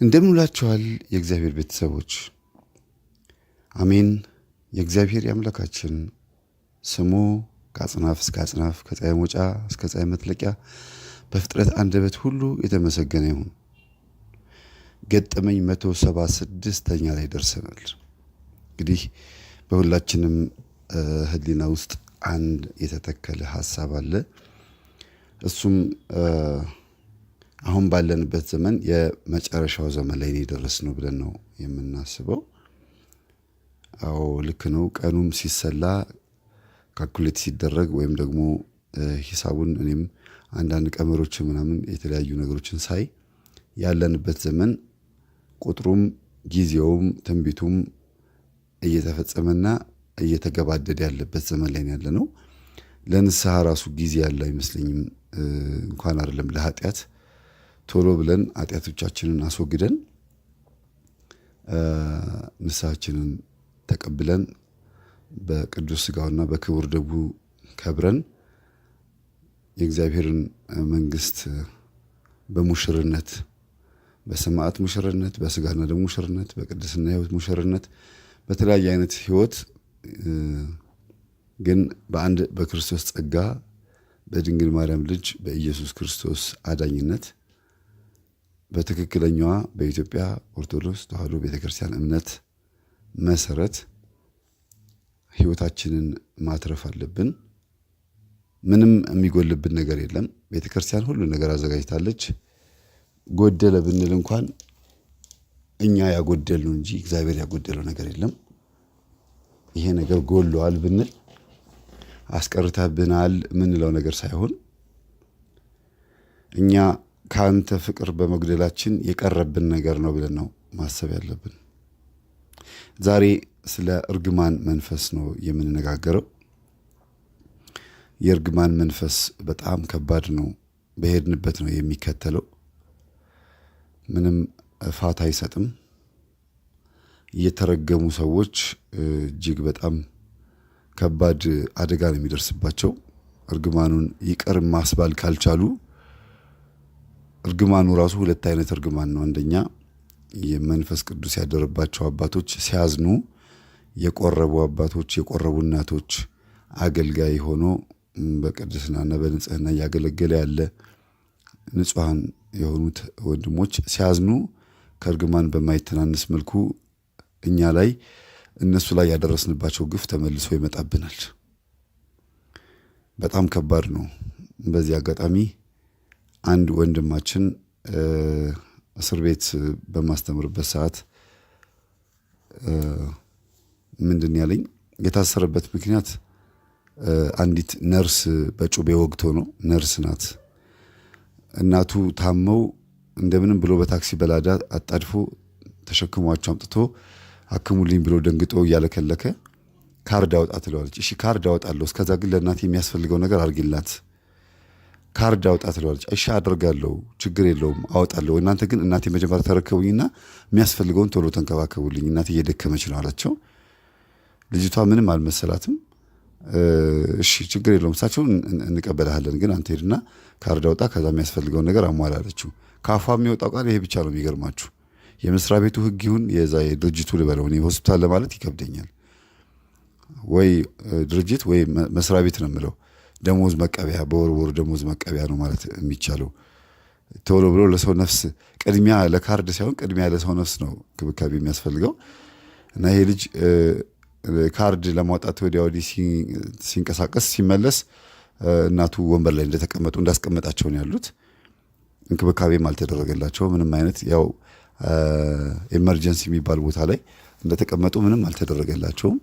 እንደምን ውላችኋል የእግዚአብሔር ቤተሰቦች። አሜን። የእግዚአብሔር የአምላካችን ስሙ ከአጽናፍ እስከ አጽናፍ ከፀሐይ መውጫ እስከ ፀሐይ መጥለቂያ በፍጥረት አንደበት ሁሉ የተመሰገነ ይሁን። ገጠመኝ 176ኛ ላይ ደርሰናል። እንግዲህ በሁላችንም ህሊና ውስጥ አንድ የተተከለ ሐሳብ አለ። እሱም አሁን ባለንበት ዘመን የመጨረሻው ዘመን ላይ የደረስነው ብለን ነው የምናስበው። አዎ ልክ ነው። ቀኑም ሲሰላ ካልኩሌት ሲደረግ ወይም ደግሞ ሂሳቡን እኔም አንዳንድ ቀመሮችን ምናምን የተለያዩ ነገሮችን ሳይ ያለንበት ዘመን ቁጥሩም ጊዜውም ትንቢቱም እየተፈጸመና እየተገባደደ ያለበት ዘመን ላይ ያለነው። ለንስሐ ራሱ ጊዜ ያለ አይመስለኝም። እንኳን አይደለም ለኃጢአት ቶሎ ብለን ኃጢአቶቻችንን አስወግደን ንስሐችንን ተቀብለን በቅዱስ ሥጋውና በክቡር ደሙ ከብረን የእግዚአብሔርን መንግስት በሙሽርነት በሰማዕት ሙሽርነት በሥጋና ደሙ ሙሽርነት በቅድስና ሕይወት ሙሽርነት በተለያየ አይነት ሕይወት ግን በአንድ በክርስቶስ ጸጋ በድንግል ማርያም ልጅ በኢየሱስ ክርስቶስ አዳኝነት በትክክለኛዋ በኢትዮጵያ ኦርቶዶክስ ተዋሕዶ ቤተክርስቲያን እምነት መሰረት ሕይወታችንን ማትረፍ አለብን። ምንም የሚጎልብን ነገር የለም። ቤተክርስቲያን ሁሉ ነገር አዘጋጅታለች። ጎደለ ብንል እንኳን እኛ ያጎደልነው እንጂ እግዚአብሔር ያጎደለው ነገር የለም። ይሄ ነገር ጎሏል ብንል አስቀርተብናል የምንለው ነገር ሳይሆን እኛ ካንተ ፍቅር በመጉደላችን የቀረብን ነገር ነው ብለን ነው ማሰብ ያለብን። ዛሬ ስለ እርግማን መንፈስ ነው የምንነጋገረው። የእርግማን መንፈስ በጣም ከባድ ነው። በሄድንበት ነው የሚከተለው። ምንም ፋታ አይሰጥም። የተረገሙ ሰዎች እጅግ በጣም ከባድ አደጋ ነው የሚደርስባቸው። እርግማኑን ይቅር ማስባል ካልቻሉ እርግማኑ ራሱ ሁለት አይነት እርግማን ነው። አንደኛ የመንፈስ ቅዱስ ያደረባቸው አባቶች ሲያዝኑ የቆረቡ አባቶች የቆረቡ እናቶች አገልጋይ ሆኖ በቅድስናና በንጽህና እያገለገለ ያለ ንጹሐን የሆኑት ወንድሞች ሲያዝኑ ከእርግማን በማይተናነስ መልኩ እኛ ላይ እነሱ ላይ ያደረስንባቸው ግፍ ተመልሶ ይመጣብናል። በጣም ከባድ ነው። በዚህ አጋጣሚ አንድ ወንድማችን እስር ቤት በማስተምርበት ሰዓት ምንድን ያለኝ የታሰረበት ምክንያት አንዲት ነርስ በጩቤ ወግቶ ነው። ነርስ ናት። እናቱ ታመው እንደምንም ብሎ በታክሲ በላዳ አጣድፎ ተሸክሟቸው አምጥቶ አክሙልኝ ብሎ ደንግጦ እያለከለከ ካርድ አውጣ ትለዋለች። እሺ ካርድ አወጣለሁ፣ እስከዛ ግን ለእናቴ የሚያስፈልገው ነገር አድርጊላት። ካርድ አውጣ ትለዋለች። እሺ አደርጋለሁ፣ ችግር የለውም አወጣለሁ። እናንተ ግን እናቴ መጀመሪያ ተረከቡኝና የሚያስፈልገውን ቶሎ ተንከባከቡልኝ፣ እናቴ እየደከመች ነው አላቸው። ልጅቷ ምንም አልመሰላትም። እሺ ችግር የለውም እሳቸው እንቀበልሃለን፣ ግን አንተ ሄድና ካርድ አውጣ፣ ከዛ የሚያስፈልገውን ነገር አሟላለችው። ከአፏ የሚወጣው ቃል ይሄ ብቻ ነው። የሚገርማችሁ የመስሪያ ቤቱ ሕግ ይሁን የዛ የድርጅቱ ልበለው፣ እኔ ሆስፒታል ለማለት ይከብደኛል። ወይ ድርጅት ወይ መስሪያ ቤት ነው የምለው። ደሞዝ መቀበያ በወር ደሞዝ መቀበያ ነው ማለት የሚቻለው። ቶሎ ብሎ ለሰው ነፍስ ቅድሚያ ለካርድ ሳይሆን ቅድሚያ ለሰው ነፍስ ነው ክብካቤ የሚያስፈልገው። እና ይሄ ልጅ ካርድ ለማውጣት ወዲያ ወዲህ ሲንቀሳቀስ ሲመለስ እናቱ ወንበር ላይ እንደተቀመጡ እንዳስቀመጣቸው ነው ያሉት። እንክብካቤም አልተደረገላቸው ምንም አይነት። ያው ኤመርጀንሲ የሚባል ቦታ ላይ እንደተቀመጡ ምንም አልተደረገላቸውም።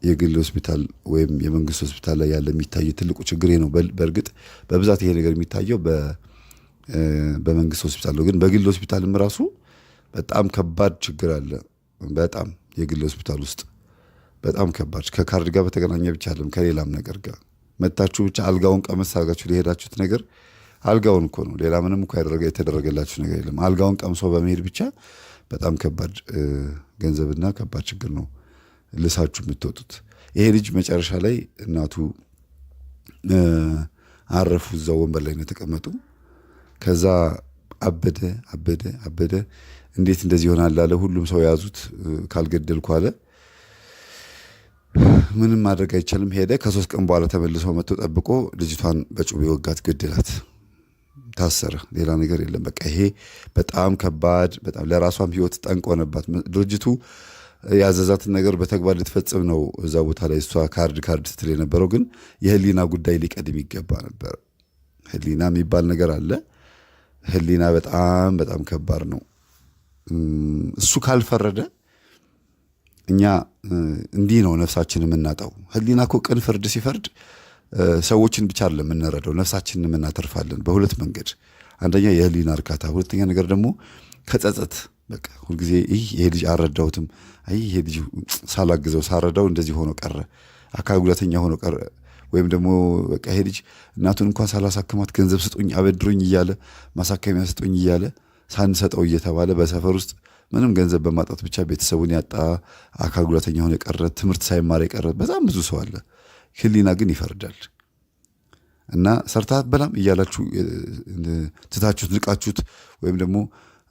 የግል ሆስፒታል ወይም የመንግስት ሆስፒታል ላይ ያለ የሚታይ ትልቁ ችግር ነው። በእርግጥ በብዛት ይሄ ነገር የሚታየው በመንግስት ሆስፒታል ነው። ግን በግል ሆስፒታልም ራሱ በጣም ከባድ ችግር አለ። በጣም የግል ሆስፒታል ውስጥ በጣም ከባድ፣ ከካርድ ጋር በተገናኘ ብቻ አይደለም ከሌላም ነገር ጋር መታችሁ ብቻ አልጋውን ቀመስ አድርጋችሁ ሊሄዳችሁት ነገር አልጋውን እኮ ነው። ሌላ ምንም እኮ የተደረገላችሁ ነገር የለም። አልጋውን ቀምሶ በመሄድ ብቻ በጣም ከባድ ገንዘብና ከባድ ችግር ነው ልሳችሁ የምትወጡት። ይሄ ልጅ መጨረሻ ላይ እናቱ አረፉ። እዛው ወንበር ላይ ነው የተቀመጡ። ከዛ አበደ አበደ አበደ። እንዴት እንደዚህ ይሆናል አለ። ሁሉም ሰው የያዙት ካልገደልኩ አለ። ምንም ማድረግ አይቻልም። ሄደ። ከ3 ቀን በኋላ ተመልሶ መጥቶ ጠብቆ ልጅቷን በጩቤ ወጋት፣ ገደላት፣ ታሰረ። ሌላ ነገር የለም። በቃ ይሄ በጣም ከባድ፣ በጣም ለራሷም ህይወት ጠንቅ ሆነባት። ድርጅቱ ያዘዛትን ነገር በተግባር ልትፈጽም ነው እዛ ቦታ ላይ እሷ ካርድ ስትል የነበረው፣ ግን የህሊና ጉዳይ ሊቀድም ይገባ ነበር። ህሊና የሚባል ነገር አለ። ህሊና በጣም በጣም ከባድ ነው። እሱ ካልፈረደ እኛ እንዲህ ነው ነፍሳችን የምናጣው። ህሊና እኮ ቅን ፍርድ ሲፈርድ ሰዎችን ብቻ አይደለም የምንረዳው፣ ነፍሳችንን እናተርፋለን በሁለት መንገድ። አንደኛ የህሊና እርካታ፣ ሁለተኛ ነገር ደግሞ ከጸጸት። በቃ ሁልጊዜ ይሄ ልጅ አልረዳሁትም፣ ይሄ ልጅ ሳላግዘው ሳረዳው እንደዚህ ሆኖ ቀረ፣ አካል ጉዳተኛ ሆኖ ቀረ። ወይም ደግሞ በቃ ይሄ ልጅ እናቱን እንኳን ሳላሳክማት ገንዘብ ስጡኝ፣ አበድሩኝ እያለ ማሳከሚያ ስጡኝ እያለ ሳንሰጠው እየተባለ በሰፈር ውስጥ ምንም ገንዘብ በማጣት ብቻ ቤተሰቡን ያጣ፣ አካል ጉዳተኛ ሆኖ የቀረ፣ ትምህርት ሳይማር የቀረ በጣም ብዙ ሰው አለ። ህሊና ግን ይፈርዳል። እና ሰርታት በላም እያላችሁ ትታችሁት ንቃችሁት፣ ወይም ደግሞ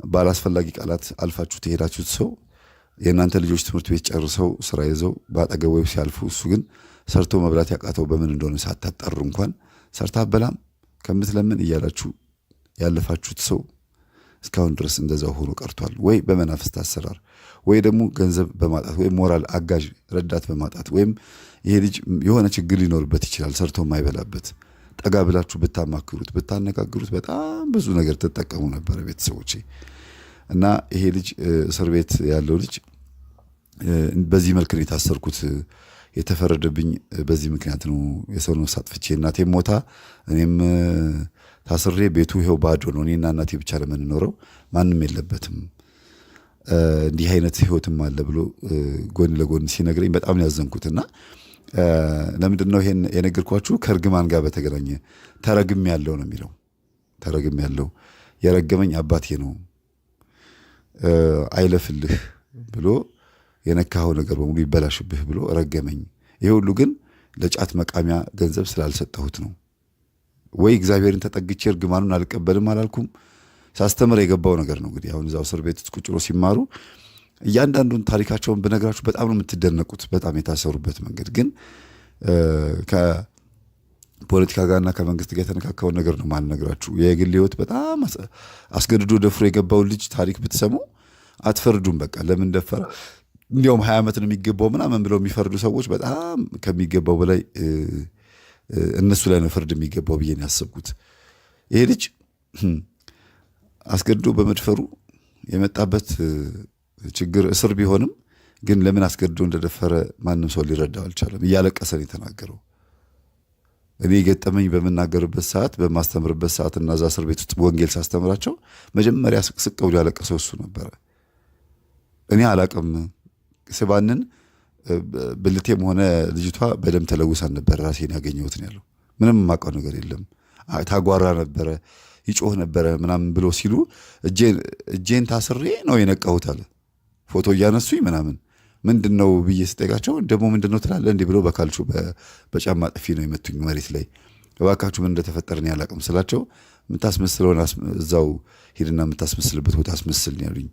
ባላስፈላጊ ቃላት አልፋችሁት የሄዳችሁት ሰው የእናንተ ልጆች ትምህርት ቤት ጨርሰው ስራ ይዘው በአጠገቡ ሲያልፉ እሱ ግን ሰርቶ መብላት ያቃተው በምን እንደሆነ ሳታጣሩ እንኳን ሰርታት በላም ከምትለምን እያላችሁ ያለፋችሁት ሰው እስካሁን ድረስ እንደዛው ሆኖ ቀርቷል። ወይ በመናፍስት አሰራር፣ ወይ ደግሞ ገንዘብ በማጣት፣ ወይ ሞራል አጋዥ ረዳት በማጣት፣ ወይም ይሄ ልጅ የሆነ ችግር ሊኖርበት ይችላል ሰርቶ የማይበላበት። ጠጋ ብላችሁ ብታማክሩት ብታነጋግሩት በጣም ብዙ ነገር ትጠቀሙ ነበረ ቤተሰቦቼ። እና ይሄ ልጅ እስር ቤት ያለው ልጅ በዚህ መልክ ነው የታሰርኩት፣ የተፈረደብኝ በዚህ ምክንያት ነው፣ የሰው ነፍስ አጥፍቼ እናቴም ሞታ እኔም ታስሬ ቤቱ ይኸው ባዶ ነው፣ እኔና እናቴ ብቻ ለምንኖረው ማንም የለበትም፣ እንዲህ አይነት ህይወትም አለ ብሎ ጎን ለጎን ሲነግረኝ በጣም ነው ያዘንኩትና ለምንድን ነው ይሄን የነገርኳችሁ? ከእርግማን ጋር በተገናኘ ተረግም ያለው ነው የሚለው። ተረግም ያለው የረገመኝ አባቴ ነው፣ አይለፍልህ ብሎ የነካኸው ነገር በሙሉ ይበላሽብህ ብሎ ረገመኝ። ይሄ ሁሉ ግን ለጫት መቃሚያ ገንዘብ ስላልሰጠሁት ነው። ወይ እግዚአብሔርን ተጠግቼ እርግማኑን አልቀበልም አላልኩም። ሳስተምር የገባው ነገር ነው። እንግዲህ አሁን እዛው እስር ቤት ውስጥ ቁጭ ብሎ ሲማሩ እያንዳንዱን ታሪካቸውን ብነግራችሁ በጣም ነው የምትደነቁት። በጣም የታሰሩበት መንገድ ግን ከፖለቲካ ጋርና ከመንግስት ጋር የተነካካውን ነገር ነው ማልነግራችሁ። የግል ህይወት በጣም አስገድዶ ደፍሮ የገባውን ልጅ ታሪክ ብትሰሙ አትፈርዱም። በቃ ለምን ደፈረ እንዲያውም 20 ዓመት ነው የሚገባው ምናምን ብለው የሚፈርዱ ሰዎች በጣም ከሚገባው በላይ እነሱ ላይ ነው ፍርድ የሚገባው ብዬ ነው ያሰብኩት። ይሄ ልጅ አስገድዶ በመድፈሩ የመጣበት ችግር እስር ቢሆንም ግን ለምን አስገድዶ እንደደፈረ ማንም ሰው ሊረዳው አልቻለም። እያለቀሰ ነው የተናገረው። እኔ ገጠመኝ በምናገርበት ሰዓት በማስተምርበት ሰዓት እና እዛ እስር ቤት ውስጥ ወንጌል ሳስተምራቸው መጀመሪያ ስቅስቅ ብሎ ያለቀሰው እሱ ነበረ። እኔ አላቅም ስባንን ብልቴም ሆነ ልጅቷ በደም ተለውሳን ነበረ ራሴን ያገኘሁት ነው ያለው። ምንም የማውቀው ነገር የለም። ታጓራ ነበረ፣ ይጮህ ነበረ ምናምን ብሎ ሲሉ እጄን ታስሬ ነው የነቃሁት አለ። ፎቶ እያነሱኝ ምናምን ምንድን ነው ብዬ ስጠይቃቸው ደግሞ ምንድን ነው ትላለህ እንዲህ ብሎ በካልቹ በጫማ ጥፊ ነው የመቱኝ መሬት ላይ። እባካችሁ ምን እንደተፈጠረ እኔ አላቅም ስላቸው የምታስመስለውን እዛው ሂድና የምታስመስልበት ቦታ አስመስል ነው ያሉኝ።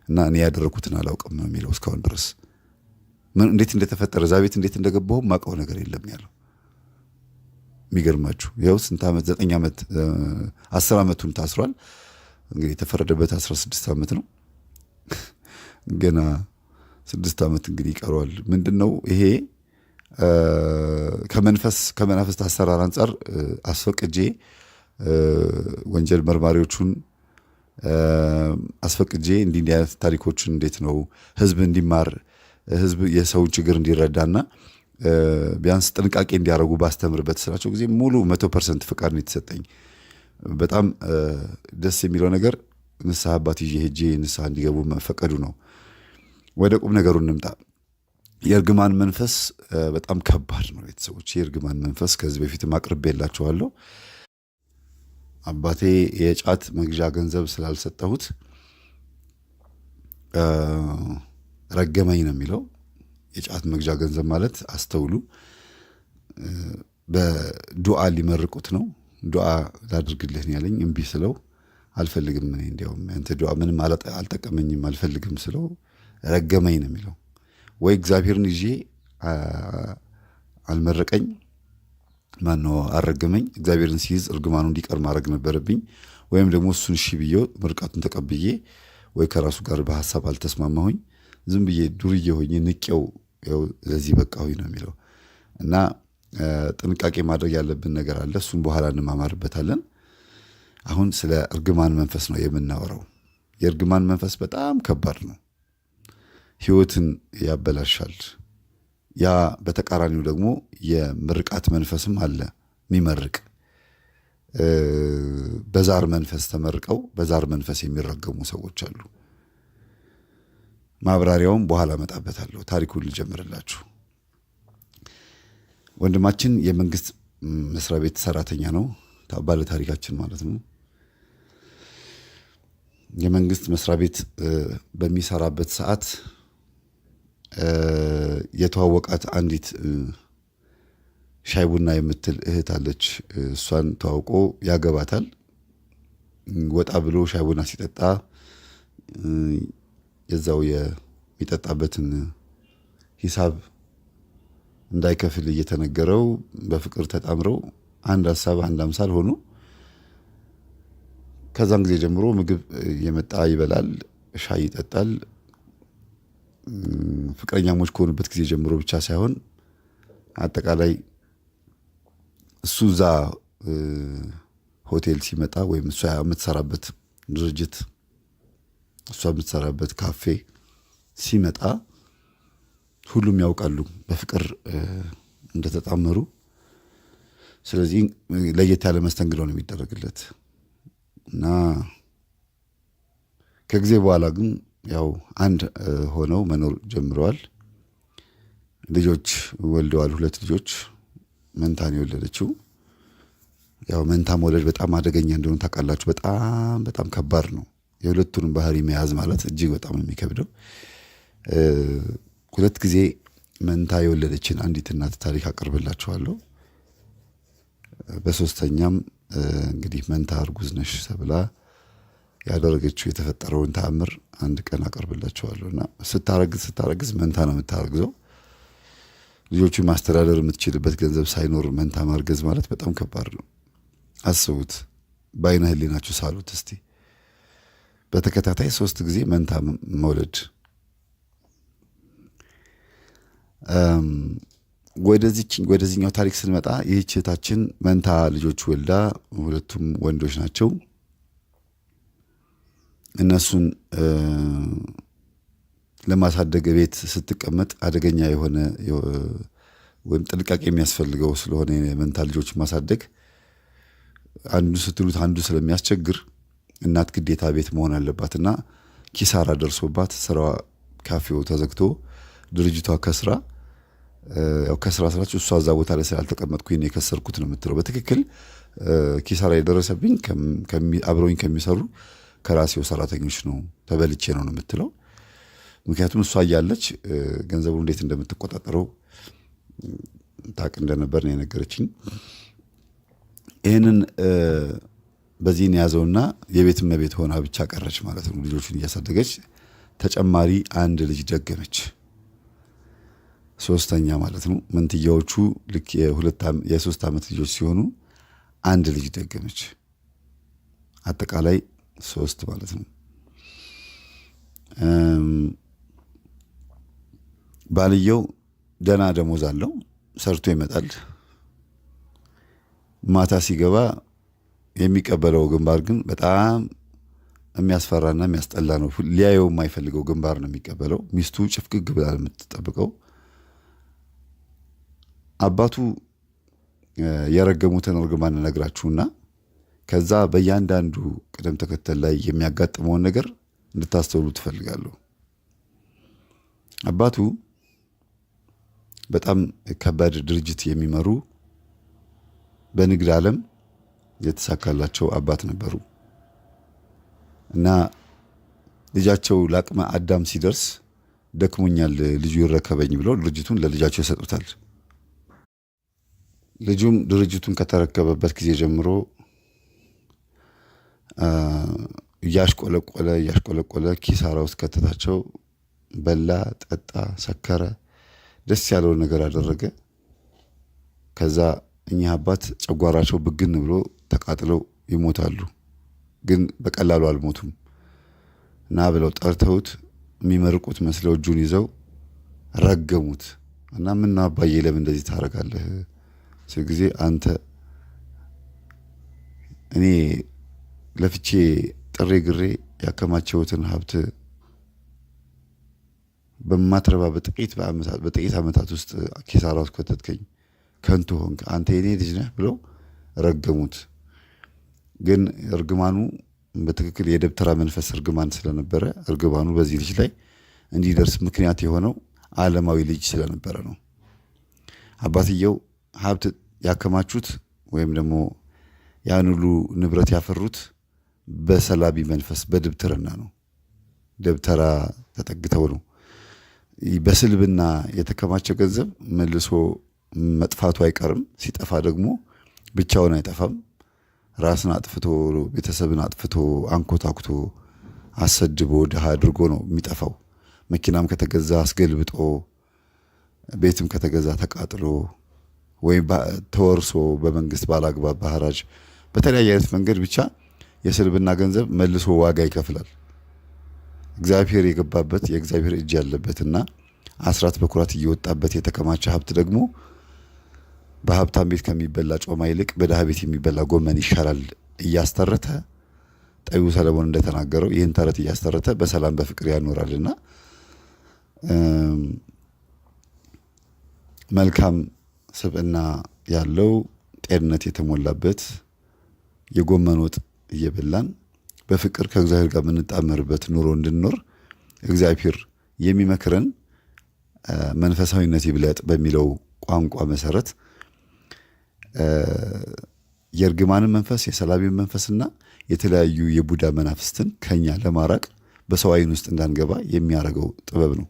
እና እኔ ያደረኩትን አላውቅም ነው የሚለው እስካሁን ድረስ። እንዴት እንደተፈጠረ እዛ ቤት እንዴት እንደገባሁ ማውቀው ነገር የለም ያለው። የሚገርማችሁ ይኸው ስንት ዓመት 9 ዓመት 10 ዓመቱን ታስሯል። እንግዲህ የተፈረደበት 16 ዓመት ነው። ገና 6 ዓመት እንግዲህ ይቀረዋል። ምንድነው ይሄ ከመናፍስት አሰራር አንጻር አስፈቅጄ ወንጀል መርማሪዎቹን አስፈቅጄ እንዲህ አይነት ታሪኮችን እንዴት ነው ህዝብ እንዲማር ህዝብ የሰውን ችግር እንዲረዳና ቢያንስ ጥንቃቄ እንዲያደርጉ ባስተምርበት ስራቸው ጊዜ ሙሉ 100% ፍቃድ ነው የተሰጠኝ። በጣም ደስ የሚለው ነገር ንስሐ አባት ይዤ ሄጄ ንስሐ እንዲገቡ መፈቀዱ ነው። ወደ ቁም ነገሩ እንምጣ። የእርግማን መንፈስ በጣም ከባድ ነው ቤተሰቦች። የእርግማን መንፈስ ከዚህ በፊትም አቅርቤላችኋለሁ። አባቴ የጫት መግዣ ገንዘብ ስላልሰጠሁት ረገመኝ ነው የሚለው። የጫት መግዣ ገንዘብ ማለት አስተውሉ፣ በዱዓ ሊመርቁት ነው። ዱዓ ላድርግልህ ያለኝ እምቢ ስለው አልፈልግም እኔ እንዲያውም ያንተ ዱዓ ምንም አልጠቀመኝም አልፈልግም ስለው ረገመኝ ነው የሚለው። ወይ እግዚአብሔርን ይዤ አልመረቀኝ ማነው አልረገመኝ። እግዚአብሔርን ሲይዝ እርግማኑ እንዲቀር ማድረግ ነበረብኝ። ወይም ደግሞ እሱን እሺ ብዬው ምርቃቱን ተቀብዬ ወይ ከራሱ ጋር በሀሳብ አልተስማማሁኝ ዝም ብዬ ዱርዬ ሆኜ ንቄው ለዚህ በቃሁኝ ነው የሚለው። እና ጥንቃቄ ማድረግ ያለብን ነገር አለ። እሱም በኋላ እንማማርበታለን። አሁን ስለ እርግማን መንፈስ ነው የምናወራው። የእርግማን መንፈስ በጣም ከባድ ነው። ሕይወትን ያበላሻል። ያ በተቃራኒው ደግሞ የምርቃት መንፈስም አለ የሚመርቅ። በዛር መንፈስ ተመርቀው በዛር መንፈስ የሚረገሙ ሰዎች አሉ። ማብራሪያውም በኋላ እመጣበታለሁ። ታሪኩን ልጀምርላችሁ። ወንድማችን የመንግስት መስሪያ ቤት ሰራተኛ ነው። ባለ ታሪካችን ማለት ነው። የመንግስት መስሪያ ቤት በሚሰራበት ሰዓት የተዋወቃት አንዲት ሻይ ቡና የምትል እህት አለች። እሷን ተዋውቆ ያገባታል። ወጣ ብሎ ሻይ ቡና ሲጠጣ የዛው የሚጠጣበትን ሂሳብ እንዳይከፍል እየተነገረው በፍቅር ተጣምረው አንድ ሀሳብ አንድ አምሳል ሆኑ። ከዛን ጊዜ ጀምሮ ምግብ የመጣ ይበላል፣ ሻይ ይጠጣል። ፍቅረኛሞች ከሆኑበት ጊዜ ጀምሮ ብቻ ሳይሆን አጠቃላይ እሱ እዛ ሆቴል ሲመጣ ወይም እሷ የምትሰራበት ድርጅት እሷ የምትሰራበት ካፌ ሲመጣ ሁሉም ያውቃሉ በፍቅር እንደተጣመሩ። ስለዚህ ለየት ያለ መስተንግዶ ነው የሚደረግለት እና ከጊዜ በኋላ ግን ያው አንድ ሆነው መኖር ጀምረዋል። ልጆች ወልደዋል። 2 ልጆች መንታን የወለደችው። ያው መንታ መውለድ በጣም አደገኛ እንደሆነ ታውቃላችሁ። በጣም በጣም ከባድ ነው። የሁለቱንም ባህሪ መያዝ ማለት እጅግ በጣም ነው የሚከብደው። 2 ጊዜ መንታ የወለደችን አንዲት እናት ታሪክ አቀርብላችኋለሁ። በሶስተኛም እንግዲህ መንታ እርጉዝ ነሽ ተብላ ያደረገችው የተፈጠረውን ተአምር አንድ ቀን አቀርብላችኋለሁ። እና ስታረግዝ መንታ ነው የምታረግዘው። ልጆቹን ማስተዳደር የምትችልበት ገንዘብ ሳይኖር መንታ ማርገዝ ማለት በጣም ከባድ ነው። አስቡት፣ በአይነ ህሊናችሁ ሳሉት እስቲ። በተከታታይ 3 ጊዜ መንታ መውለድ። ወደዚህኛው ታሪክ ስንመጣ ይህች እህታችን መንታ ልጆች ወልዳ 2ቱም ወንዶች ናቸው። እነሱን ለማሳደግ ቤት ስትቀመጥ አደገኛ የሆነ ወይም ጥንቃቄ የሚያስፈልገው ስለሆነ የመንታ ልጆች ማሳደግ አንዱ ስትሉት አንዱ ስለሚያስቸግር እናት ግዴታ ቤት መሆን አለባትና ኪሳራ ደርሶባት ስራዋ ካፌው ተዘግቶ ድርጅቷ ከስራ ስራችሁ እሷ እዛ ቦታ ላይ ስላልተቀመጥኩኝ የከሰርኩት ነው የምትለው። በትክክል ኪሳራ የደረሰብኝ አብረውኝ ከሚሰሩ ከራሴው ሰራተኞች ነው ተበልቼ ነው የምትለው። ምክንያቱም እሷ እያለች ገንዘቡን እንዴት እንደምትቆጣጠረው ታውቅ እንደነበር ነው የነገረችኝ። ይህንን በዚህን ያዘውና የቤት እመቤት ሆና ብቻ ቀረች ማለት ነው። ልጆቹን እያሳደገች ተጨማሪ አንድ ልጅ ደገመች። 3ኛ ማለት ነው። መንትያዎቹ ልክ የ3 ዓመት ልጆች ሲሆኑ አንድ ልጅ ደገመች። አጠቃላይ 3 ማለት ነው። ባልየው ደህና ደሞዝ አለው፣ ሰርቶ ይመጣል። ማታ ሲገባ የሚቀበለው ግንባር ግን በጣም የሚያስፈራና የሚያስጠላ ነው። ሊያየው የማይፈልገው ግንባር ነው የሚቀበለው። ሚስቱ ጭፍግግ ብላ የምትጠብቀው። አባቱ የረገሙትን እርግማን ነግራችሁና ከዛ በእያንዳንዱ ቅደም ተከተል ላይ የሚያጋጥመውን ነገር እንድታስተውሉ ትፈልጋለሁ። አባቱ በጣም ከባድ ድርጅት የሚመሩ በንግድ ዓለም የተሳካላቸው አባት ነበሩ እና ልጃቸው ለአቅመ አዳም ሲደርስ ደክሞኛል፣ ልጁ ይረከበኝ ብለው ድርጅቱን ለልጃቸው ይሰጡታል። ልጁም ድርጅቱን ከተረከበበት ጊዜ ጀምሮ እያሽቆለቆለ ኪሳራ ውስጥ ከተታቸው። በላ፣ ጠጣ፣ ሰከረ፣ ደስ ያለውን ነገር አደረገ። ከዛ እኚህ አባት ጨጓራቸው ብግን ብሎ ተቃጥለው ይሞታሉ። ግን በቀላሉ አልሞቱም። ና ብለው ጠርተውት የሚመርቁት መስለው እጁን ይዘው ረገሙት እና ምን አባዬ ለምን እንደዚህ ታደርጋለህ ሲል ጊዜ አንተ እኔ ለፍቼ ጥሬ ግሬ ያከማቸውትን ሀብት በማትረባ በጥቂት ዓመታት ውስጥ ኪሳራ ውስጥ ከተትከኝ፣ ከንቱ ሆንክ፣ አንተ የኔ ልጅ ነህ ብለው ረገሙት። ግን እርግማኑ በትክክል የደብተራ መንፈስ እርግማን ስለነበረ እርግማኑ በዚህ ልጅ ላይ እንዲደርስ ምክንያት የሆነው ዓለማዊ ልጅ ስለነበረ ነው። አባትየው ሀብት ያከማቹት ወይም ደግሞ ያን ሁሉ ንብረት ያፈሩት በሰላቢ መንፈስ በድብትርና ነው። ደብተራ ተጠግተው ነው። በስልብና የተከማቸ ገንዘብ መልሶ መጥፋቱ አይቀርም። ሲጠፋ ደግሞ ብቻውን አይጠፋም። ራስን አጥፍቶ ቤተሰብን አጥፍቶ አንኮታኩቶ አሰድቦ ድሃ አድርጎ ነው የሚጠፋው። መኪናም ከተገዛ አስገልብጦ፣ ቤትም ከተገዛ ተቃጥሎ ወይም ተወርሶ በመንግስት ባላግባብ በሐራጅ በተለያየ አይነት መንገድ ብቻ የስልብና ገንዘብ መልሶ ዋጋ ይከፍላል። እግዚአብሔር የገባበት የእግዚአብሔር እጅ ያለበትና አስራት በኩራት እየወጣበት የተከማቸ ሀብት ደግሞ በሀብታም ቤት ከሚበላ ጮማ ይልቅ በድሃ ቤት የሚበላ ጎመን ይሻላል እያስተረተ ጠቢቡ ሰለሞን እንደተናገረው ይህን ተረት እያስተረተ በሰላም በፍቅር ያኖራልና መልካም ስብዕና ያለው ጤንነት የተሞላበት የጎመን ወጥ እየበላን በፍቅር ከእግዚአብሔር ጋር የምንጣመርበት ኑሮ እንድንኖር እግዚአብሔር የሚመክረን መንፈሳዊነት ይብለጥ በሚለው ቋንቋ መሰረት የእርግማንን መንፈስ የሰላቢን መንፈስና የተለያዩ የቡዳ መናፍስትን ከኛ ለማራቅ በሰው ዓይን ውስጥ እንዳንገባ የሚያደርገው ጥበብ ነው።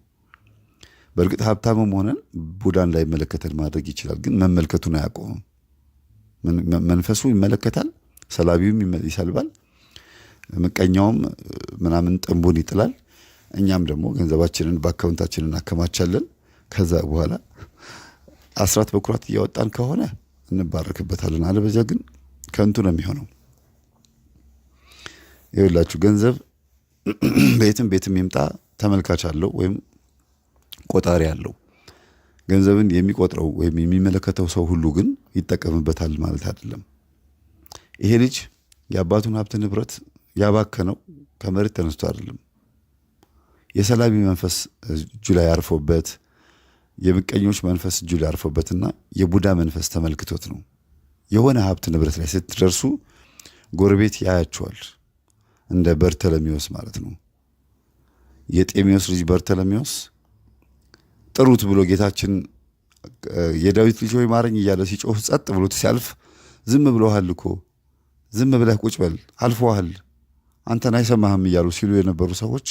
በእርግጥ ሀብታምም ሆነን ቡዳን ላይ መለከተን ማድረግ ይችላል። ግን መመልከቱን አያቆምም። መንፈሱ ይመለከታል፣ ሰላቢውም ይሰልባል፣ ምቀኛውም ምናምን ጥንቡን ይጥላል። እኛም ደግሞ ገንዘባችንን በአካውንታችንን እናከማቻለን። ከዛ በኋላ አስራት በኩራት እያወጣን ከሆነ እንባረክበታለን። አለበዚያ ግን ከንቱ ነው የሚሆነው። ይኸውላችሁ ገንዘብ ቤትም ይምጣ ተመልካች አለው ወይም ቆጣሪ አለው። ገንዘብን የሚቆጥረው ወይም የሚመለከተው ሰው ሁሉ ግን ይጠቀምበታል ማለት አይደለም። ይሄ ልጅ የአባቱን ሀብት ንብረት ያባከነው ከመሬት ተነስቶ አይደለም። የሰላቢ መንፈስ እጁ ላይ አርፎበት፣ የምቀኞች መንፈስ እጁ ላይ አርፎበትና የቡዳ መንፈስ ተመልክቶት ነው። የሆነ ሀብት ንብረት ላይ ስትደርሱ ጎረቤት ያያችኋል። እንደ በርተለሚዎስ ማለት ነው። የጤሜዎስ ልጅ በርተለሚዎስ ጥሩት ብሎ ጌታችን የዳዊት ልጅ ሆይ ማረኝ እያለ ሲጮህ ጸጥ ብሎት ሲያልፍ ዝም ብሎሃል እኮ ዝም ብለህ ቁጭ በል አልፎሃል፣ አንተን አይሰማህም እያሉ ሲሉ የነበሩ ሰዎች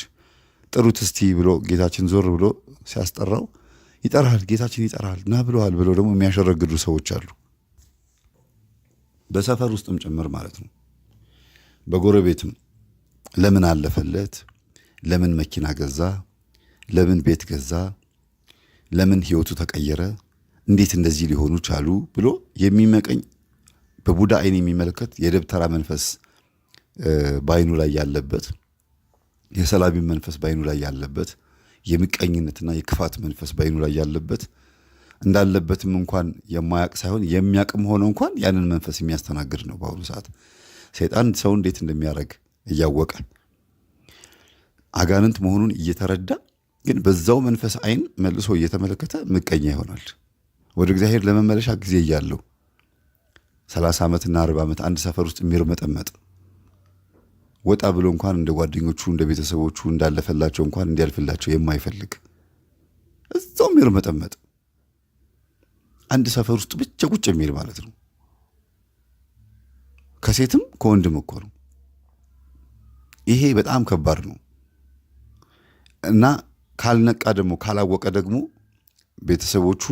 ጥሩት እስቲ ብሎ ጌታችን ዞር ብሎ ሲያስጠራው ይጠራሃል፣ ጌታችን ይጠራሃል፣ ና ብለዋል ብለው ደግሞ የሚያሸረግዱ ሰዎች አሉ። በሰፈር ውስጥም ጭምር ማለት ነው። በጎረቤትም ለምን አለፈለት፣ ለምን መኪና ገዛ፣ ለምን ቤት ገዛ፣ ለምን ህይወቱ ተቀየረ፣ እንዴት እንደዚህ ሊሆኑ ቻሉ ብሎ የሚመቀኝ በቡዳ አይን የሚመለከት የደብተራ መንፈስ ባይኑ ላይ ያለበት፣ የሰላቢ መንፈስ ባይኑ ላይ ያለበት፣ የምቀኝነትና የክፋት መንፈስ ባይኑ ላይ ያለበት እንዳለበትም እንኳን የማያቅ ሳይሆን የሚያቅም ሆኖ እንኳን ያንን መንፈስ የሚያስተናግድ ነው። በአሁኑ ሰዓት ሰይጣን ሰው እንዴት እንደሚያደርግ እያወቀ አጋንንት መሆኑን እየተረዳ ግን በዛው መንፈስ አይን መልሶ እየተመለከተ ምቀኛ ይሆናል። ወደ እግዚአብሔር ለመመለሻ ጊዜ እያለው 30 ዓመትና 40 ዓመት አንድ ሰፈር ውስጥ የሚርመጠመጥ ወጣ ብሎ እንኳን እንደ ጓደኞቹ እንደ ቤተሰቦቹ እንዳለፈላቸው እንኳን እንዲያልፍላቸው የማይፈልግ እዛው የሚርመጠመጥ አንድ ሰፈር ውስጥ ብቻ ቁጭ የሚል ማለት ነው። ከሴትም ከወንድም እኮ ነው። ይሄ በጣም ከባድ ነው እና ካልነቃ ደግሞ ካላወቀ ደግሞ ቤተሰቦቹ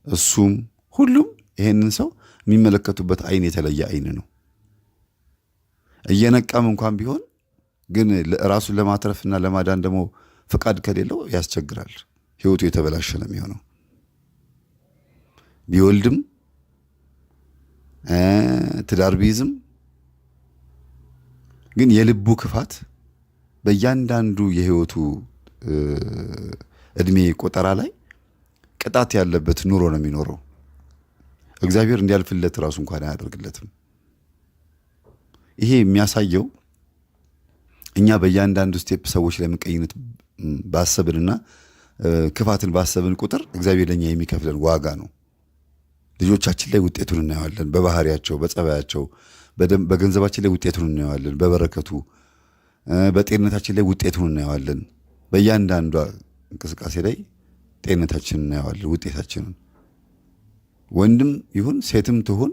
እሱም ሁሉም ይሄንን ሰው የሚመለከቱበት አይን የተለየ አይን ነው። እየነቃም እንኳን ቢሆን ግን ራሱን ለማትረፍና ለማዳን ደግሞ ፍቃድ ከሌለው ያስቸግራል። ህይወቱ የተበላሸ ነው የሚሆነው። ቢወልድም ትዳር ቢይዝም ግን የልቡ ክፋት በእያንዳንዱ የህይወቱ እድሜ ቆጠራ ላይ ቅጣት ያለበት ኑሮ ነው የሚኖረው። እግዚአብሔር እንዲያልፍለት ራሱ እንኳን አያደርግለትም። ይሄ የሚያሳየው እኛ በእያንዳንዱ ስቴፕ ሰዎች ላይ ምቀኝነት ባሰብንና ክፋትን ባሰብን ቁጥር እግዚአብሔር ለኛ የሚከፍለን ዋጋ ነው። ልጆቻችን ላይ ውጤቱን እናየዋለን፣ በባህሪያቸው፣ በጸባያቸው፣ በገንዘባችን ላይ ውጤቱን እናየዋለን፣ በበረከቱ፣ በጤንነታችን ላይ ውጤቱን እናየዋለን። በእያንዳንዷ እንቅስቃሴ ላይ ጤንነታችንን እናየዋለን፣ ውጤታችንን። ወንድም ይሁን ሴትም ትሁን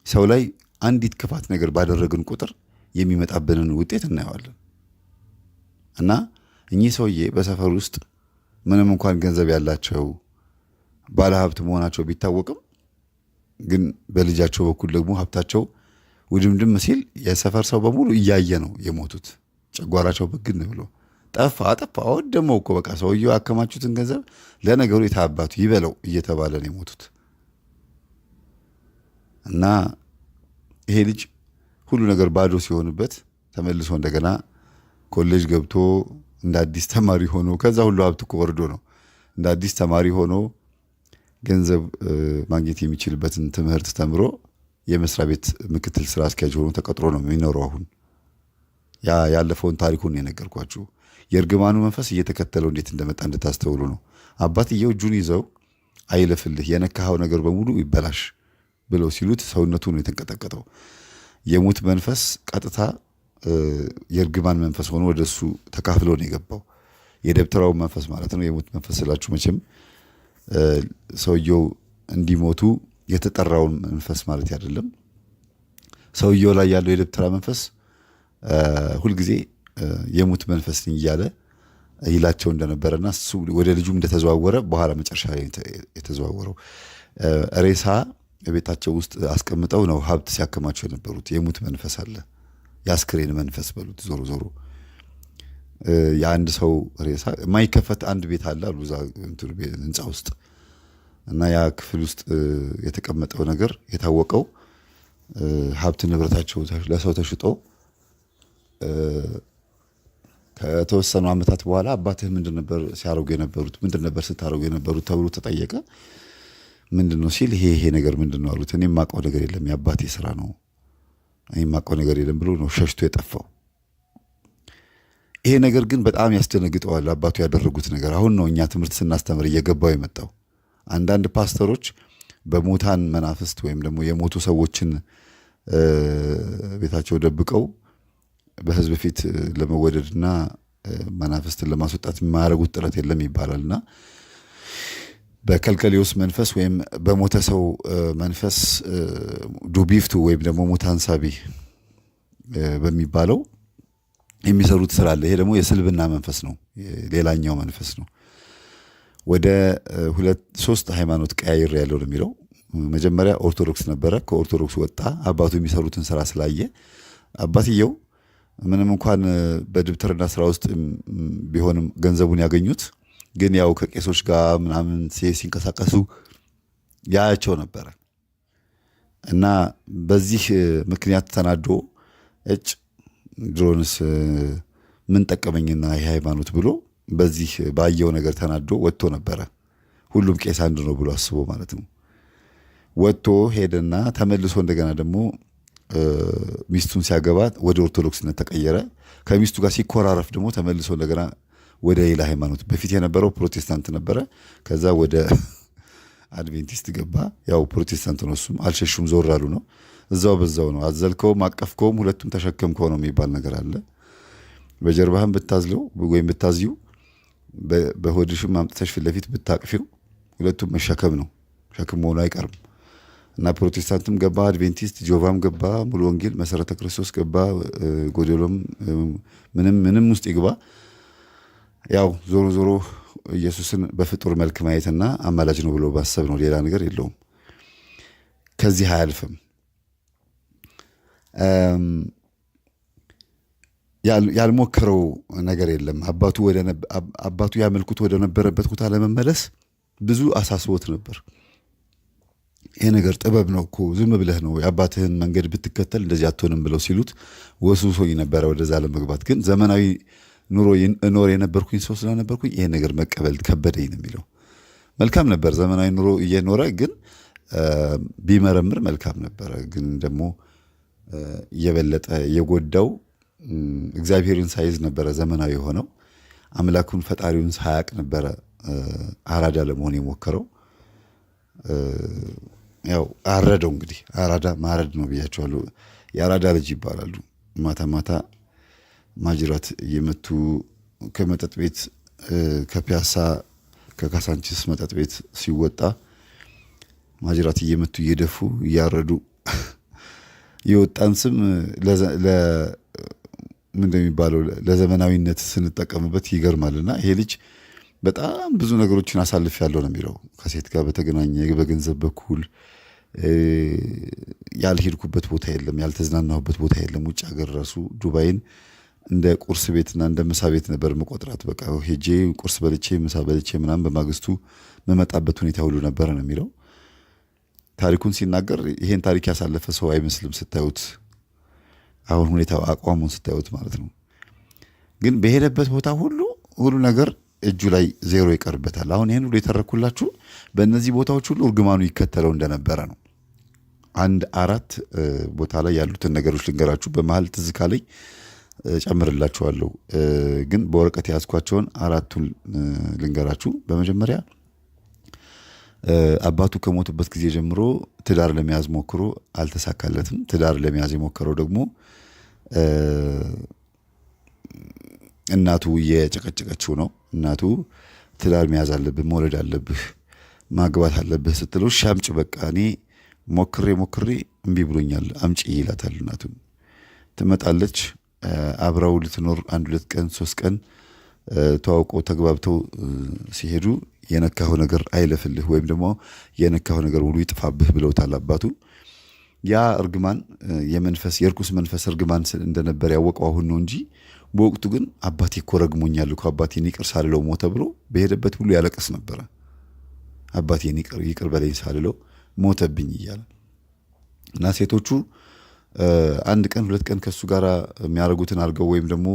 ሰው ላይ አንዲት ክፋት ነገር ባደረግን ቁጥር የሚመጣብንን ውጤት እናየዋለን። እና እኚህ ሰውዬ በሰፈር ውስጥ ምንም እንኳን ገንዘብ ያላቸው ባለሀብት መሆናቸው ቢታወቅም ግን በልጃቸው በኩል ደግሞ ሀብታቸው ውድምድም ሲል የሰፈር ሰው በሙሉ እያየ ነው የሞቱት። ጨጓራቸው በግን ብሎ አጠፋ ደግሞ እኮ በቃ ሰውየው ያከማቹትን ገንዘብ ለነገሩ የታባቱ ይበለው እየተባለ ነው የሞቱት። እና ይሄ ልጅ ሁሉ ነገር ባዶ ሲሆንበት ተመልሶ እንደገና ኮሌጅ ገብቶ እንደ አዲስ ተማሪ ሆኖ ከዛ ሁሉ ሀብት እኮ ወርዶ ነው እንደ አዲስ ተማሪ ሆኖ ገንዘብ ማግኘት የሚችልበትን ትምህርት ተምሮ የመስሪያ ቤት ምክትል ስራ አስኪያጅ ሆኖ ተቀጥሮ ነው የሚኖረው። አሁን ያለፈውን ታሪኩን የነገርኳችሁ የእርግማኑ መንፈስ እየተከተለው እንዴት እንደመጣ እንድታስተውሉ ነው። አባትየው እጁን ይዘው አይለፍልህ፣ የነካኸው ነገር በሙሉ ይበላሽ ብለው ሲሉት ሰውነቱ ነው የተንቀጠቀጠው። የሙት መንፈስ ቀጥታ የእርግማን መንፈስ ሆኖ ወደሱ ተካፍሎ ነው የገባው። የደብተራው መንፈስ ማለት ነው። የሙት መንፈስ ስላችሁ መቼም ሰውየው እንዲሞቱ የተጠራውን መንፈስ ማለት አይደለም። ሰውየው ላይ ያለው የደብተራ መንፈስ ሁልጊዜ የሙት መንፈስ ነኝ እያለ ይላቸው እንደነበረና እሱ ወደ ልጁም እንደተዘዋወረ በኋላ መጨረሻ የተዘዋወረው ሬሳ በቤታቸው ውስጥ አስቀምጠው ነው ሀብት ሲያከማቸው የነበሩት። የሙት መንፈስ አለ፣ የአስክሬን መንፈስ በሉት። ዞሮ ዞሮ የአንድ ሰው ሬሳ የማይከፈት አንድ ቤት አለ አሉ እዛ ህንፃ ውስጥ እና ያ ክፍል ውስጥ የተቀመጠው ነገር የታወቀው ሀብት ንብረታቸው ለሰው ተሽጦ ከተወሰኑ ዓመታት በኋላ አባትህ ምንድን ነበር ሲያደርጉ የነበሩት? ምንድን ነበር ስታደርጉ የነበሩት ተብሎ ተጠየቀ። ምንድን ነው ሲል ይሄ ነገር ምንድን ነው አሉት። እኔ የማውቀው ነገር የለም የአባቴ ስራ ነው፣ እኔ የማውቀው ነገር የለም ብሎ ነው ሸሽቶ የጠፋው። ይሄ ነገር ግን በጣም ያስደነግጠዋል። አባቱ ያደረጉት ነገር አሁን ነው እኛ ትምህርት ስናስተምር እየገባው የመጣው። አንዳንድ ፓስተሮች በሙታን መናፍስት ወይም ደግሞ የሞቱ ሰዎችን ቤታቸው ደብቀው በህዝብ ፊት ለመወደድና መናፍስትን ለማስወጣት የማያደርጉት ጥረት የለም ይባላልና በከልከሌዎስ መንፈስ ወይም በሞተ ሰው መንፈስ ዱቢፍቱ ወይም ደግሞ ሙታን ሳቢ በሚባለው የሚሰሩት ስራ አለ። ይሄ ደግሞ የስልብና መንፈስ ነው፣ ሌላኛው መንፈስ ነው። ወደ 2-3 ሃይማኖት ቀያይር ያለው ነው የሚለው። መጀመሪያ ኦርቶዶክስ ነበረ፣ ከኦርቶዶክስ ወጣ። አባቱ የሚሰሩትን ስራ ስላየ አባትየው ምንም እንኳን በድብትርና ስራ ውስጥ ቢሆንም ገንዘቡን ያገኙት ግን ያው ከቄሶች ጋር ምናምን ሲንቀሳቀሱ ያያቸው ነበረ እና በዚህ ምክንያት ተናዶ ድሮንስ ምን ጠቀመኝና ይህ ሃይማኖት ብሎ በዚህ ባየው ነገር ተናዶ ወጥቶ ነበረ። ሁሉም ቄስ አንድ ነው ብሎ አስቦ ማለት ነው። ወጥቶ ሄደና ተመልሶ እንደገና ደግሞ ሚስቱን ሲያገባ ወደ ኦርቶዶክስነት ተቀየረ። ከሚስቱ ጋር ሲኮራረፍ ደግሞ ተመልሶ እንደገና ወደ ሌላ ሃይማኖት፣ በፊት የነበረው ፕሮቴስታንት ነበረ፣ ከዛ ወደ አድቬንቲስት ገባ። ያው ፕሮቴስታንት ነው እሱም፣ አልሸሹም ዞር አሉ ነው። እዛው በዛው ነው። አዘልከውም አቀፍከውም ሁለቱም ተሸከምከው ነው የሚባል ነገር አለ። በጀርባህም ብታዝለው ወይም ብታዝዩ በሆድሽም አምጥተሽ ፊት ለፊት ብታቅፊው ሁለቱም መሸከም ነው፣ ሸክም መሆኑ አይቀርም። እና ፕሮቴስታንትም ገባ፣ አድቬንቲስት ጆቫም ገባ፣ ሙሉ ወንጌል መሰረተ ክርስቶስ ገባ፣ ጎደሎም ምንም ውስጥ ይግባ፣ ያው ዞሮ ዞሮ ኢየሱስን በፍጡር መልክ ማየትና አማላጅ ነው ብሎ ባሰብ ነው። ሌላ ነገር የለውም። ከዚህ አያልፍም። ያልሞከረው ነገር የለም። አባቱ ያመልኩት ወደ ነበረበት ቦታ ለመመለስ ብዙ አሳስቦት ነበር። ይሄ ነገር ጥበብ ነው እኮ ዝም ብለህ ነው የአባትህን መንገድ ብትከተል እንደዚህ አትሆንም ብለው ሲሉት ወስውሶኝ ነበረ ወደዛ ለመግባት። ግን ዘመናዊ ኑሮ እኖር የነበርኩኝ ሰው ስለነበርኩኝ ይሄ ነገር መቀበል ከበደኝ ነው የሚለው። መልካም ነበር ዘመናዊ ኑሮ እየኖረ ግን ቢመረምር መልካም ነበረ። ግን ደግሞ እየበለጠ የጎዳው እግዚአብሔርን ሳይዝ ነበረ ዘመናዊ የሆነው። አምላኩን ፈጣሪውን ሳያቅ ነበረ አራዳ ለመሆን የሞከረው። ያው አረደው እንግዲህ አራዳ ማረድ ነው ብያቸዋለሁ። የአራዳ ልጅ ይባላሉ። ማታ ማታ ማጅራት እየመቱ ከመጠጥ ቤት ከፒያሳ ከካሳንቺስ መጠጥ ቤት ሲወጣ ማጅራት እየመቱ እየደፉ እያረዱ የወጣን ስም ምንድን የሚባለው ለዘመናዊነት ስንጠቀምበት ይገርማልና ይሄ ልጅ በጣም ብዙ ነገሮችን አሳልፍ ያለው ነው የሚለው። ከሴት ጋር በተገናኘ በገንዘብ በኩል ያልሄድኩበት ቦታ የለም፣ ያልተዝናናሁበት ቦታ የለም። ውጭ ሀገር ራሱ ዱባይን እንደ ቁርስ ቤትና እንደ ምሳ ቤት ነበር መቆጥራት። በቃ ሄጄ ቁርስ በልቼ ምሳ በልቼ ምናምን በማግስቱ መመጣበት ሁኔታ ሁሉ ነበረ ነው የሚለው። ታሪኩን ሲናገር ይሄን ታሪክ ያሳለፈ ሰው አይመስልም ስታዩት፣ አሁን ሁኔታው አቋሙን ስታዩት ማለት ነው። ግን በሄደበት ቦታ ሁሉ ነገር እጁ ላይ ዜሮ ይቀርበታል። አሁን ይህን ሁሉ የተረኩላችሁ በእነዚህ ቦታዎች ሁሉ እርግማኑ ይከተለው እንደነበረ ነው። 4 ቦታ ላይ ያሉትን ነገሮች ልንገራችሁ። በመሀል ትዝ ካለኝ ጨምርላችኋለሁ። ግን በወረቀት የያዝኳቸውን 4ቱን ልንገራችሁ። በመጀመሪያ አባቱ ከሞቱበት ጊዜ ጀምሮ ትዳር ለመያዝ ሞክሮ አልተሳካለትም። ትዳር ለመያዝ የሞከረው ደግሞ እናቱ እየጨቀጨቀችው ነው። እናቱ ትዳር መያዝ አለብህ፣ መውለድ አለብህ፣ ማግባት አለብህ ስትለው እሺ አምጪ በቃ እኔ ሞክሬ እምቢ ብሎኛል አምጪ ይላታል። እናቱ ትመጣለች። አብረው ልትኖር 1-2 ቀን 3 ቀን ተዋውቀው ተግባብተው ሲሄዱ የነካው ነገር አይለፍልህ ወይም ደግሞ የነካው ነገር ሁሉ ይጥፋብህ ብለውታል አባቱ። ያ እርግማን የርኩስ መንፈስ እርግማን እንደነበር ያወቀው አሁን ነው እንጂ በወቅቱ ግን አባቴ እኮ ረግሞኛል እኮ አባቴን ይቅር ሳልለው ሞተ ብሎ በሄደበት ሁሉ ያለቅስ ነበረ። አባቴን ይቅር በለኝ ሳልለው ሞተብኝ እያለ እና ሴቶቹ 1 ቀን 2 ቀን ከሱ ጋር የሚያደርጉትን አድርገው ወይም ደግሞ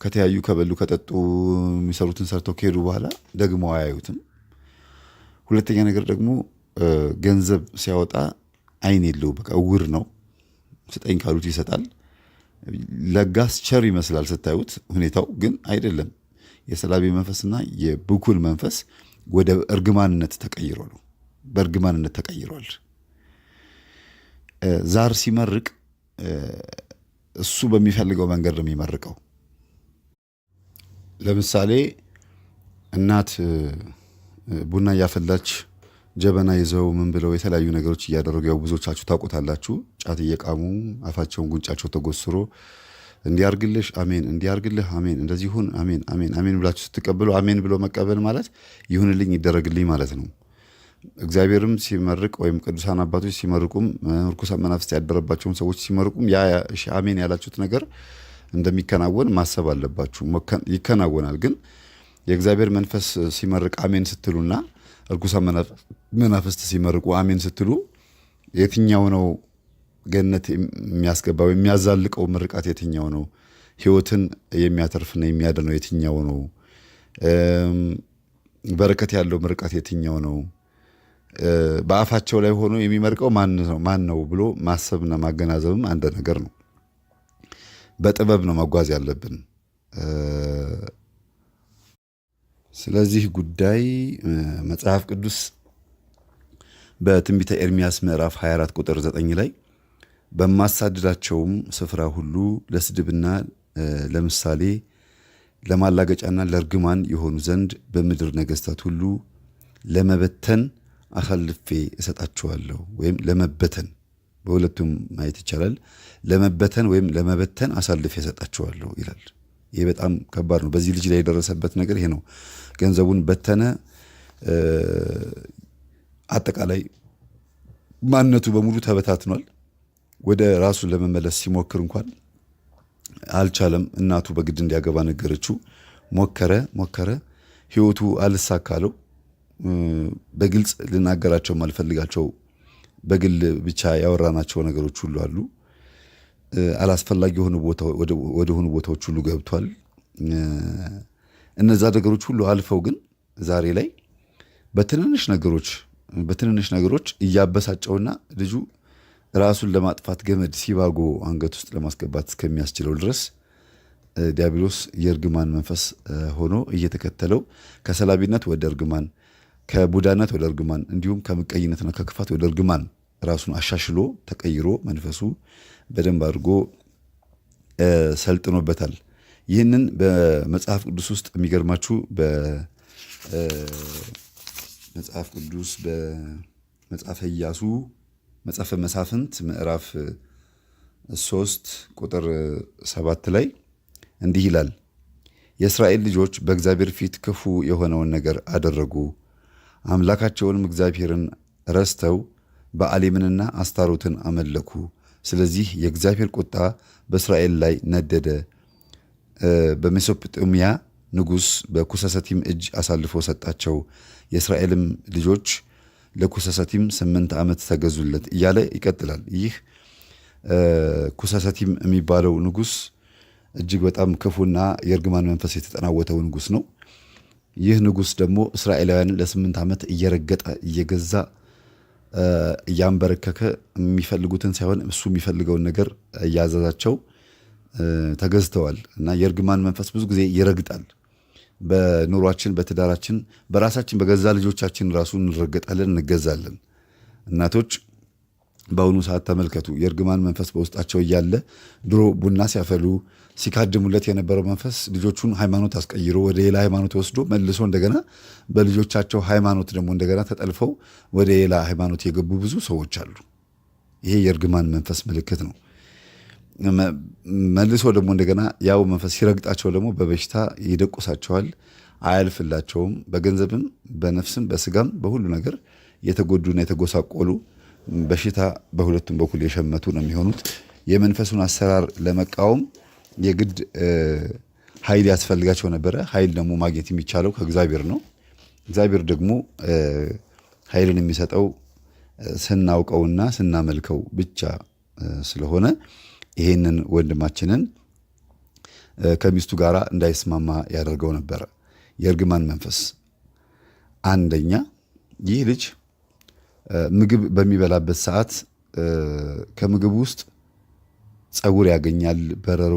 ከተያዩ ከበሉ ከጠጡ የሚሰሩትን ሰርተው ከሄዱ በኋላ ደግሞ አያዩትም። ሁለተኛ ነገር ደግሞ ገንዘብ ሲያወጣ አይን የለው፣ በቃ እውር ነው። ስጠኝ ካሉት ይሰጣል። ለጋስ ቸር ይመስላል ስታዩት፣ ሁኔታው ግን አይደለም። የሰላቢ መንፈስና የብኩል መንፈስ ወደ እርግማንነት ተቀይሮ ነው። በእርግማንነት ተቀይሯል። ዛር ሲመርቅ እሱ በሚፈልገው መንገድ ነው የሚመርቀው። ለምሳሌ እናት ቡና እያፈላች ጀበና ይዘው ምን ብለው የተለያዩ ነገሮች እያደረጉ ያው ብዙዎቻችሁ ታውቁታላችሁ። ጫት እየቃሙ አፋቸውን ጉንጫቸው ተጎስሮ እንዲያርግልሽ አሜን፣ እንዲያርግልህ አሜን፣ እንደዚህ ይሁን አሜን፣ አሜን፣ አሜን ብላችሁ ስትቀበሉ አሜን ብሎ መቀበል ማለት ይሁንልኝ ይደረግልኝ ማለት ነው። እግዚአብሔርም ሲመርቅ ወይም ቅዱሳን አባቶች ሲመርቁም ርኩሳን መናፍስት ያደረባቸውን ሰዎች ሲመርቁም ያ አሜን ያላችሁት ነገር እንደሚከናወን ማሰብ አለባችሁ። ይከናወናል። ግን የእግዚአብሔር መንፈስ ሲመርቅ አሜን ስትሉና ርኩሳን መናፍስት ሲመርቁ አሜን ስትሉ የትኛው ነው ገነት የሚያስገባው የሚያዛልቀው ምርቃት የትኛው ነው? ሕይወትን የሚያተርፍና የሚያድነው የትኛው ነው? በረከት ያለው ምርቃት የትኛው ነው? በአፋቸው ላይ ሆኖ የሚመርቀው ማን ነው ብሎ ማሰብና ማገናዘብም አንድ ነገር ነው። በጥበብ ነው መጓዝ ያለብን። ስለዚህ ጉዳይ መጽሐፍ ቅዱስ በትንቢተ ኤርምያስ ምዕራፍ 24 ቁጥር 9 ላይ በማሳድዳቸውም ስፍራ ሁሉ ለስድብና ለምሳሌ ለማላገጫና ለርግማን የሆኑ ዘንድ በምድር ነገሥታት ሁሉ ለመበተን አሳልፌ እሰጣቸዋለሁ። ወይም ለመበተን በሁለቱም ማየት ይቻላል። ለመበተን ወይም ለመበተን አሳልፌ እሰጣቸዋለሁ ይላል። ይሄ በጣም ከባድ ነው። በዚህ ልጅ ላይ የደረሰበት ነገር ይሄ ነው። ገንዘቡን በተነ። አጠቃላይ ማንነቱ በሙሉ ተበታትኗል። ወደ ራሱ ለመመለስ ሲሞክር እንኳን አልቻለም። እናቱ በግድ እንዲያገባ ነገረችው። ሞከረ። ህይወቱ አልሳካለው። በግልጽ ልናገራቸው ማልፈልጋቸው በግል ብቻ ያወራናቸው ነገሮች ሁሉ አሉ። አላስፈላጊ ወደ ሆኑ ቦታዎች ሁሉ ገብቷል። እነዛ ነገሮች ሁሉ አልፈው ግን ዛሬ ላይ በትንንሽ ነገሮች እያበሳጨውና ልጁ ራሱን ለማጥፋት ገመድ ሲባጎ አንገት ውስጥ ለማስገባት እስከሚያስችለው ድረስ ዲያብሎስ የእርግማን መንፈስ ሆኖ እየተከተለው ከሰላቢነት ወደ እርግማን፣ ከቡዳነት ወደ እርግማን እንዲሁም ከምቀኝነትና ከክፋት ወደ እርግማን ራሱን አሻሽሎ ተቀይሮ መንፈሱ በደንብ አድርጎ ሰልጥኖበታል። ይህንን በመጽሐፍ ቅዱስ ውስጥ የሚገርማችሁ በመጽሐፍ ቅዱስ በመጽሐፈ ኢያሱ መጽሐፈ መሳፍንት ምዕራፍ 3 ቁጥር 7 ላይ እንዲህ ይላል፣ የእስራኤል ልጆች በእግዚአብሔር ፊት ክፉ የሆነውን ነገር አደረጉ፣ አምላካቸውንም እግዚአብሔርን ረስተው በአሌምንና አስታሮትን አመለኩ። ስለዚህ የእግዚአብሔር ቁጣ በእስራኤል ላይ ነደደ። በሜሶጶጣሚያ ንጉሥ በኩሳሰቲም እጅ አሳልፎ ሰጣቸው። የእስራኤልም ልጆች ለኩሳሰቲም 8 ዓመት ተገዙለት እያለ ይቀጥላል። ይህ ኩሳሰቲም የሚባለው ንጉሥ እጅግ በጣም ክፉና የእርግማን መንፈስ የተጠናወተው ንጉሥ ነው። ይህ ንጉሥ ደግሞ እስራኤላውያንን ለ8 ዓመት እየረገጠ እየገዛ እያንበረከከ የሚፈልጉትን ሳይሆን እሱ የሚፈልገውን ነገር እያዘዛቸው ተገዝተዋል። እና የእርግማን መንፈስ ብዙ ጊዜ ይረግጣል። በኑሯችን፣ በትዳራችን፣ በራሳችን በገዛ ልጆቻችን ራሱ እንረገጣለን፣ እንገዛለን። እናቶች በአሁኑ ሰዓት ተመልከቱ፣ የእርግማን መንፈስ በውስጣቸው እያለ ድሮ ቡና ሲያፈሉ ሲካድሙለት የነበረው መንፈስ ልጆቹን ሃይማኖት አስቀይሮ ወደ ሌላ ሃይማኖት ወስዶ መልሶ እንደገና በልጆቻቸው ሃይማኖት ደግሞ እንደገና ተጠልፈው ወደ ሌላ ሃይማኖት የገቡ ብዙ ሰዎች አሉ። ይሄ የእርግማን መንፈስ ምልክት ነው። መልሶ ደግሞ እንደገና ያው መንፈስ ሲረግጣቸው ደግሞ በበሽታ ይደቁሳቸዋል፣ አያልፍላቸውም። በገንዘብም በነፍስም በስጋም በሁሉ ነገር የተጎዱና የተጎሳቆሉ በሽታ በሁለቱም በኩል የሸመቱ ነው የሚሆኑት። የመንፈሱን አሰራር ለመቃወም የግድ ኃይል ያስፈልጋቸው ነበረ። ኃይል ደግሞ ማግኘት የሚቻለው ከእግዚአብሔር ነው። እግዚአብሔር ደግሞ ኃይልን የሚሰጠው ስናውቀውና ስናመልከው ብቻ ስለሆነ ይሄንን ወንድማችንን ከሚስቱ ጋር እንዳይስማማ ያደርገው ነበረ የእርግማን መንፈስ። አንደኛ ይህ ልጅ ምግብ በሚበላበት ሰዓት ከምግብ ውስጥ ፀጉር ያገኛል፣ በረሮ፣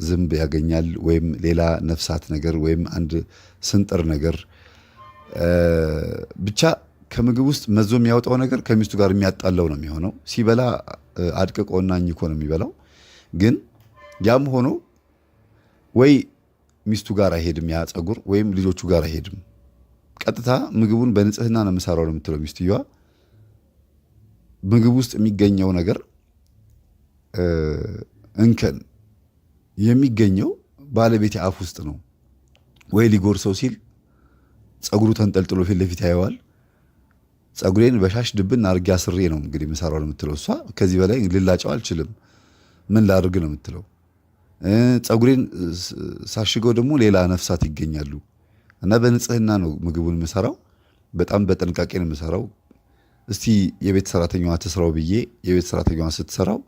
ዝንብ ያገኛል፣ ወይም ሌላ ነፍሳት ነገር ወይም አንድ ስንጥር ነገር ብቻ ከምግብ ውስጥ መዞ የሚያወጣው ነገር ከሚስቱ ጋር የሚያጣለው ነው የሚሆነው። ሲበላ አድቅቆና አኝኮ ነው የሚበላው። ግን ያም ሆኖ ወይ ሚስቱ ጋር አይሄድም ያ ፀጉር፣ ወይም ልጆቹ ጋር አይሄድም። ቀጥታ ምግቡን በንጽህና ነው የምሰራው ነው የምትለው ሚስትየዋ። ምግብ ውስጥ የሚገኘው ነገር እንከን የሚገኘው ባለቤት አፍ ውስጥ ነው። ወይ ሊጎርሰው ሲል ፀጉሩ ተንጠልጥሎ ፊት ለፊት ያየዋል። ፀጉሬን በሻሽ ድብን አድርጌ አስሬ ነው እንግዲህ ምሰራው ነው የምትለው እሷ። ከዚህ በላይ ልላጨው አልችልም፣ ምን ላድርግ ነው የምትለው። ፀጉሬን ሳሽገው ደግሞ ሌላ ነፍሳት ይገኛሉ እና በንጽህና ነው ምግቡን የምሰራው፣ በጣም በጥንቃቄ ነው የምሰራው። እስቲ የቤት ሰራተኛዋ ትስራው ብዬ የቤት ሰራተኛዋ ስትሰራው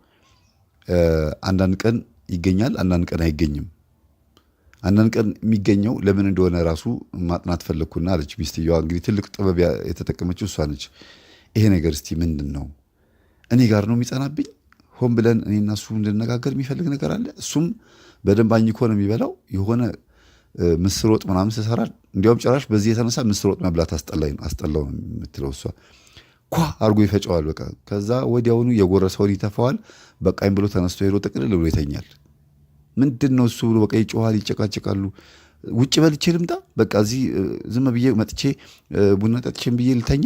አንዳንድ ቀን ይገኛል፣ አንዳንድ ቀን አይገኝም። አንዳንድ ቀን የሚገኘው ለምን እንደሆነ ራሱ ማጥናት ፈለግኩና አለች ሚስትየዋ። እንግዲህ ትልቅ ጥበብ የተጠቀመችው እሷ ነች። ይሄ ነገር እስቲ ምንድን ነው እኔ ጋር ነው የሚጸናብኝ? ሆን ብለን እኔና እሱ እንድነጋገር የሚፈልግ ነገር አለ። እሱም በደንብ አኝኮ ነው የሚበላው። የሆነ ምስር ወጥ ምናምን ስሰራ እንዲያውም ጭራሽ በዚህ የተነሳ ምስር ወጥ መብላት አስጠላው ነው የምትለው እሷ። ኳ አርጎ ይፈጨዋል በቃ። ከዛ ወዲያውኑ የጎረሰውን ይተፋዋል። በቃኝ ብሎ ተነስቶ ሄዶ ጥቅልል ብሎ ይተኛል። ምንድን ነው እሱ ብሎ በቃ ይጮሃል፣ ይጨቃጨቃሉ። ውጭ በልቼ ልምጣ በቃ እዚህ ዝም ብዬ መጥቼ ቡና ጠጥቼም ብዬ ልተኛ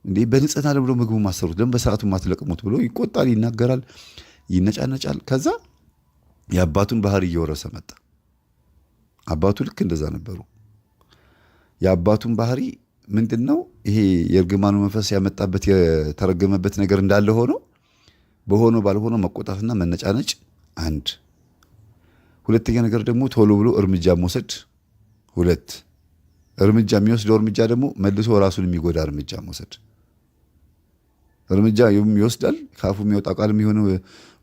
እንዴ? በንጽህና ለብሎ ምግቡ ማሰሩት ለምን በሰዓቱ ማትለቅሙት ብሎ ይቆጣል፣ ይናገራል፣ ይነጫነጫል። ከዛ የአባቱን ባህሪ እየወረሰ መጣ። አባቱ ልክ እንደዛ ነበሩ። የአባቱን ባህሪ ምንድን ነው? ይሄ የእርግማኑ መንፈስ ያመጣበት የተረገመበት ነገር እንዳለ ሆኖ በሆነው ባልሆነው መቆጣትና መነጫነጭ አንድ። ሁለተኛ ነገር ደግሞ ቶሎ ብሎ እርምጃ መውሰድ። ሁለት እርምጃ የሚወስደው እርምጃ ደግሞ መልሶ ራሱን የሚጎዳ እርምጃ መውሰድ። እርምጃ ይወስዳል፣ ከአፉ የሚወጣ ቃል የሚሆነ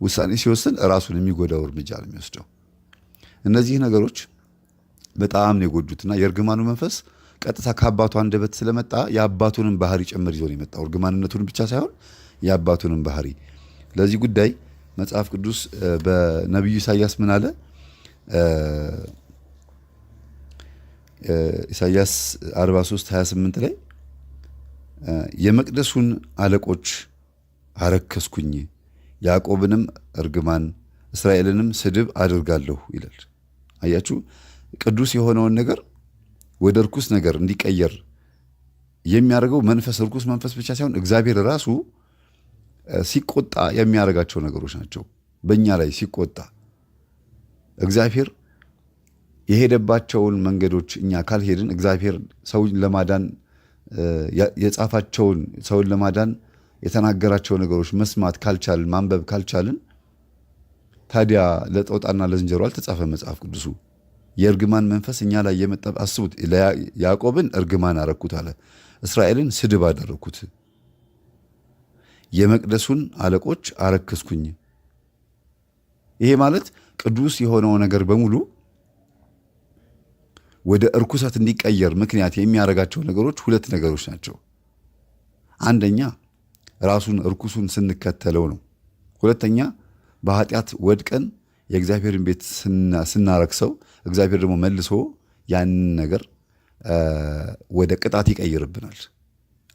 ውሳኔ ሲወስን ራሱን የሚጎዳው እርምጃ ነው የሚወስደው። እነዚህ ነገሮች በጣም ነው የጎዱትና የእርግማኑ መንፈስ ቀጥታ ከአባቱ አንደበት ስለመጣ የአባቱንም ባህሪ ጭምር ይዞ ነው የመጣው። እርግማንነቱን ብቻ ሳይሆን የአባቱንም ባህሪ። ለዚህ ጉዳይ መጽሐፍ ቅዱስ በነቢዩ ኢሳይያስ ምን አለ? ኢሳይያስ 43:28 ላይ የመቅደሱን አለቆች አረከስኩኝ፣ ያዕቆብንም እርግማን እስራኤልንም ስድብ አድርጋለሁ ይላል። አያችሁ፣ ቅዱስ የሆነውን ነገር ወደ ርኩስ ነገር እንዲቀየር የሚያደርገው መንፈስ ርኩስ መንፈስ ብቻ ሳይሆን እግዚአብሔር ራሱ ሲቆጣ የሚያደርጋቸው ነገሮች ናቸው። በእኛ ላይ ሲቆጣ እግዚአብሔር የሄደባቸውን መንገዶች እኛ ካልሄድን፣ እግዚአብሔር ሰውን ለማዳን የጻፋቸውን ሰውን ለማዳን የተናገራቸው ነገሮች መስማት ካልቻልን፣ ማንበብ ካልቻልን፣ ታዲያ ለጦጣና ለዝንጀሮ አልተጻፈ መጽሐፍ ቅዱሱ። የእርግማን መንፈስ እኛ ላይ የመጣ አስቡት። ያዕቆብን እርግማን አረኩት አለ፣ እስራኤልን ስድብ አደረኩት፣ የመቅደሱን አለቆች አረከስኩኝ። ይሄ ማለት ቅዱስ የሆነው ነገር በሙሉ ወደ እርኩሰት እንዲቀየር ምክንያት የሚያደርጋቸው ነገሮች ሁለት ነገሮች ናቸው። አንደኛ ራሱን እርኩሱን ስንከተለው ነው። ሁለተኛ በኃጢአት ወድቀን የእግዚአብሔርን ቤት ስናረክሰው እግዚአብሔር ደግሞ መልሶ ያንን ነገር ወደ ቅጣት ይቀይርብናል።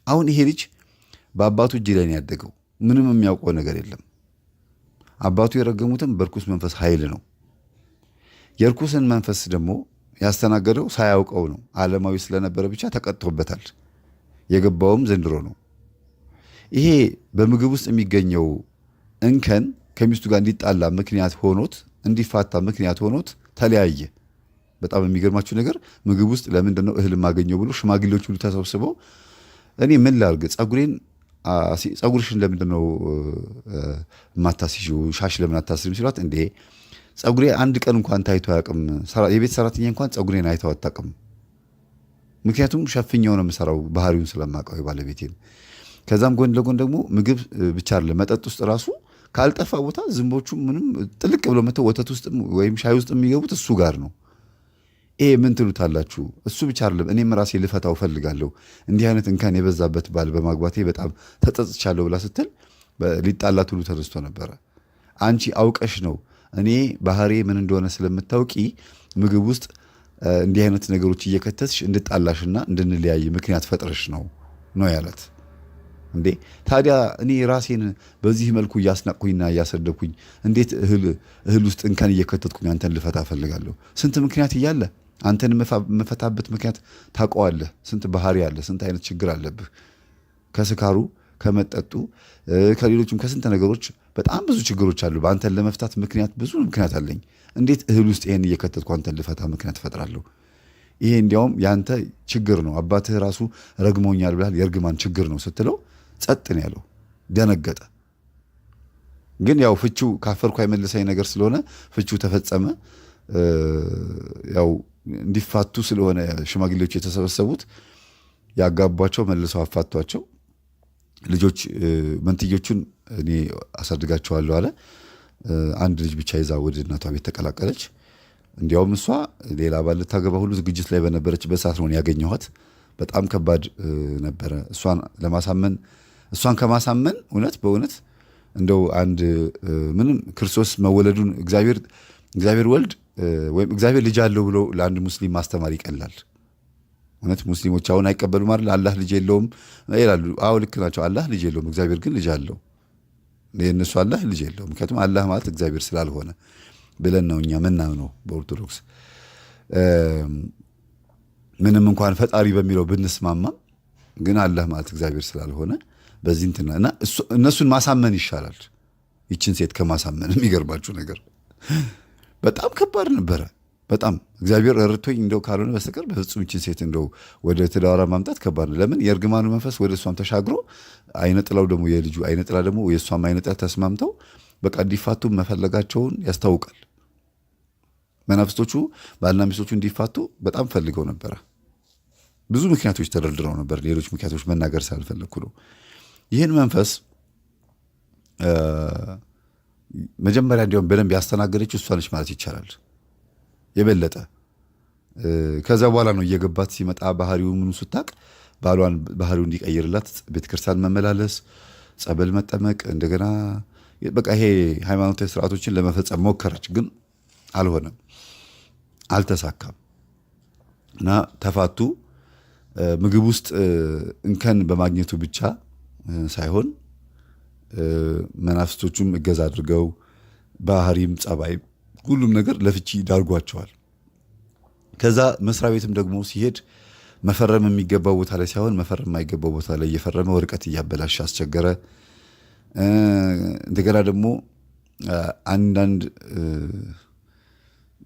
አሁን ይሄ ልጅ በአባቱ እጅ ላይ ነው ያደገው። ምንም የሚያውቀው ነገር የለም። አባቱ የረገሙትም በርኩስ መንፈስ ኃይል ነው። የርኩስን መንፈስ ደግሞ ያስተናገደው ሳያውቀው ነው። ዓለማዊ ስለነበረ ብቻ ተቀጥቶበታል። የገባውም ዘንድሮ ነው። ይሄ በምግብ ውስጥ የሚገኘው እንከን ከሚስቱ ጋር እንዲጣላ ምክንያት ሆኖት፣ እንዲፋታ ምክንያት ሆኖት ተለያየ። በጣም የሚገርማችሁ ነገር ምግብ ውስጥ ለምንድን ነው እህል የማገኘው ብሎ ሽማግሌዎች ሁሉ ተሰብስበው እኔ ምን ላርግ፣ ጸጉርሽን ለምንድን ነው የማታስይው? ሻሽ ለምን አታስሪም ሲሏት፣ እንዴ ጸጉሬ አንድ ቀን እንኳን ታይቶ አያውቅም። የቤት ሰራተኛ እንኳን ጸጉሬን አይተው አታውቅም። ምክንያቱም ሸፍኛው ነው የምሰራው፣ ባህሪውን ስለማውቀው የባለቤቴን። ከዛም ጎን ለጎን ደግሞ ምግብ ብቻ አይደለም፣ መጠጥ ውስጥ ራሱ ካልጠፋ ቦታ ዝንቦቹ ምንም ጥልቅ ብሎ መተው ወተት ውስጥ ወይም ሻይ ውስጥ የሚገቡት እሱ ጋር ነው። ይሄ ምን ትሉታላችሁ? እሱ ብቻ አይደለም፣ እኔም ራሴ ልፈታው ፈልጋለሁ። እንዲህ አይነት እንከን የበዛበት ባል በማግባቴ በጣም ተጸጽቻለሁ ብላ ስትል ሊጣላት ሁሉ ተነስቶ ነበረ። አንቺ አውቀሽ ነው እኔ ባህሪ ምን እንደሆነ ስለምታውቂ ምግብ ውስጥ እንዲህ አይነት ነገሮች እየከተትሽ እንድጣላሽና እንድንለያይ ምክንያት ፈጥረሽ ነው ያላት። እንዴ ታዲያ እኔ ራሴን በዚህ መልኩ እያስናቅኩኝና እያሰደኩኝ እንዴት እህል ውስጥ እንከን እየከተትኩኝ አንተን ልፈታ ፈልጋለሁ? ስንት ምክንያት እያለ አንተን መፈታበት ምክንያት ታውቀዋለህ። ስንት ባህሪ አለ፣ ስንት አይነት ችግር አለብህ። ከስካሩ፣ ከመጠጡ፣ ከሌሎችም ከስንት ነገሮች በጣም ብዙ ችግሮች አሉ። በአንተን ለመፍታት ብዙ ምክንያት አለኝ። እንዴት እህል ውስጥ ይሄን እየከተትኩ አንተን ልፈታ ምክንያት እፈጥራለሁ? ይሄ እንዲያውም ያንተ ችግር ነው፣ አባትህ ራሱ ረግሞኛል ብላል፣ የእርግማን ችግር ነው ስትለው ጸጥ ነው ያለው። ደነገጠ። ግን ያው ፍቺው ካፈርኩ አይመልሰኝ ነገር ስለሆነ ፍቺው ተፈጸመ። ያው እንዲፋቱ ስለሆነ ሽማግሌዎች የተሰበሰቡት ያጋቧቸው፣ መልሰው አፋቷቸው። ልጆች መንትዮቹን እኔ አሳድጋቸዋለሁ አለ። አንድ ልጅ ብቻ ይዛ ወደ እናቷ ቤት ተቀላቀለች። እንዲያውም እሷ ሌላ ባል ልታገባ ሁሉ ዝግጅት ላይ በነበረችበት ሰዓት ነው ያገኘኋት። በጣም ከባድ ነበረ። እሷን ከማሳመን በእውነት እንደው አንድ ምንም ክርስቶስ መወለዱን እግዚአብሔር ወልድ ወይም እግዚአብሔር ልጅ አለው ብሎ ለአንድ ሙስሊም ማስተማር ይቀላል። እውነት ሙስሊሞች አሁን አይቀበሉም አይደል? አላህ ልጅ የለውም ይላሉ። አዎ ልክ ናቸው። አላህ ልጅ የለውም፣ እግዚአብሔር ግን ልጅ አለው። የእነሱ አላህ ልጅ የለውም፣ ምክንያቱም አላህ ማለት እግዚአብሔር ስላልሆነ ብለን ነው እኛ ምናምነው በኦርቶዶክስ። ምንም እንኳን ፈጣሪ በሚለው ብንስማማም ግን አላህ ማለት እግዚአብሔር ስላልሆነ በዚህ እንትና እና እነሱን ማሳመን ይሻላል ይችን ሴት ከማሳመን። የሚገርባችሁ ነገር በጣም ከባድ ነበረ። በጣም እግዚአብሔር ረድቶኝ እንደው ካልሆነ በስተቀር በፍጹም ይችን ሴት እንደው ወደ ትዳሯ ማምጣት ከባድ ነው። ለምን የእርግማኑ መንፈስ ወደ እሷም ተሻግሮ አይነጥላው ደግሞ የልጁ አይነጥላ ደግሞ የእሷም አይነጥላ ተስማምተው በቃ እንዲፋቱ መፈለጋቸውን ያስታውቃል። መናፍስቶቹ ባልና ሚስቶቹ እንዲፋቱ በጣም ፈልገው ነበረ። ብዙ ምክንያቶች ተደርድረው ነበር። ሌሎች ምክንያቶች መናገር ስላልፈለግኩ ነው። ይህን መንፈስ መጀመሪያ እንዲያውም በደንብ ያስተናገደች እሷ ነች ማለት ይቻላል የበለጠ። ከዛ በኋላ ነው እየገባት ሲመጣ ባህሪው ምኑ ስታቅ ባሏን ባህሪው እንዲቀይርላት ቤተክርስቲያን መመላለስ፣ ጸበል መጠመቅ፣ እንደገና በቃ ይሄ ሃይማኖታዊ ስርዓቶችን ለመፈጸም ሞከረች። ግን አልሆነም፣ አልተሳካም እና ተፋቱ። ምግብ ውስጥ እንከን በማግኘቱ ብቻ ሳይሆን መናፍስቶቹም እገዛ አድርገው ባህሪም ጸባይም ሁሉም ነገር ለፍቺ ዳርጓቸዋል። ከዛ መስሪያ ቤትም ደግሞ ሲሄድ መፈረም የሚገባው ቦታ ላይ ሳይሆን መፈረም የማይገባው ቦታ ላይ እየፈረመ ወረቀት እያበላሽ አስቸገረ። እንደገና ደግሞ አንዳንድ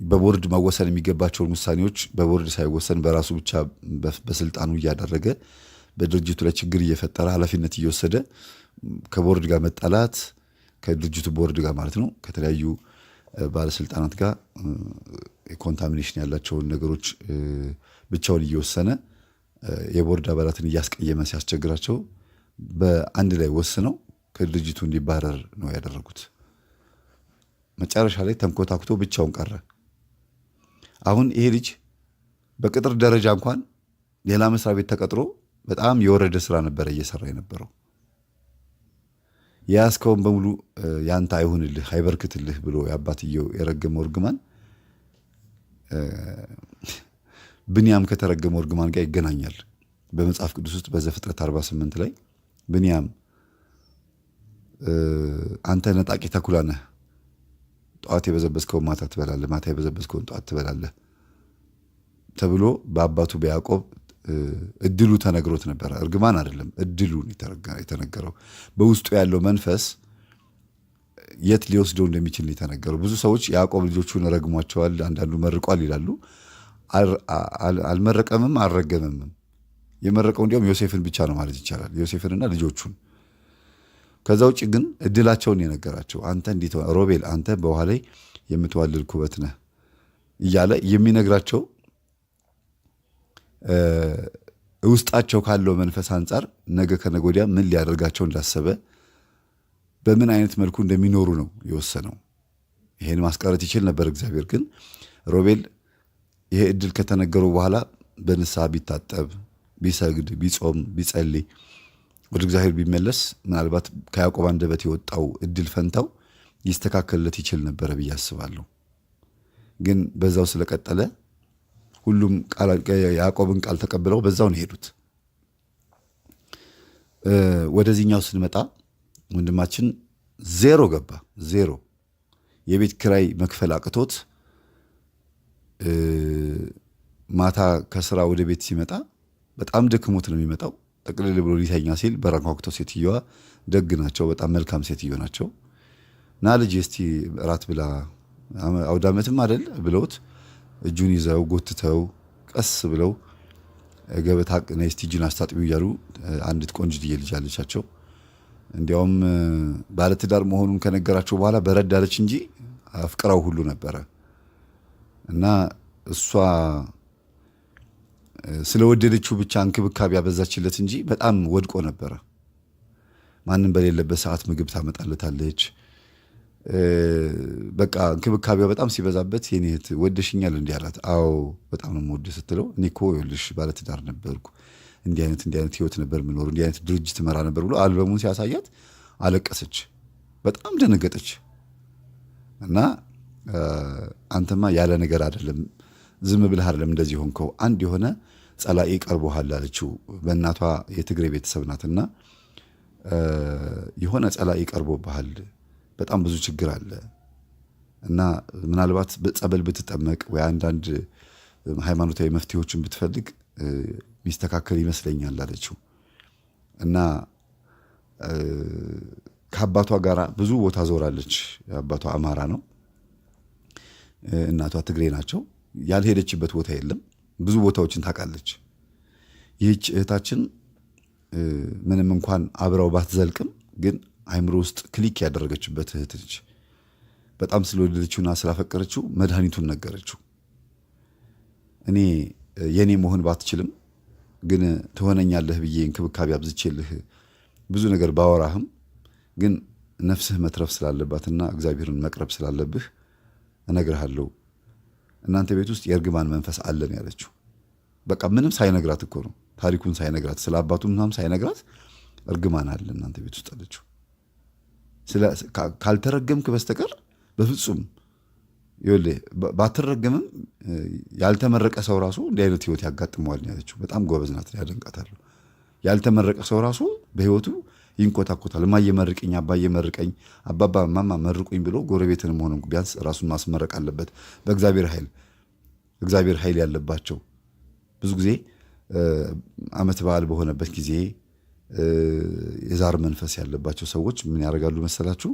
በቦርድ መወሰን የሚገባቸውን ውሳኔዎች በቦርድ ሳይወሰን በራሱ ብቻ በስልጣኑ እያደረገ በድርጅቱ ላይ ችግር እየፈጠረ ኃላፊነት እየወሰደ ከቦርድ ጋር መጣላት፣ ከድርጅቱ ቦርድ ጋር ማለት ነው፣ ከተለያዩ ባለስልጣናት ጋር ኮንታሚኔሽን ያላቸውን ነገሮች ብቻውን እየወሰነ የቦርድ አባላትን እያስቀየመ ሲያስቸግራቸው በአንድ ላይ ወስነው ከድርጅቱ እንዲባረር ነው ያደረጉት። መጨረሻ ላይ ተንኮታኩቶ ብቻውን ቀረ። አሁን ይሄ ልጅ በቅጥር ደረጃ እንኳን ሌላ መስሪያ ቤት ተቀጥሮ በጣም የወረደ ስራ ነበረ እየሰራ የነበረው። የያዝከውን በሙሉ ያንተ አይሁንልህ አይበርክትልህ ብሎ የአባትየው የረገመው እርግማን ብንያም ከተረገመው እርግማን ጋር ይገናኛል። በመጽሐፍ ቅዱስ ውስጥ በዘፍጥረት 48 ላይ ብንያም አንተ ነጣቂ ተኩላ ነህ፣ ጠዋት የበዘበዝከውን ማታ ትበላለህ፣ ማታ የበዘበዝከውን ጠዋት ትበላለህ ተብሎ በአባቱ በያዕቆብ እድሉ ተነግሮት ነበረ። እርግማን አይደለም፣ እድሉ የተነገረው። በውስጡ ያለው መንፈስ የት ሊወስደው እንደሚችል የተነገረው። ብዙ ሰዎች ያዕቆብ ልጆቹን ረግሟቸዋል፣ አንዳንዱ መርቋል ይላሉ። አልመረቀምም አልረገመምም። የመረቀው እንዲያውም ዮሴፍን ብቻ ነው ማለት ይቻላል፣ ዮሴፍንና ልጆቹን። ከዛ ውጭ ግን እድላቸውን የነገራቸው አንተ እንዴት ሮቤል አንተ በውሃ ላይ የምትዋልል ኩበት ነህ እያለ የሚነግራቸው ውስጣቸው ካለው መንፈስ አንጻር ነገ ከነገ ወዲያ ምን ሊያደርጋቸው እንዳሰበ በምን አይነት መልኩ እንደሚኖሩ ነው የወሰነው። ይሄን ማስቀረት ይችል ነበር እግዚአብሔር። ግን ሮቤል ይሄ እድል ከተነገረው በኋላ በንስሐ ቢታጠብ፣ ቢሰግድ፣ ቢጾም፣ ቢጸልይ፣ ወደ እግዚአብሔር ቢመለስ ምናልባት ከያዕቆብ አንደበት የወጣው እድል ፈንታው ይስተካከልለት ይችል ነበረ ብዬ አስባለሁ። ግን በዛው ስለቀጠለ ሁሉም ያዕቆብን ቃል ተቀብለው በዛው ነው ሄዱት። ወደዚህኛው ስንመጣ ወንድማችን ዜሮ ገባ። ዜሮ የቤት ኪራይ መክፈል አቅቶት ማታ ከስራ ወደ ቤት ሲመጣ በጣም ደክሞት ነው የሚመጣው። ጠቅልል ብሎ ሊተኛ ሲል በረንኳኩቶ ሴትዮዋ ደግ ናቸው፣ በጣም መልካም ሴትዮ ናቸው። ና ልጅ እስቲ እራት ብላ አውደ ዓመትም አይደል ብለውት እጁን ይዘው ጎትተው ቀስ ብለው ገበታ ነይ እስቲ እጅን አስታጥቢው እያሉ አንዲት ቆንጅዬ ልጅ አለቻቸው። እንዲያውም ባለትዳር መሆኑን ከነገራቸው በኋላ በረድ አለች እንጂ አፍቅራው ሁሉ ነበረ። እና እሷ ስለወደደችው ብቻ እንክብካቤ ያበዛችለት እንጂ በጣም ወድቆ ነበረ። ማንም በሌለበት ሰዓት ምግብ ታመጣለታለች። በቃ እንክብካቤዋ በጣም ሲበዛበት የኔ እህት ወደሽኛል እንዲህ አላት። አዎ በጣም ነው የምወድህ ስትለው እኔ እኮ ይኸውልሽ ባለትዳር ነበርኩ፣ እንዲህ አይነት ህይወት ነበር የምኖር፣ እንዲህ አይነት ድርጅት መራ ነበር ብሎ አልበሙን ሲያሳያት አለቀሰች። በጣም ደነገጠች። እና አንተማ ያለ ነገር አይደለም፣ ዝም ብለህ አይደለም እንደዚህ ሆንከው፣ አንድ የሆነ ጸላኢ ቀርቦሃል አለችው። በእናቷ የትግሬ ቤተሰብ ናትና የሆነ ጸላኢ ቀርቦብሃል፣ በጣም ብዙ ችግር አለ እና ምናልባት ጸበል ብትጠመቅ ወይ አንዳንድ ሃይማኖታዊ መፍትሄዎችን ብትፈልግ ሚስተካከል ይመስለኛል አለችው። እና ከአባቷ ጋር ብዙ ቦታ ዞራለች። አባቷ አማራ ነው፣ እናቷ ትግሬ ናቸው። ያልሄደችበት ቦታ የለም። ብዙ ቦታዎችን ታውቃለች። ይህች እህታችን ምንም እንኳን አብረው ባትዘልቅም ግን አይምሮ ውስጥ ክሊክ ያደረገችበት እህት ነች። በጣም ስለወደደችውና ስላፈቀረችው መድኃኒቱን ነገረችው። እኔ የኔ መሆን ባትችልም ግን ትሆነኛለህ ብዬ እንክብካቤ አብዝቼልህ ብዙ ነገር ባወራህም ግን ነፍስህ መትረፍ ስላለባትና እግዚአብሔርን መቅረብ ስላለብህ እነግርሃለሁ። እናንተ ቤት ውስጥ የእርግማን መንፈስ አለን ያለችው። በቃ ምንም ሳይነግራት እኮ ነው፣ ታሪኩን ሳይነግራት፣ ስለ አባቱ ምናምን ሳይነግራት እርግማን አለ እናንተ ቤት ውስጥ አለችው። ካልተረገምክ በስተቀር በፍጹም ይኸውልህ፣ ባትረገምም ያልተመረቀ ሰው ራሱ እንዲህ አይነት ህይወት ያጋጥመዋል ያለችው። በጣም ጎበዝ ናት፣ ያደንቃታለሁ። ያልተመረቀ ሰው ራሱ በህይወቱ ይንኮታኮታል። እማዬ መርቅኝ፣ አባዬ መርቀኝ፣ አባባ ማማ መርቁኝ ብሎ ጎረቤትንም ሆነ ቢያንስ ራሱን ማስመረቅ አለበት በእግዚአብሔር ኃይል። እግዚአብሔር ኃይል ያለባቸው ብዙ ጊዜ ዓመት በዓል በሆነበት ጊዜ የዛር መንፈስ ያለባቸው ሰዎች ምን ያደርጋሉ መሰላችሁ?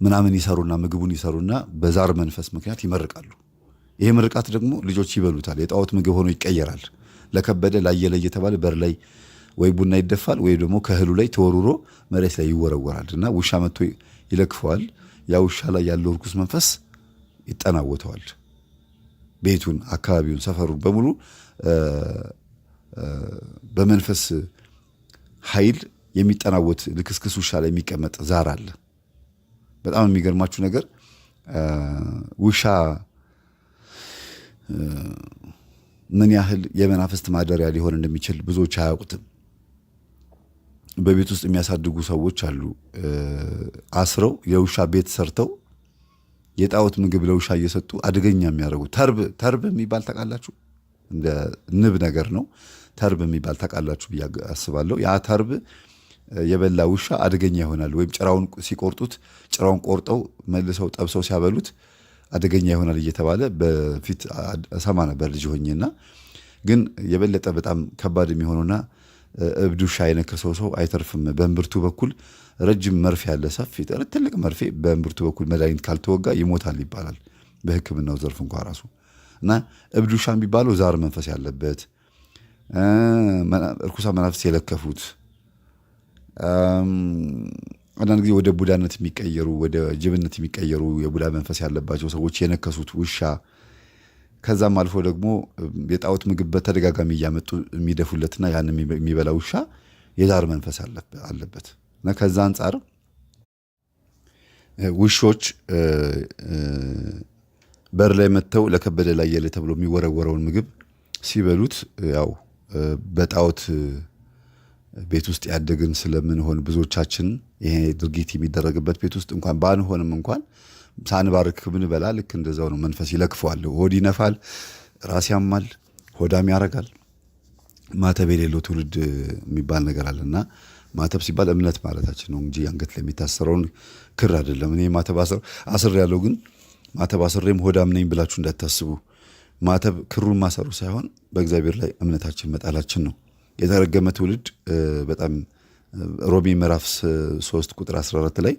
ምናምን ይሰሩና ምግቡን ይሰሩና በዛር መንፈስ ምክንያት ይመርቃሉ። ይሄ ምርቃት ደግሞ ልጆች ይበሉታል። የጣዖት ምግብ ሆኖ ይቀየራል። ለከበደ ላየለ እየተባለ በር ላይ ወይ ቡና ይደፋል ወይ ደግሞ ከእህሉ ላይ ተወርውሮ መሬት ላይ ይወረወራል እና ውሻ መጥቶ ይለክፈዋል። ያ ውሻ ላይ ያለው ርኩስ መንፈስ ይጠናወተዋል። ቤቱን፣ አካባቢውን፣ ሰፈሩን በሙሉ በመንፈስ ኃይል የሚጠናወት ልክስክስ ውሻ ላይ የሚቀመጥ ዛር አለ። በጣም የሚገርማችሁ ነገር ውሻ ምን ያህል የመናፍስት ማደሪያ ሊሆን እንደሚችል ብዙዎች አያውቁትም። በቤት ውስጥ የሚያሳድጉ ሰዎች አሉ። አስረው የውሻ ቤት ሰርተው የጣዖት ምግብ ለውሻ እየሰጡ አደገኛ የሚያደርጉ ተርብ የሚባል ታውቃላችሁ? እንደ ንብ ነገር ነው። ተርብ የሚባል ታውቃላችሁ ብዬ አስባለሁ። ያ ተርብ የበላ ውሻ አደገኛ ይሆናል። ወይም ጭራውን ሲቆርጡት ጭራውን ቆርጠው መልሰው ጠብሰው ሲያበሉት አደገኛ ይሆናል እየተባለ በፊት ሰማ ነበር ልጅ ሆኜና፣ ግን የበለጠ በጣም ከባድ የሚሆነውና እብድ ውሻ የነከሰው ሰው አይተርፍም። በእምብርቱ በኩል ረጅም መርፌ ያለ ሰፊ ትልቅ መርፌ በእምብርቱ በኩል መድኃኒት ካልተወጋ ይሞታል ይባላል በሕክምናው ዘርፍ እንኳ ራሱ። እና እብድ ውሻ የሚባለው ዛር መንፈስ ያለበት እርኩሳ መናፍስት የለከፉት አንዳንድ ጊዜ ወደ ቡዳነት የሚቀየሩ ወደ ጅብነት የሚቀየሩ የቡዳ መንፈስ ያለባቸው ሰዎች የነከሱት ውሻ፣ ከዛም አልፎ ደግሞ የጣዖት ምግብ በተደጋጋሚ እያመጡ የሚደፉለትና ያን የሚበላ ውሻ የዛር መንፈስ አለበት እና ከዛ አንጻር ውሾች በር ላይ መጥተው ለከበደ ላየለ ተብሎ የሚወረወረውን ምግብ ሲበሉት ያው በጣዖት ቤት ውስጥ ያደግን ስለምንሆን ብዙዎቻችን ይሄ ድርጊት የሚደረግበት ቤት ውስጥ እንኳን ባንሆንም እንኳን ሳንባርክ ብንበላ ልክ እንደዛው ነው። መንፈስ ይለክፈዋል፣ ሆድ ይነፋል፣ ራስ ያማል፣ ሆዳም ያረጋል። ማተብ የሌለው ትውልድ የሚባል ነገር አለና ማተብ ሲባል እምነት ማለታችን ነው እንጂ አንገት ላይ የሚታሰረውን ክር አይደለም። እኔ ማተብ አስር ያለው ግን ማተብ አስሬም ሆዳም ነኝ ብላችሁ እንዳታስቡ። ማተብ ክሩን ማሰሩ ሳይሆን በእግዚአብሔር ላይ እምነታችን መጣላችን ነው። የተረገመ ትውልድ በጣም ሮሜ ምዕራፍ 3 ቁጥር 14 ላይ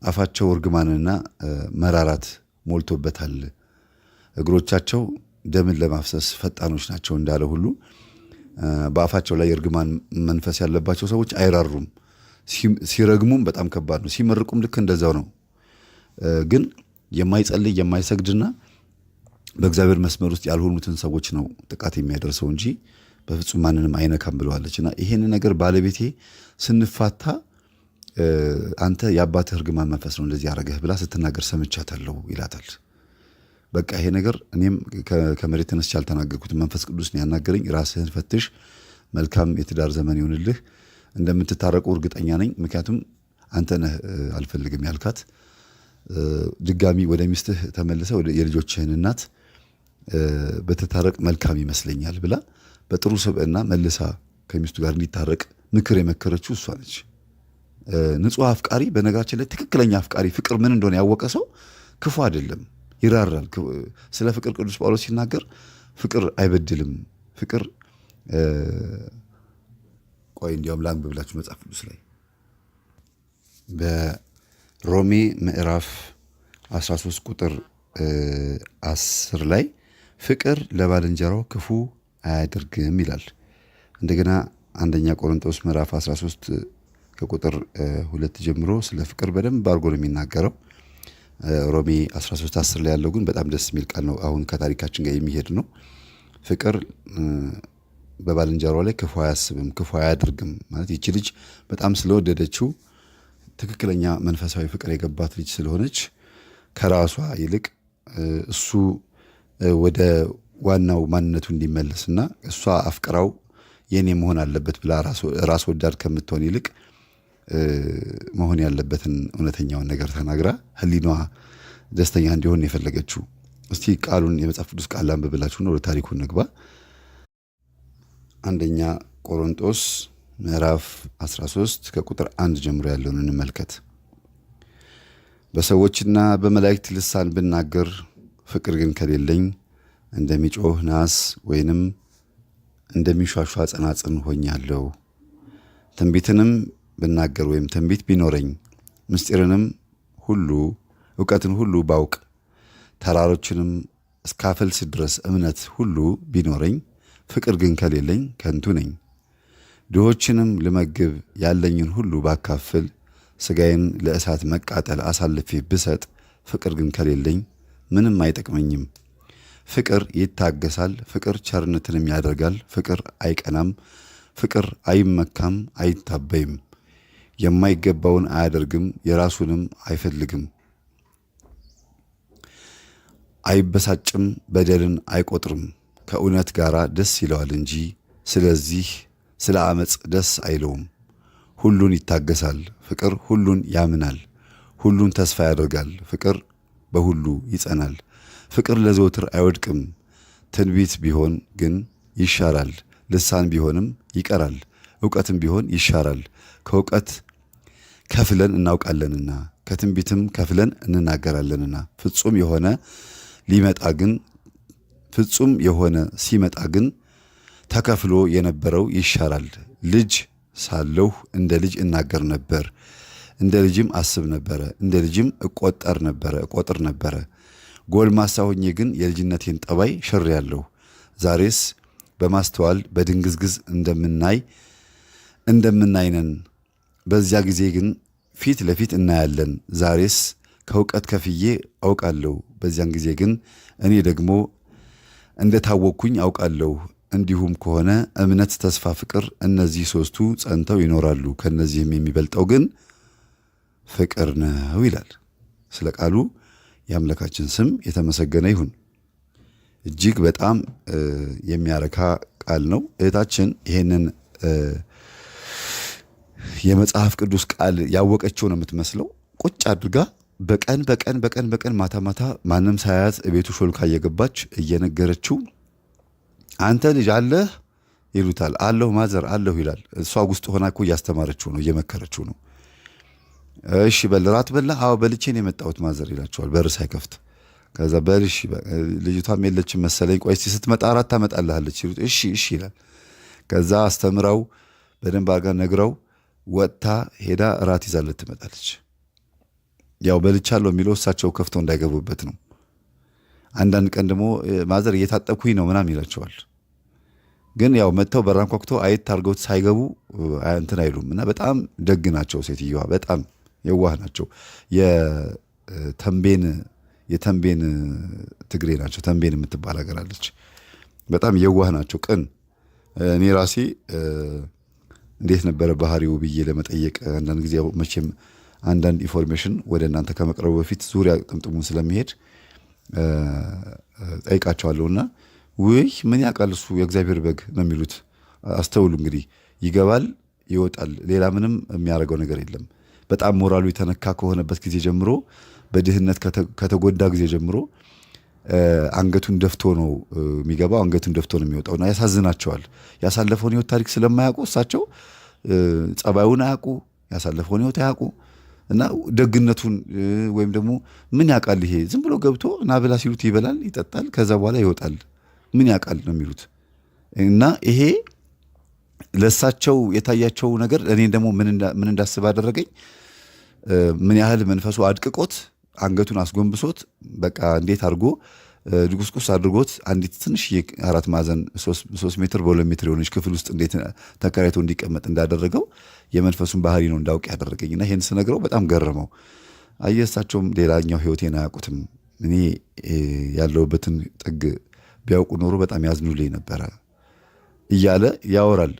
አፋቸው እርግማንና መራራት ሞልቶበታል፣ እግሮቻቸው ደምን ለማፍሰስ ፈጣኖች ናቸው እንዳለ ሁሉ በአፋቸው ላይ እርግማን መንፈስ ያለባቸው ሰዎች አይራሩም። ሲረግሙም በጣም ከባድ ነው፣ ሲመርቁም ልክ እንደዛው ነው። ግን የማይጸልይ የማይሰግድና በእግዚአብሔር መስመር ውስጥ ያልሆኑትን ሰዎች ነው ጥቃት የሚያደርሰው እንጂ በፍጹም ማንንም አይነካም ብለዋለች። እና ይሄን ነገር ባለቤቴ ስንፋታ አንተ የአባትህ እርግማን መንፈስ ነው እንደዚህ ያደረገህ ብላ ስትናገር ሰምቻታለሁ ይላታል። በቃ ይሄ ነገር እኔም ከመሬት ተነስቼ አልተናገርኩትም፣ መንፈስ ቅዱስ ነው ያናገረኝ። ራስህን ፈትሽ፣ መልካም የትዳር ዘመን ይሁንልህ፣ እንደምትታረቁ እርግጠኛ ነኝ። ምክንያቱም አንተ ነህ አልፈልግም ያልካት። ድጋሚ ወደ ሚስትህ ተመልሰ ወደ የልጆችህን እናት በተታረቅ መልካም ይመስለኛል ብላ በጥሩ ስብዕና መልሳ ከሚስቱ ጋር እንዲታረቅ ምክር የመከረችው እሷ ነች። ንጹሕ አፍቃሪ፣ በነገራችን ላይ ትክክለኛ አፍቃሪ፣ ፍቅር ምን እንደሆነ ያወቀ ሰው ክፉ አይደለም፣ ይራራል። ስለ ፍቅር ቅዱስ ጳውሎስ ሲናገር ፍቅር አይበድልም። ፍቅር ቆይ እንዲያውም ላንብብላችሁ መጽሐፍ ቅዱስ ላይ በሮሜ ምዕራፍ 13 ቁጥር 10 ላይ ፍቅር ለባልንጀራው ክፉ አያደርግም ይላል። እንደገና አንደኛ ቆሮንቶስ ምዕራፍ 13 ከቁጥር 2 ጀምሮ ስለ ፍቅር በደንብ አድርጎ ነው የሚናገረው። ሮሜ 13:10 ላይ ያለው ግን በጣም ደስ የሚል ቃል ነው። አሁን ከታሪካችን ጋር የሚሄድ ነው። ፍቅር በባልንጀራው ላይ ክፉ አያስብም፣ ክፉ አያደርግም ማለት ይቺ ልጅ በጣም ስለወደደችው ትክክለኛ መንፈሳዊ ፍቅር የገባት ልጅ ስለሆነች ከራሷ ይልቅ እሱ ወደ ዋናው ማንነቱ እንዲመለስና እሷ አፍቅራው የኔ መሆን አለበት ብላ ራስ ወዳድ ከምትሆን ይልቅ መሆን ያለበትን እውነተኛውን ነገር ተናግራ ህሊናዋ ደስተኛ እንዲሆን የፈለገችው። እስቲ ቃሉን የመጽሐፍ ቅዱስ ቃል አንብብላችሁ ነው ወደ ታሪኩ እንግባ። አንደኛ ቆሮንቶስ ምዕራፍ 13 ከቁጥር 1 ጀምሮ ያለውን እንመልከት። በሰዎችና በመላእክት ልሳን ብናገር ፍቅር ግን ከሌለኝ እንደሚጮህ ናስ ወይንም እንደሚሿሿ ጸናጽን ሆኛለሁ። ትንቢትንም ብናገር ወይም ትንቢት ቢኖረኝ ምስጢርንም ሁሉ ዕውቀትን ሁሉ ባውቅ ተራሮችንም እስካፈልስ ድረስ እምነት ሁሉ ቢኖረኝ ፍቅር ግን ከሌለኝ ከንቱ ነኝ። ድሆችንም ልመግብ ያለኝን ሁሉ ባካፍል ሥጋዬን ለእሳት መቃጠል አሳልፌ ብሰጥ ፍቅር ግን ከሌለኝ ምንም አይጠቅመኝም። ፍቅር ይታገሳል፣ ፍቅር ቸርነትንም ያደርጋል፣ ፍቅር አይቀናም፣ ፍቅር አይመካም፣ አይታበይም፣ የማይገባውን አያደርግም፣ የራሱንም አይፈልግም፣ አይበሳጭም፣ በደልን አይቆጥርም፣ ከእውነት ጋር ደስ ይለዋል እንጂ ስለዚህ ስለ ዓመፅ ደስ አይለውም። ሁሉን ይታገሳል፣ ፍቅር ሁሉን ያምናል፣ ሁሉን ተስፋ ያደርጋል፣ ፍቅር በሁሉ ይጸናል። ፍቅር ለዘወትር አይወድቅም። ትንቢት ቢሆን ግን ይሻራል፣ ልሳን ቢሆንም ይቀራል፣ ዕውቀትም ቢሆን ይሻራል። ከዕውቀት ከፍለን እናውቃለንና ከትንቢትም ከፍለን እንናገራለንና ፍጹም የሆነ ሲመጣ ግን ተከፍሎ የነበረው ይሻራል። ልጅ ሳለሁ እንደ ልጅ እናገር ነበር፣ እንደ ልጅም አስብ ነበረ፣ እንደ ልጅም እቆጥር ነበረ። ጎልማሳ ሆኜ ግን የልጅነቴን ጠባይ ሽሬአለሁ። ዛሬስ በማስተዋል በድንግዝግዝ እንደምናይ ነን፣ በዚያ ጊዜ ግን ፊት ለፊት እናያለን። ዛሬስ ከእውቀት ከፍዬ አውቃለሁ፣ በዚያን ጊዜ ግን እኔ ደግሞ እንደታወቅኩኝ አውቃለሁ። እንዲሁም ከሆነ እምነት፣ ተስፋ፣ ፍቅር እነዚህ ሦስቱ ጸንተው ይኖራሉ፣ ከነዚህም የሚበልጠው ግን ፍቅር ነው ይላል። ስለ ቃሉ የአምላካችን ስም የተመሰገነ ይሁን። እጅግ በጣም የሚያረካ ቃል ነው። እህታችን ይሄንን የመጽሐፍ ቅዱስ ቃል ያወቀችው ነው የምትመስለው። ቁጭ አድርጋ በቀን ማታ ማንም ሳያት ቤቱ ሾልካ እየገባች እየነገረችው አንተ ልጅ አለህ ይሉታል። አለሁ ማዘር አለሁ ይላል። እሷ ውስጥ ሆና እኮ እያስተማረችው ነው፣ እየመከረችው ነው። እሺ በል ራት በላ? አዎ በልቼ ነው የመጣሁት ማዘር ይላቸዋል በር ሳይከፍት። ከዛ በልሽ ልጅቷም የለችም መሰለኝ፣ ቆይ እስቲ ስትመጣ ራት ታመጣልሃለች ሲሉት እሺ ይላል። ከዛ አስተምራው በደንብ አድርጋ ነግራው ወጥታ ሄዳ ራት ይዛለት ትመጣለች። ያው በልቻለሁ የሚለው እሳቸው ከፍተው እንዳይገቡበት ነው። አንዳንድ ቀን ደግሞ ማዘር እየታጠብኩኝ ነው ምናምን ይላቸዋል። ግን ያው መጥተው በራን ኳኩቶ አየት አድርገውት ሳይገቡ እንትን አይሉም። እና በጣም ደግ ናቸው። ሴትዮዋ በጣም የዋህ ናቸው። የተንቤን ትግሬ ናቸው። ተንቤን የምትባል ሀገር አለች። በጣም የዋህ ናቸው፣ ቅን። እኔ ራሴ እንዴት ነበረ ባህሪው ብዬ ለመጠየቅ አንዳንድ ጊዜ መቼም አንዳንድ ኢንፎርሜሽን ወደ እናንተ ከመቅረቡ በፊት ዙሪያ ጥምጥሙን ስለሚሄድ ጠይቃቸዋለሁና ውይ ምን ያውቃል እሱ የእግዚአብሔር በግ ነው የሚሉት። አስተውሉ እንግዲህ፣ ይገባል ይወጣል፣ ሌላ ምንም የሚያደርገው ነገር የለም። በጣም ሞራሉ የተነካ ከሆነበት ጊዜ ጀምሮ፣ በድህነት ከተጎዳ ጊዜ ጀምሮ አንገቱን ደፍቶ ነው የሚገባው፣ አንገቱን ደፍቶ ነው የሚወጣውና ያሳዝናቸዋል። ያሳለፈውን ህይወት ታሪክ ስለማያውቁ እሳቸው ጸባዩን አያውቁ፣ ያሳለፈውን ህይወት አያውቁ እና ደግነቱን ወይም ደግሞ ምን ያውቃል ይሄ ዝም ብሎ ገብቶ እና ብላ ሲሉት ይበላል ይጠጣል፣ ከዛ በኋላ ይወጣል፣ ምን ያውቃል ነው የሚሉት። እና ይሄ ለእሳቸው የታያቸው ነገር እኔ ደግሞ ምን እንዳስብ አደረገኝ። ምን ያህል መንፈሱ አድቅቆት አንገቱን አስጎንብሶት በቃ እንዴት አድርጎ ድቁስቁስ አድርጎት አንዲት ትንሽ 4 ማዕዘን 3 ሜትር በ2 ሜትር የሆነች ክፍል ውስጥ እንዴት ተከራይቶ እንዲቀመጥ እንዳደረገው የመንፈሱን ባህሪ ነው እንዳውቅ ያደረገኝና ይሄን ስነግረው በጣም ገረመው። አየሳቸውም ሌላኛው ህይወቴን አያውቁትም። እኔ ያለሁበትን ጥግ ቢያውቁ ኖሮ በጣም ያዝኑልኝ ነበረ እያለ ያወራል።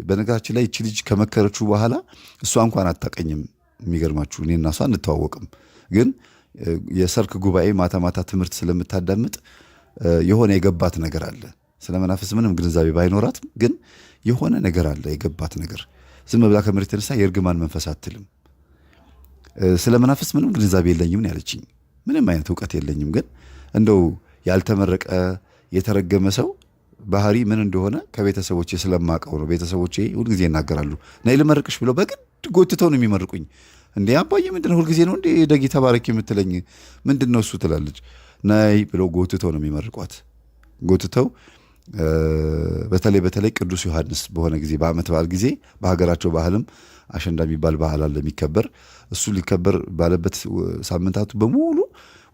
በነገራችን ላይ እቺ ልጅ ከመከረችው በኋላ እሷ እንኳን አታቀኝም። የሚገርማችሁ እኔና እሷ እንተዋወቅም፣ ግን የሰርክ ጉባኤ ማታ ማታ ትምህርት ስለምታዳምጥ የሆነ የገባት ነገር አለ። ስለ መናፍስ ምንም ግንዛቤ ባይኖራትም ግን የሆነ ነገር አለ የገባት ነገር። ዝም ብላ ከመሬት ተነሳ የእርግማን መንፈስ አትልም። ስለ መናፍስ ምንም ግንዛቤ የለኝም ነው ያለችኝ። ምንም አይነት እውቀት የለኝም፣ ግን እንደው ያልተመረቀ የተረገመ ሰው ባህሪ ምን እንደሆነ ከቤተሰቦቼ ስለማቀው ነው። ቤተሰቦቼ ሁልጊዜ ይናገራሉ። ነይ ልመርቅሽ ብለው በግድ ጎትተው ነው የሚመርቁኝ። እንዴ አባዬ ምንድነው ሁልጊዜ ነው እንዴ ደጊ ተባረክ የምትለኝ ምንድነው እሱ ትላለች። ነይ ብለው ጎትተው ነው የሚመርቋት። ጎትተው በተለይ ቅዱስ ዮሐንስ በሆነ ጊዜ በዓመት በዓል ጊዜ በሀገራቸው ባህልም አሸንዳ የሚባል ባህል አለ የሚከበር። እሱ ሊከበር ባለበት ሳምንታቱ በሙሉ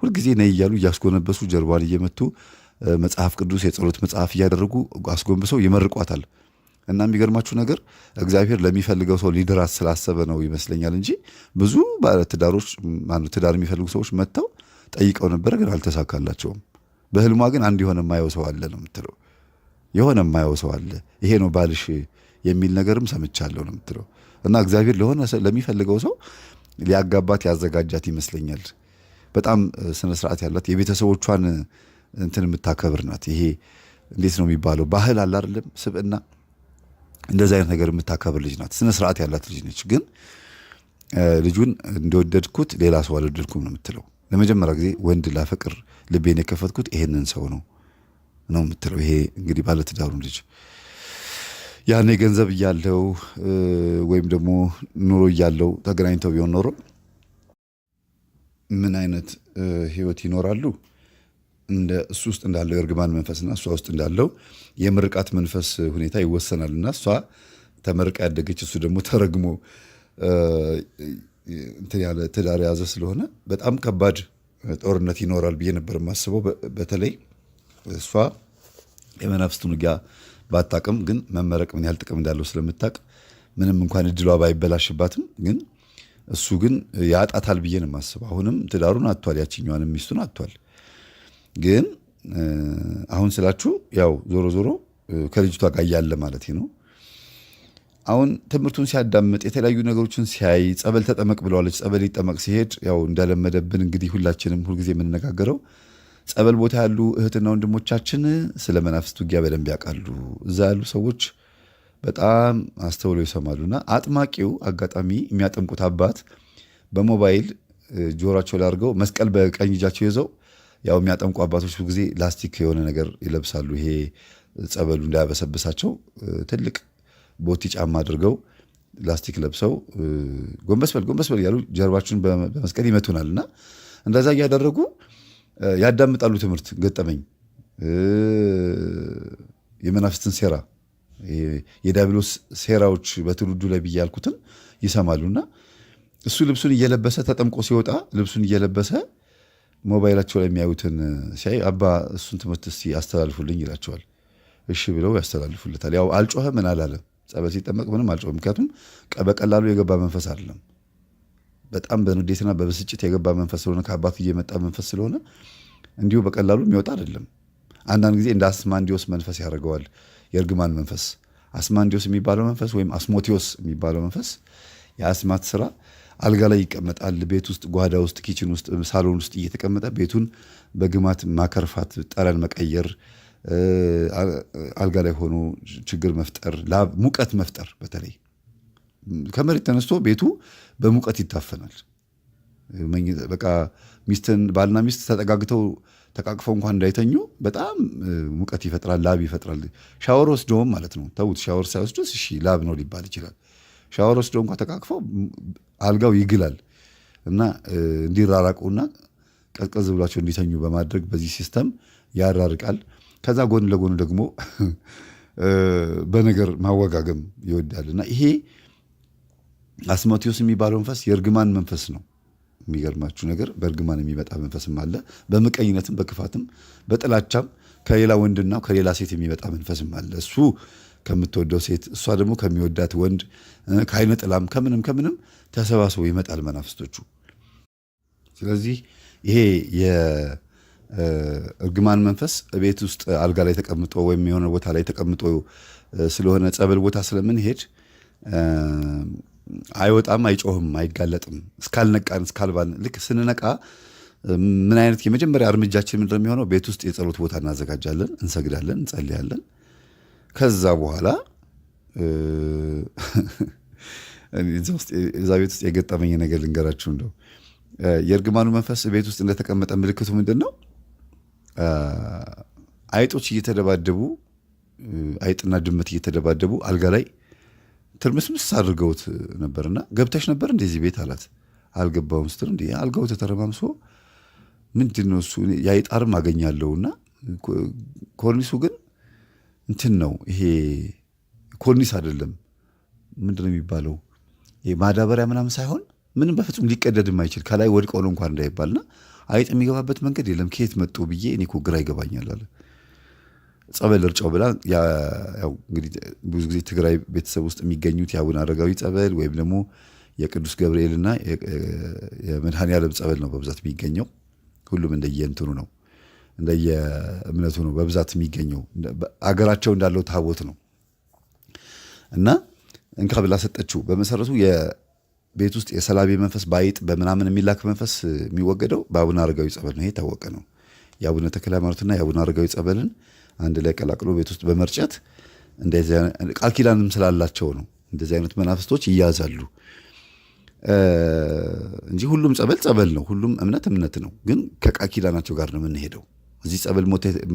ሁልጊዜ ነይ እያሉ እያስጎነበሱ ጀርባን እየመቱ መጽሐፍ ቅዱስ የጸሎት መጽሐፍ እያደረጉ አስጎንብሰው ይመርቋታል። እና የሚገርማችሁ ነገር እግዚአብሔር ለሚፈልገው ሰው ሊድራት ስላሰበ ነው ይመስለኛል እንጂ ብዙ ባለትዳሮች ትዳር የሚፈልጉ ሰዎች መጥተው ጠይቀው ነበረ፣ ግን አልተሳካላቸውም። በህልሟ ግን አንድ የሆነ የማየው ሰው አለ ነው የምትለው። የሆነ የማየው ሰው አለ፣ ይሄ ነው ባልሽ የሚል ነገርም ሰምቻለሁ ነው የምትለው። እና እግዚአብሔር ለሆነ ለሚፈልገው ሰው ሊያጋባት ያዘጋጃት ይመስለኛል። በጣም ስነ ስርዓት ያላት የቤተሰቦቿን እንትን የምታከብር ናት። ይሄ እንዴት ነው የሚባለው ባህል አለ አይደለም፣ ስብዕና፣ እንደዚህ አይነት ነገር የምታከብር ልጅ ናት። ስነ ስርዓት ያላት ልጅ ነች። ግን ልጁን እንደወደድኩት ሌላ ሰው አልወደድኩም ነው የምትለው። ለመጀመሪያ ጊዜ ወንድ ላፈቅር ልቤን የከፈትኩት ይሄንን ሰው ነው የምትለው። ይሄ እንግዲህ ባለትዳሩን ልጅ ያኔ ገንዘብ እያለው ወይም ደግሞ ኑሮ እያለው ተገናኝተው ቢሆን ኖሮ ምን አይነት ህይወት ይኖራሉ? እንደ እሱ ውስጥ እንዳለው የእርግማን መንፈስና እሷ ውስጥ እንዳለው የምርቃት መንፈስ ሁኔታ ይወሰናልና እሷ ተመርቃ ያደገች፣ እሱ ደግሞ ተረግሞ እንትን ያለ ትዳር የያዘ ስለሆነ በጣም ከባድ ጦርነት ይኖራል ብዬ ነበር የማስበው። በተለይ እሷ የመናፍስቱን ውጊያ ባታቅም ግን መመረቅ ምን ያህል ጥቅም እንዳለው ስለምታቅ ምንም እንኳን እድሏ ባይበላሽባትም ግን እሱ ግን ያጣታል ብዬ ነው የማስበው። አሁንም ትዳሩን አጥቷል፣ ያችኛዋንም ሚስቱን አጥቷል። ግን አሁን ስላችሁ ያው ዞሮ ዞሮ ከልጅቷ ጋር ያለ ማለት ነው። አሁን ትምህርቱን ሲያዳምጥ የተለያዩ ነገሮችን ሲያይ ጸበል ተጠመቅ ብለዋለች። ጸበል ይጠመቅ ሲሄድ ያው እንዳለመደብን እንግዲህ ሁላችንም ሁልጊዜ የምንነጋገረው ጸበል ቦታ ያሉ እህትና ወንድሞቻችን ስለ መናፍስት ውጊያ በደንብ ያውቃሉ። እዛ ያሉ ሰዎች በጣም አስተውለው ይሰማሉና አጥማቂው አጋጣሚ የሚያጠምቁት አባት በሞባይል ጆሯቸው ላይ አድርገው መስቀል በቀኝ እጃቸው ይዘው ያው የሚያጠምቁ አባቶች ብዙ ጊዜ ላስቲክ የሆነ ነገር ይለብሳሉ። ይሄ ጸበሉ እንዳያበሰብሳቸው ትልቅ ቦቲ ጫማ አድርገው ላስቲክ ለብሰው ጎንበስ በል እያሉ ጀርባችሁን በመስቀል ይመቱናል። እና እንደዛ እያደረጉ ያዳምጣሉ። ትምህርት ገጠመኝ የመናፍስትን ሴራ የዲያብሎስ ሴራዎች በትውልዱ ላይ ብዬ ያልኩትን ይሰማሉና እሱ ልብሱን እየለበሰ ተጠምቆ ሲወጣ ልብሱን እየለበሰ ሞባይላቸው ላይ የሚያዩትን ሲያይ አባ እሱን ትምህርት እስቲ አስተላልፉልኝ ይላቸዋል። እሺ ብለው ያስተላልፉለታል። ያው አልጮኸ ምን አላለም። ጸበል ሲጠመቅ ምንም አልጮኸ። ምክንያቱም በቀላሉ የገባ መንፈስ አይደለም። በጣም በንዴትና በብስጭት የገባ መንፈስ ስለሆነ ከአባቱ እየመጣ መንፈስ ስለሆነ እንዲሁ በቀላሉ የሚወጣ አይደለም። አንዳንድ ጊዜ እንደ አስማንዲዮስ መንፈስ ያደርገዋል። የእርግማን መንፈስ አስማንዲዮስ የሚባለው መንፈስ ወይም አስሞቲዮስ የሚባለው መንፈስ የአስማት ስራ አልጋ ላይ ይቀመጣል። ቤት ውስጥ፣ ጓዳ ውስጥ፣ ኪችን ውስጥ፣ ሳሎን ውስጥ እየተቀመጠ ቤቱን በግማት ማከርፋት፣ ጠረን መቀየር፣ አልጋ ላይ ሆኖ ችግር መፍጠር፣ ሙቀት መፍጠር። በተለይ ከመሬት ተነስቶ ቤቱ በሙቀት ይታፈናል። በቃ ባልና ሚስት ተጠጋግተው ተቃቅፈው እንኳን እንዳይተኙ በጣም ሙቀት ይፈጥራል፣ ላብ ይፈጥራል። ሻወር ወስደውም ማለት ነው። ተውት፣ ሻወር ሳይወስዱስ እሺ ላብ ነው ሊባል ይችላል። ሻወር ወስደው እንኳን ተቃቅፈው አልጋው ይግላል እና እንዲራራቁና ቀዝቀዝ ብሏቸው እንዲተኙ በማድረግ በዚህ ሲስተም ያራርቃል። ከዛ ጎን ለጎን ደግሞ በነገር ማወጋገም ይወዳልና ይሄ አስማቲዮስ የሚባለው መንፈስ የእርግማን መንፈስ ነው። የሚገርማችሁ ነገር በእርግማን የሚመጣ መንፈስም አለ። በምቀኝነትም በክፋትም በጥላቻም ከሌላ ወንድና ከሌላ ሴት የሚመጣ መንፈስም አለ። እሱ ከምትወደው ሴት እሷ ደግሞ ከሚወዳት ወንድ ከአይነ ጥላም ከምንም ተሰባስበው ይመጣል መናፍስቶቹ። ስለዚህ ይሄ የእርግማን መንፈስ ቤት ውስጥ አልጋ ላይ ተቀምጦ ወይም የሆነ ቦታ ላይ ተቀምጦ ስለሆነ ጸበል ቦታ ስለምንሄድ አይወጣም፣ አይጮህም፣ አይጋለጥም እስካልነቃን እስካልባልን። ልክ ስንነቃ ምን አይነት የመጀመሪያ እርምጃችን ምንድን ነው የሚሆነው? ቤት ውስጥ የጸሎት ቦታ እናዘጋጃለን፣ እንሰግዳለን፣ እንጸልያለን። ከዛ በኋላ እዛ ቤት ውስጥ የገጠመኝ ነገር ልንገራችሁ። እንደው የእርግማኑ መንፈስ ቤት ውስጥ እንደተቀመጠ ምልክቱ ምንድን ነው? አይጦች እየተደባደቡ አይጥና ድመት እየተደባደቡ አልጋ ላይ ትርምስምስ አድርገውት ነበርና ገብተሽ ነበር እንደዚህ ቤት አላት። አልገባውም ስትል እንደ አልጋው ተተረማምሶ ምንድን ነው እሱ የአይጥ አርም አገኛለሁና ኮርኒሱ ግን እንትን ነው ይሄ ኮርኒስ አይደለም። ምንድን ነው የሚባለው? ይሄ ማዳበሪያ ምናምን ሳይሆን ምንም በፍጹም ሊቀደድ የማይችል ከላይ ወድቀው ነው እንኳን እንዳይባልና አይጥ የሚገባበት መንገድ የለም። ከየት መጡ ብዬ እኔ እኮ ግራ ይገባኛል አለ። ጸበል እርጫው ብላ ያው እንግዲህ ብዙ ጊዜ ትግራይ ቤተሰብ ውስጥ የሚገኙት የአቡነ አረጋዊ ጸበል ወይም ደግሞ የቅዱስ ገብርኤልና የመድኃኔዓለም ጸበል ነው በብዛት የሚገኘው። ሁሉም እንደየእንትኑ ነው እንደየእምነቱ ነው በብዛት የሚገኘው። አገራቸው እንዳለው ታቦት ነው እና እንካ ብላ ሰጠችው። በመሰረቱ የቤት ውስጥ የሰላቢ መንፈስ በአይጥ በምናምን የሚላክ መንፈስ የሚወገደው በአቡነ አረጋዊ ጸበል ነው። ይሄ የታወቀ ነው። የአቡነ ተክለ ሃይማኖትና የአቡነ አረጋዊ ጸበልን አንድ ላይ ቀላቅሎ ቤት ውስጥ በመርጨት እንደዚህ ቃል ኪዳንም ስላላቸው ነው እንደዚህ አይነት መናፍስቶች ይያዛሉ እንጂ ሁሉም ጸበል ነው። ሁሉም እምነት ነው። ግን ከቃል ኪዳናቸው ጋር ነው የምንሄደው። እዚህ ጸበል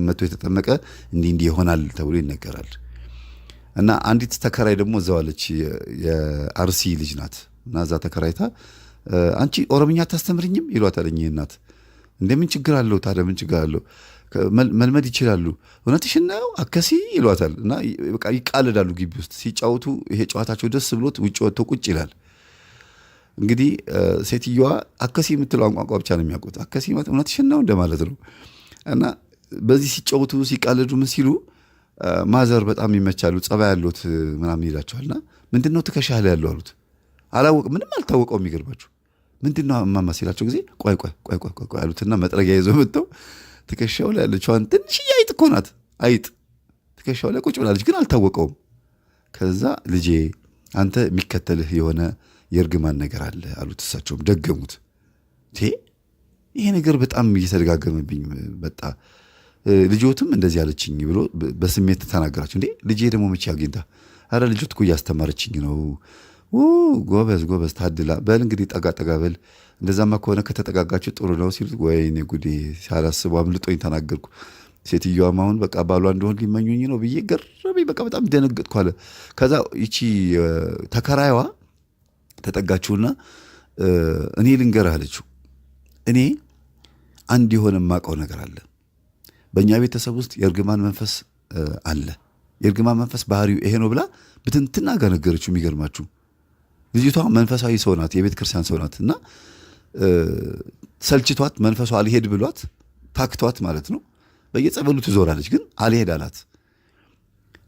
መቶ የተጠመቀ እንዲህ ይሆናል ተብሎ ይነገራል። እና አንዲት ተከራይ ደግሞ እዛው አለች። የአርሲ ልጅ ናት እና እዛ ተከራይታ አንቺ ኦሮምኛ አታስተምርኝም ይሏታል እኚህ እናት። እንደምን ችግር አለው ታዲያ? ምን ችግር አለው? መልመድ ይችላሉ። እውነትሽን ነው አከሲ ይሏታል። እና በቃ ይቃለዳሉ ግቢ ውስጥ ሲጫወቱ። ይሄ ጨዋታቸው ደስ ብሎት ውጭ ወጥቶ ቁጭ ይላል። እንግዲህ ሴትዮዋ አከሲ የምትለው ቋንቋ ብቻ ነው የሚያውቁት። አከሲ ማለት እውነትሽን ነው እንደማለት ነው። እና በዚህ ሲጫወቱ ሲቃለዱ ምን ሲሉ ማዘር በጣም ይመቻሉ፣ ጸባይ ያሉት ምናምን ይላቸዋልና ምንድን ነው ትከሻህ ላይ ያለው አሉት። አላወቅም፣ ምንም አልታወቀው። የሚገርባቸው ምንድን ነው እማማ ሲላቸው ጊዜ ቆይ አሉትና መጥረጊያ ይዘው መጥተው ትከሻው ላይ ያለችዋን ትንሽዬ አይጥ እኮ ናት። አይጥ ትከሻው ላይ ቁጭ ብላለች፣ ግን አልታወቀውም። ከዛ ልጄ አንተ የሚከተልህ የሆነ የእርግማን ነገር አለ አሉት። እሳቸውም ደገሙት። ይሄ ነገር በጣም እየተደጋገመብኝ መጣ። ልጆትም እንደዚህ አለችኝ ብሎ በስሜት ተናገራቸው። እንዴ ልጄ ደግሞ መቼ አግኝታ? አረ ልጆት እኮ እያስተማረችኝ ነው። ጎበዝ ታድላ። በል እንግዲህ ጠጋ በል፣ እንደዛማ ከሆነ ከተጠጋጋችሁ ጥሩ ነው ሲሉት፣ ወይኔ ጉዴ ሳላስበው አምልጦኝ ተናገርኩ። ሴትዮዋም አሁን በቃ ባሏ እንደሆን ሊመኙኝ ነው ብዬ ገረመኝ። በቃ በጣም ደነገጥኩ አለ። ከዛ ይቺ ተከራይዋ ተጠጋችሁና እኔ ልንገርህ አለችው። እኔ አንድ የሆነ የማውቀው ነገር አለ። በእኛ ቤተሰብ ውስጥ የእርግማን መንፈስ አለ። የእርግማን መንፈስ ባህሪው ይሄ ነው ብላ ብትንትና ጋር ነገረችው። የሚገርማችሁ ልጅቷ መንፈሳዊ ሰው ናት፣ የቤተ ክርስቲያን ሰው ናት። እና ሰልችቷት መንፈሷ አልሄድ ብሏት ታክቷት ማለት ነው በየጸበሉ ትዞራለች። ግን አልሄድ አላት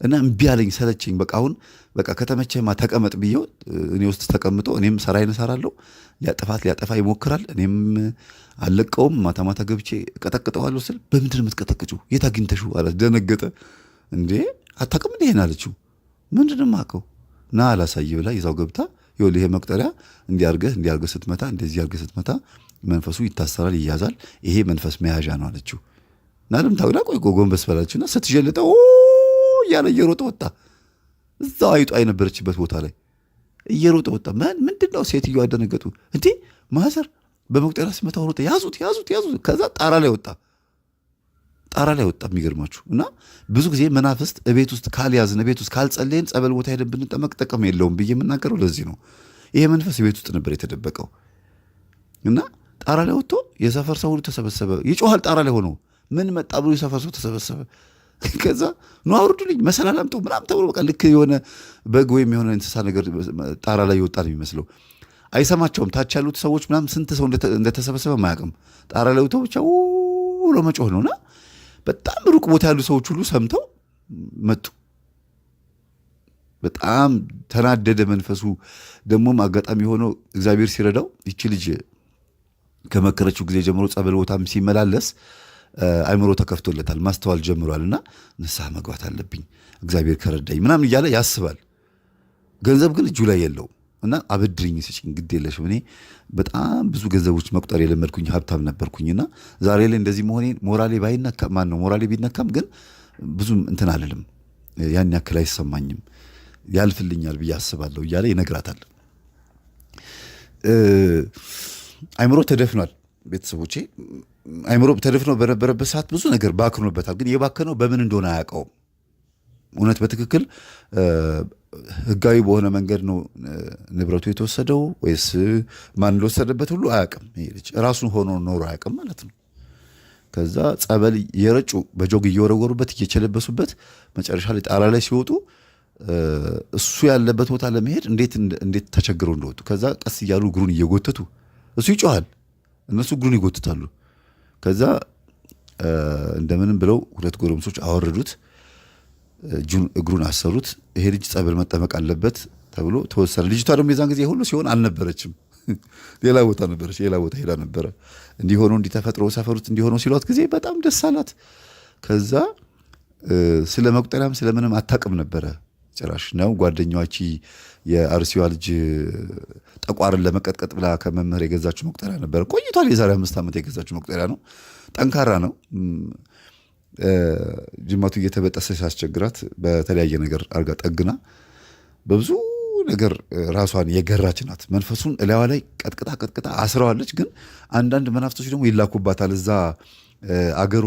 እና እምቢ አለኝ፣ ሰለቸኝ። በቃ አሁን በቃ ከተመቸማ ተቀመጥ ብዬው እኔ ውስጥ ተቀምጦ እኔም ሰራዬን እሰራለሁ፣ ሊያጠፋ ይሞክራል። እኔም አልለቀውም። ማታ ገብቼ እቀጠቅጠዋለሁ ስል በምንድን ነው የምትቀጠቅጪው? የት አግኝተሽው አላት። ደነገጠ። እንዴ አታውቅም እንዴ አለችው። ምንድን ነው የማውቀው? ና አላሳይ ብላ ይዛው ገብታ ይኸውልህ ይሄ መቁጠሪያ እንዲያርገህ ስትመታ እንደዚህ አርገህ ስትመታ መንፈሱ ይታሰራል፣ ይያዛል። ይሄ መንፈስ መያዣ ነው አለችው። እና ልምታውና ቆይ ጎንበስ በላችሁና ስትጀልጠው እያለ እየሮጠ ወጣ። እዛው አይጧ የነበረችበት ቦታ ላይ እየሮጠ ወጣ። ምንድን ነው? ሴትዮዋ አደነገጡ። እንዴ ማዘር በመቁጠሪያ ሲመታው ሮጠ። ያዙት። ከዛ ጣራ ላይ ወጣ። የሚገርማችሁ እና ብዙ ጊዜ መናፍስት እቤት ውስጥ ካልያዝን፣ ቤት ውስጥ ካልጸለይን ጸበል ቦታ ሄደን ብንጠመቅ ጥቅም የለውም ብዬ የምናገረው ለዚህ ነው። ይሄ መንፈስ ቤት ውስጥ ነበር የተደበቀው እና ጣራ ላይ ወጥቶ የሰፈር ሰው ሁሉ ተሰበሰበ። ይጮሃል። ጣራ ላይ ሆኖ ምን መጣ ብሎ የሰፈር ሰው ተሰበሰበ። ከዛ ኑ አውርዱልኝ መሰላል አምጡ ምናምን ተብሎ በቃ ልክ የሆነ በግ ወይም የሆነ እንስሳ ነገር ጣራ ላይ የወጣ ነው የሚመስለው። አይሰማቸውም። ታች ያሉት ሰዎች ምናምን ስንት ሰው እንደተሰበሰበ ማያውቅም። ጣራ ላይ ወጥተው ብቻ ብሎ መጮህ ነውና በጣም ሩቅ ቦታ ያሉ ሰዎች ሁሉ ሰምተው መጡ። በጣም ተናደደ መንፈሱ። ደግሞም አጋጣሚ ሆኖ እግዚአብሔር ሲረዳው ይቺ ልጅ ከመከረችው ጊዜ ጀምሮ ጸበል ቦታም ሲመላለስ አይምሮ ተከፍቶለታል፣ ማስተዋል ጀምሯልና ንስሐ መግባት አለብኝ እግዚአብሔር ከረዳኝ ምናምን እያለ ያስባል። ገንዘብ ግን እጁ ላይ የለውም እና አበድርኝ ስጭኝ ግድ የለሽም። እኔ በጣም ብዙ ገንዘቦች መቁጠር የለመድኩኝ ሀብታም ነበርኩኝና ዛሬ ላይ እንደዚህ መሆኔ ሞራሌ ባይነካም ሞራሌ ቢነካም ግን ብዙም እንትን አልልም፣ ያን ያክል አይሰማኝም፣ ያልፍልኛል ብዬ አስባለሁ እያለ ይነግራታል። አይምሮ ተደፍኗል። ቤተሰቦቼ አይምሮ ተደፍኖ በነበረበት ሰዓት ብዙ ነገር ባክኖበታል። ግን የባከነው በምን እንደሆነ አያውቀውም። እውነት በትክክል ህጋዊ በሆነ መንገድ ነው ንብረቱ የተወሰደው ወይስ ማን እንደወሰደበት ሁሉ አያውቅም። ይሄ ልጅ ራሱን ሆኖ ኖሮ አያውቅም ማለት ነው። ከዛ ጸበል የረጩ በጆግ እየወረወሩበት እየቸለበሱበት መጨረሻ ላይ ጣራ ላይ ሲወጡ እሱ ያለበት ቦታ ለመሄድ እንዴት ተቸግረው እንደወጡ ከዛ ቀስ እያሉ እግሩን እየጎተቱ እሱ ይጮሃል፣ እነሱ እግሩን ይጎትታሉ። ከዛ እንደምንም ብለው ሁለት ጎረምሶች አወረዱት፣ እግሩን አሰሩት። ይሄ ልጅ ጸበል መጠመቅ አለበት ተብሎ ተወሰነ። ልጅቷ ደግሞ የዛን ጊዜ ሁሉ ሲሆን አልነበረችም፣ ሌላ ቦታ ነበረች፣ ሌላ ቦታ ሄዳ ነበረ። እንዲሆነው እንዲተፈጥሮ ሰፈሩት እንዲሆነው ሲሏት ጊዜ በጣም ደስ አላት። ከዛ ስለ መቁጠሪያም ስለምንም አታውቅም ነበረ ጭራሽ ነው። ጓደኛዋቺ የአርሲዋ ልጅ ጠቋርን ለመቀጥቀጥ ብላ ከመምህር የገዛችው መቁጠሪያ ነበረ። ቆይቷል፣ የዛሬ 5 ዓመት የገዛችው መቁጠሪያ ነው። ጠንካራ ነው። ጅማቱ እየተበጠሰ ሲያስቸግራት በተለያየ ነገር አርጋ ጠግና በብዙ ነገር ራሷን የገራች ናት። መንፈሱን እላዋ ላይ ቀጥቅጣ አስረዋለች። ግን አንዳንድ መናፍስቶች ደግሞ ይላኩባታል። እዛ አገሯ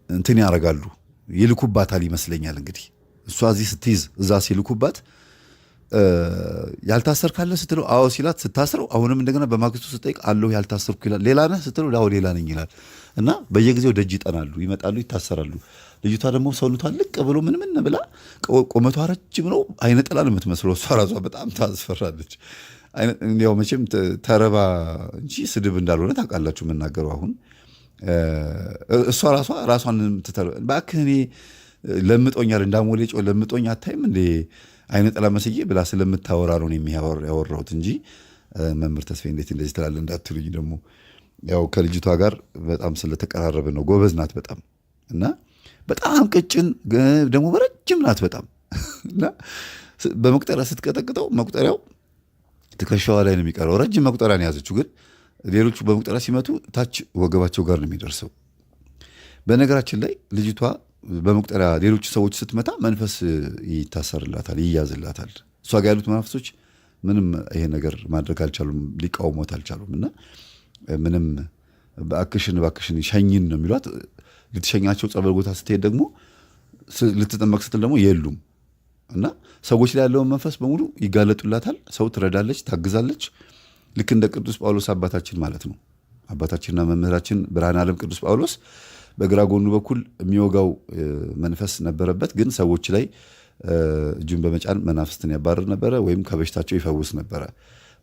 እንትን ያደርጋሉ፣ ይልኩባታል ይመስለኛል። እንግዲህ እሷ እዚህ ስትይዝ እዛ ሲልኩባት ያልታሰርካለ ስትለው አዎ ሲላት ስታስረው አሁንም እንደገና በማግስቱ ስጠይቅ አለሁ ያልታሰርኩ ይላል። ሌላ ነህ ስትለው አዎ ሌላ ነኝ ይላል። እና በየጊዜው ደጅ ይጠናሉ፣ ይመጣሉ፣ ይታሰራሉ። ልጅቷ ደግሞ ሰውነቷ ልቅ ብሎ ምን ብላ ቁመቷ ረጅም ነው፣ አይነ ጥላ ነው የምትመስለው። እሷ ራሷ በጣም ታስፈራለች። ያው መቼም ተረባ እንጂ ስድብ እንዳልሆነ ታውቃላችሁ የምናገረው አሁን። እሷ ራሷን እባክህ እኔ ለምጦኛል እንዳሞሌ ጮህ ለምጦኝ አታይም እንዴ አይነ ጥላ መስዬ ብላ ስለምታወራ ነው ያወራሁት እንጂ መምህር ተስፋዬ እንዴት እንደዚህ ትላለህ እንዳትሉኝ። ደግሞ ያው ከልጅቷ ጋር በጣም ስለተቀራረበ ነው። ጎበዝ ናት በጣም እና በጣም ቀጭን ደግሞ በረጅም ናት በጣም እና በመቁጠሪያ ስትቀጠቅጠው መቁጠሪያው ትከሻዋ ላይ ነው የሚቀረው። ረጅም መቁጠሪያ ነው ያዘችው። ግን ሌሎቹ በመቁጠሪያ ሲመቱ ታች ወገባቸው ጋር ነው የሚደርሰው። በነገራችን ላይ ልጅቷ በመቁጠሪያ ሌሎች ሰዎች ስትመታ መንፈስ ይታሰርላታል፣ ይያዝላታል። እሷ ጋር ያሉት መናፍሶች ምንም ይሄ ነገር ማድረግ አልቻሉም፣ ሊቃወሟት አልቻሉም። እና ምንም በአክሽን ሸኝን ነው የሚሏት። ልትሸኛቸው ጸበል ቦታ ስትሄድ ደግሞ ልትጠመቅ ስትል ደግሞ የሉም እና ሰዎች ላይ ያለውን መንፈስ በሙሉ ይጋለጡላታል። ሰው ትረዳለች፣ ታግዛለች። ልክ እንደ ቅዱስ ጳውሎስ አባታችን ማለት ነው። አባታችንና መምህራችን ብርሃነ ዓለም ቅዱስ ጳውሎስ በግራ ጎኑ በኩል የሚወጋው መንፈስ ነበረበት። ግን ሰዎች ላይ እጁን በመጫን መናፍስትን ያባረር ነበረ፣ ወይም ከበሽታቸው ይፈውስ ነበረ።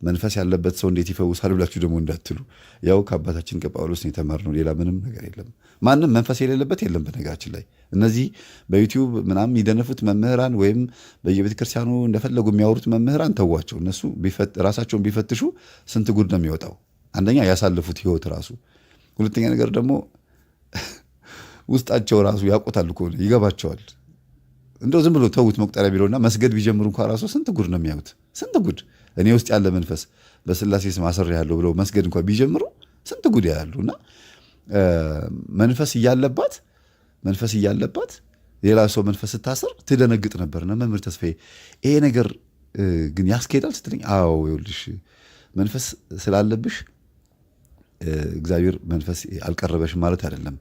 መንፈስ ያለበት ሰው እንዴት ይፈውሳል ብላችሁ ደግሞ እንዳትሉ፣ ያው ከአባታችን ከጳውሎስ ነው የተማርነው። ሌላ ምንም ነገር የለም። ማንም መንፈስ የሌለበት የለም። በነገራችን ላይ እነዚህ በዩቲዩብ ምናምን የሚደነፉት መምህራን ወይም በየቤተ ክርስቲያኑ እንደፈለጉ የሚያወሩት መምህራን ተዋቸው። እነሱ ራሳቸውን ቢፈትሹ ስንት ጉድ ነው የሚወጣው። አንደኛ ያሳለፉት ህይወት ራሱ፣ ሁለተኛ ነገር ደግሞ ውስጣቸው ራሱ ያውቁታል እኮ ይገባቸዋል። እንደው ዝም ብሎ ተውት መቁጠሪያ ቢለውና መስገድ ቢጀምሩ እንኳ ራሱ ስንት ጉድ ነው የሚያዩት። ስንት ጉድ እኔ ውስጥ ያለ መንፈስ በስላሴ ስም አስሬሃለሁ ብለው መስገድ እንኳ ቢጀምሩ ስንት ጉድ ያያሉ። እና መንፈስ እያለባት ሌላ ሰው መንፈስ ስታስር ትደነግጥ ነበርና መምህር ተስፋዬ ይሄ ነገር ግን ያስኬዳል ስትለኝ፣ አዎ ይኸውልሽ መንፈስ ስላለብሽ እግዚአብሔር መንፈስ አልቀረበሽም ማለት አይደለም።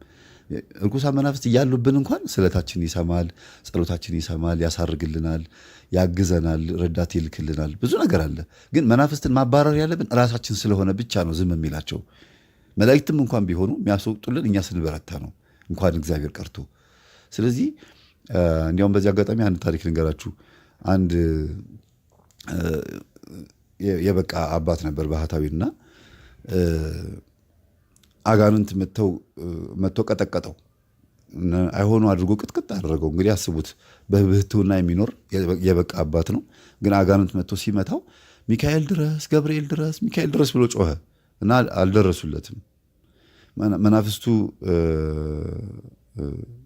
እርኩሳን መናፍስት እያሉብን እንኳን ስለታችን ይሰማል፣ ጸሎታችን ይሰማል፣ ያሳርግልናል፣ ያግዘናል፣ ረዳት ይልክልናል። ብዙ ነገር አለ። ግን መናፍስትን ማባረር ያለብን ራሳችን ስለሆነ ብቻ ነው ዝም የሚላቸው። መላእክትም እንኳን ቢሆኑ የሚያስወጡልን እኛ ስንበረታ ነው፣ እንኳን እግዚአብሔር ቀርቶ። ስለዚህ እንዲያውም በዚህ አጋጣሚ አንድ ታሪክ ልንገራችሁ። አንድ የበቃ አባት ነበር ባህታዊና አጋንንት መጥቶ ቀጠቀጠው። አይሆኑ አድርጎ ቅጥቅጥ አደረገው። እንግዲህ አስቡት፣ በብህትውና የሚኖር የበቃ አባት ነው። ግን አጋንንት መጥቶ ሲመታው ሚካኤል ድረስ፣ ገብርኤል ድረስ፣ ሚካኤል ድረስ ብሎ ጮኸ እና አልደረሱለትም። መናፍስቱ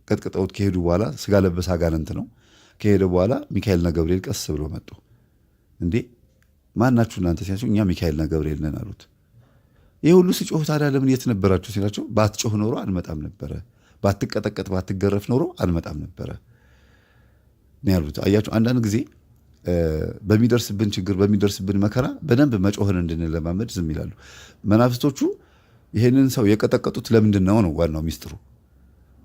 ቀጥቅጠውት ከሄዱ በኋላ ስጋ ለበስ አጋንንት ነው። ከሄደ በኋላ ሚካኤልና ገብርኤል ቀስ ብሎ መጡ። እንዴ ማናችሁ እናንተ ሲላቸው፣ እኛ ሚካኤልና ገብርኤል ነን አሉት። ይህ ሁሉ ሲጮህ ታዲያ ለምን የት ነበራችሁ ሲላቸው፣ ባትጮህ ኖሮ አንመጣም ነበረ፣ ባትቀጠቀጥ ባትገረፍ ኖሮ አንመጣም ነበረ ያሉት። አያችሁ፣ አንዳንድ ጊዜ በሚደርስብን ችግር በሚደርስብን መከራ በደንብ መጮህን እንድንለማመድ ዝም ይላሉ። መናፍስቶቹ ይህንን ሰው የቀጠቀጡት ለምንድን ነው ነው ዋናው ሚስጥሩ።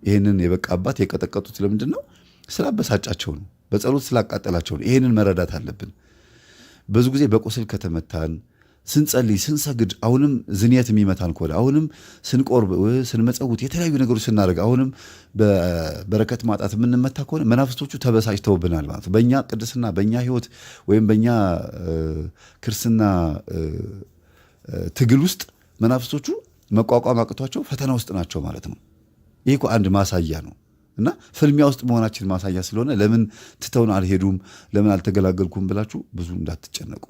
ይህንን የበቃ አባት የቀጠቀጡት ለምንድን ነው? ስላበሳጫቸው ነው፣ በጸሎት ስላቃጠላቸው ነው። ይህንን መረዳት አለብን። ብዙ ጊዜ በቁስል ከተመታን ስንጸልይ ስንሰግድ፣ አሁንም ዝንየት የሚመታን ከሆነ አሁንም ስንቆርብ ስንመጸውት የተለያዩ ነገሮች ስናደርግ አሁንም በበረከት ማጣት የምንመታ ከሆነ መናፍስቶቹ ተበሳጭተውብናል ማለት ነው። በእኛ ቅድስና በእኛ ሕይወት ወይም በእኛ ክርስትና ትግል ውስጥ መናፍስቶቹ መቋቋም አቅቷቸው ፈተና ውስጥ ናቸው ማለት ነው። ይህ እኮ አንድ ማሳያ ነው እና ፍልሚያ ውስጥ መሆናችን ማሳያ ስለሆነ ለምን ትተውን አልሄዱም፣ ለምን አልተገላገልኩም ብላችሁ ብዙ እንዳትጨነቁ።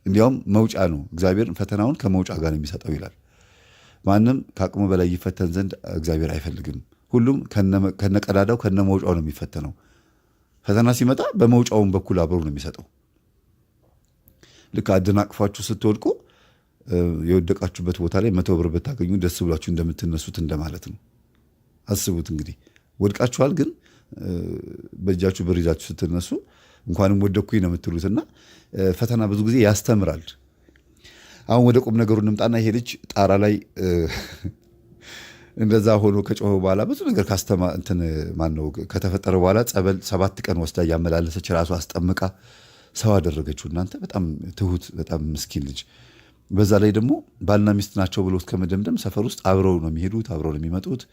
እንዲያውም መውጫ ነው። እግዚአብሔር ፈተናውን ከመውጫ ጋር ነው የሚሰጠው ይላል። ማንም ከአቅሙ በላይ ይፈተን ዘንድ እግዚአብሔር አይፈልግም። ሁሉም ከነቀዳዳው ከነመውጫው ነው የሚፈተነው። ፈተና ሲመጣ በመውጫውን በኩል አብሮ ነው የሚሰጠው። ልክ አደናቅፋችሁ ስትወድቁ የወደቃችሁበት ቦታ ላይ 100 ብር ብታገኙ ደስ ብሏችሁ እንደምትነሱት እንደማለት ነው። አስቡት እንግዲህ ወድቃችኋል፣ ግን በእጃችሁ ብር ይዛችሁ ስትነሱ እንኳንም ወደኩኝ ነው የምትሉትና ፈተና ብዙ ጊዜ ያስተምራል። አሁን ወደ ቁም ነገሩ እንምጣና ይሄ ልጅ ጣራ ላይ እንደዛ ሆኖ ከጮኸ በኋላ ብዙ ነገር ከተፈጠረ በኋላ ጸበል 7 ቀን ወስዳ እያመላለሰች ራሱ አስጠምቃ ሰው አደረገችው። እናንተ በጣም ትሁት፣ በጣም ምስኪን ልጅ። በዛ ላይ ደግሞ ባልና ሚስት ናቸው ብሎ እስከ መደምደም ሰፈር ውስጥ አብረው ነው የሚሄዱት፣ አብረው ነው የሚመጡት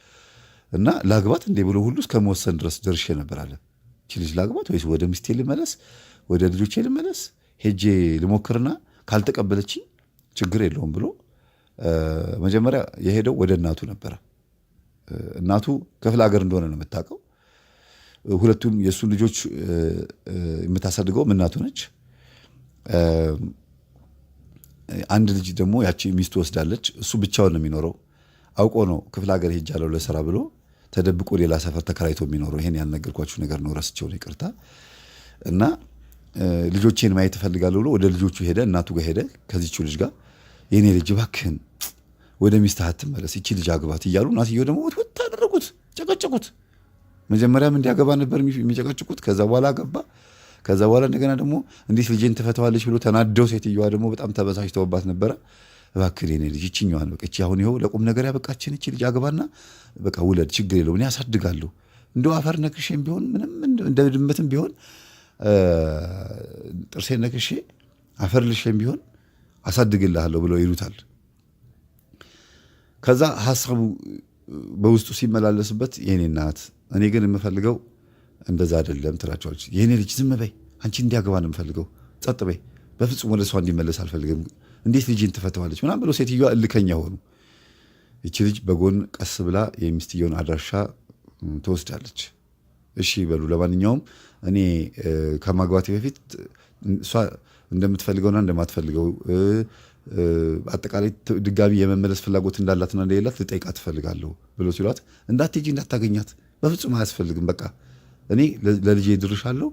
እና ላግባት እንዴ ብሎ ሁሉ እስከ መወሰን ድረስ ደርሼ ነበር አለ። እቺ ልጅ ላግባት ወይስ ወደ ሚስቴ ልመለስ፣ ወደ ልጆቼ ልመለስ፣ ሄጄ ልሞክርና ካልተቀበለችኝ ችግር የለውም ብሎ መጀመሪያ የሄደው ወደ እናቱ ነበረ። እናቱ ክፍለ ሀገር እንደሆነ ነው የምታውቀው። ሁለቱም የእሱን ልጆች የምታሳድገውም እናቱ ነች። አንድ ልጅ ደግሞ ያቺ ሚስቱ ወስዳለች። እሱ ብቻውን ነው የሚኖረው። አውቆ ነው ክፍለ ሀገር ሄጃለሁ ለስራ ብሎ ተደብቆ ሌላ ሰፈር ተከራይቶ የሚኖረው። ይሄን ያልነገርኳችሁ ነገር ነው፣ ረስቼው ነው፣ ይቅርታ። እና ልጆቼን ማየት እፈልጋለሁ ብሎ ወደ ልጆቹ ሄደ፣ እናቱ ጋር ሄደ። ከዚቹ ልጅ ጋር የኔ ልጅ እባክህን ወደ ሚስትህ አትመለስ፣ ይቺ ልጅ አግባት እያሉ እናትየው ደግሞ ወጥ አደረጉት፣ ጨቀጨቁት። መጀመሪያም እንዲያገባ ነበር የሚጨቀጭቁት። ከዛ በኋላ አገባ። ከዛ በኋላ እንደገና ደግሞ እንዴት ልጄን ትፈተዋለች ብሎ ተናደው ሴትዮዋ ደግሞ በጣም ተበሳጭተውባት ነበረ። እባክህ የኔ ልጅ ይችኛዋን በቃ እቺ አሁን ይኸው ለቁም ነገር ያበቃችን እቺ ልጅ አግባና በቃ ውለድ፣ ችግር የለውም እኔ ያሳድጋለሁ፣ እንደው አፈር ነክሼም ቢሆን ምንም እንደ ድመትም ቢሆን ጥርሴን ነክሼ አፈር ልሼም ቢሆን አሳድግልሃለሁ ብለው ይሉታል። ከዛ ሀሳቡ በውስጡ ሲመላለስበት የኔ እናት እኔ ግን የምፈልገው እንደዛ አይደለም ትላቸዋለች። የኔ ልጅ ዝም በይ፣ አንቺ እንዲያገባ ነው የምፈልገው፣ ጸጥ በይ፣ በፍጹም ወደ እሷ እንዲመለስ አልፈልግም፣ እንዴት ልጅን ትፈተዋለች ምናምን ብለው ሴትዮዋ እልከኛ ሆኑ። ይቺ ልጅ በጎን ቀስ ብላ የሚስትየውን አድራሻ ትወስዳለች። እሺ በሉ ለማንኛውም እኔ ከማግባቴ በፊት እሷ እንደምትፈልገውና እንደማትፈልገው አጠቃላይ ድጋሚ የመመለስ ፍላጎት እንዳላትና እንደሌላት ልጠይቃት ትፈልጋለሁ ብሎ ሲሏት እንዳትሄጂ እንዳታገኛት በፍጹም አያስፈልግም፣ በቃ እኔ ለልጄ ድርሻለሁ፣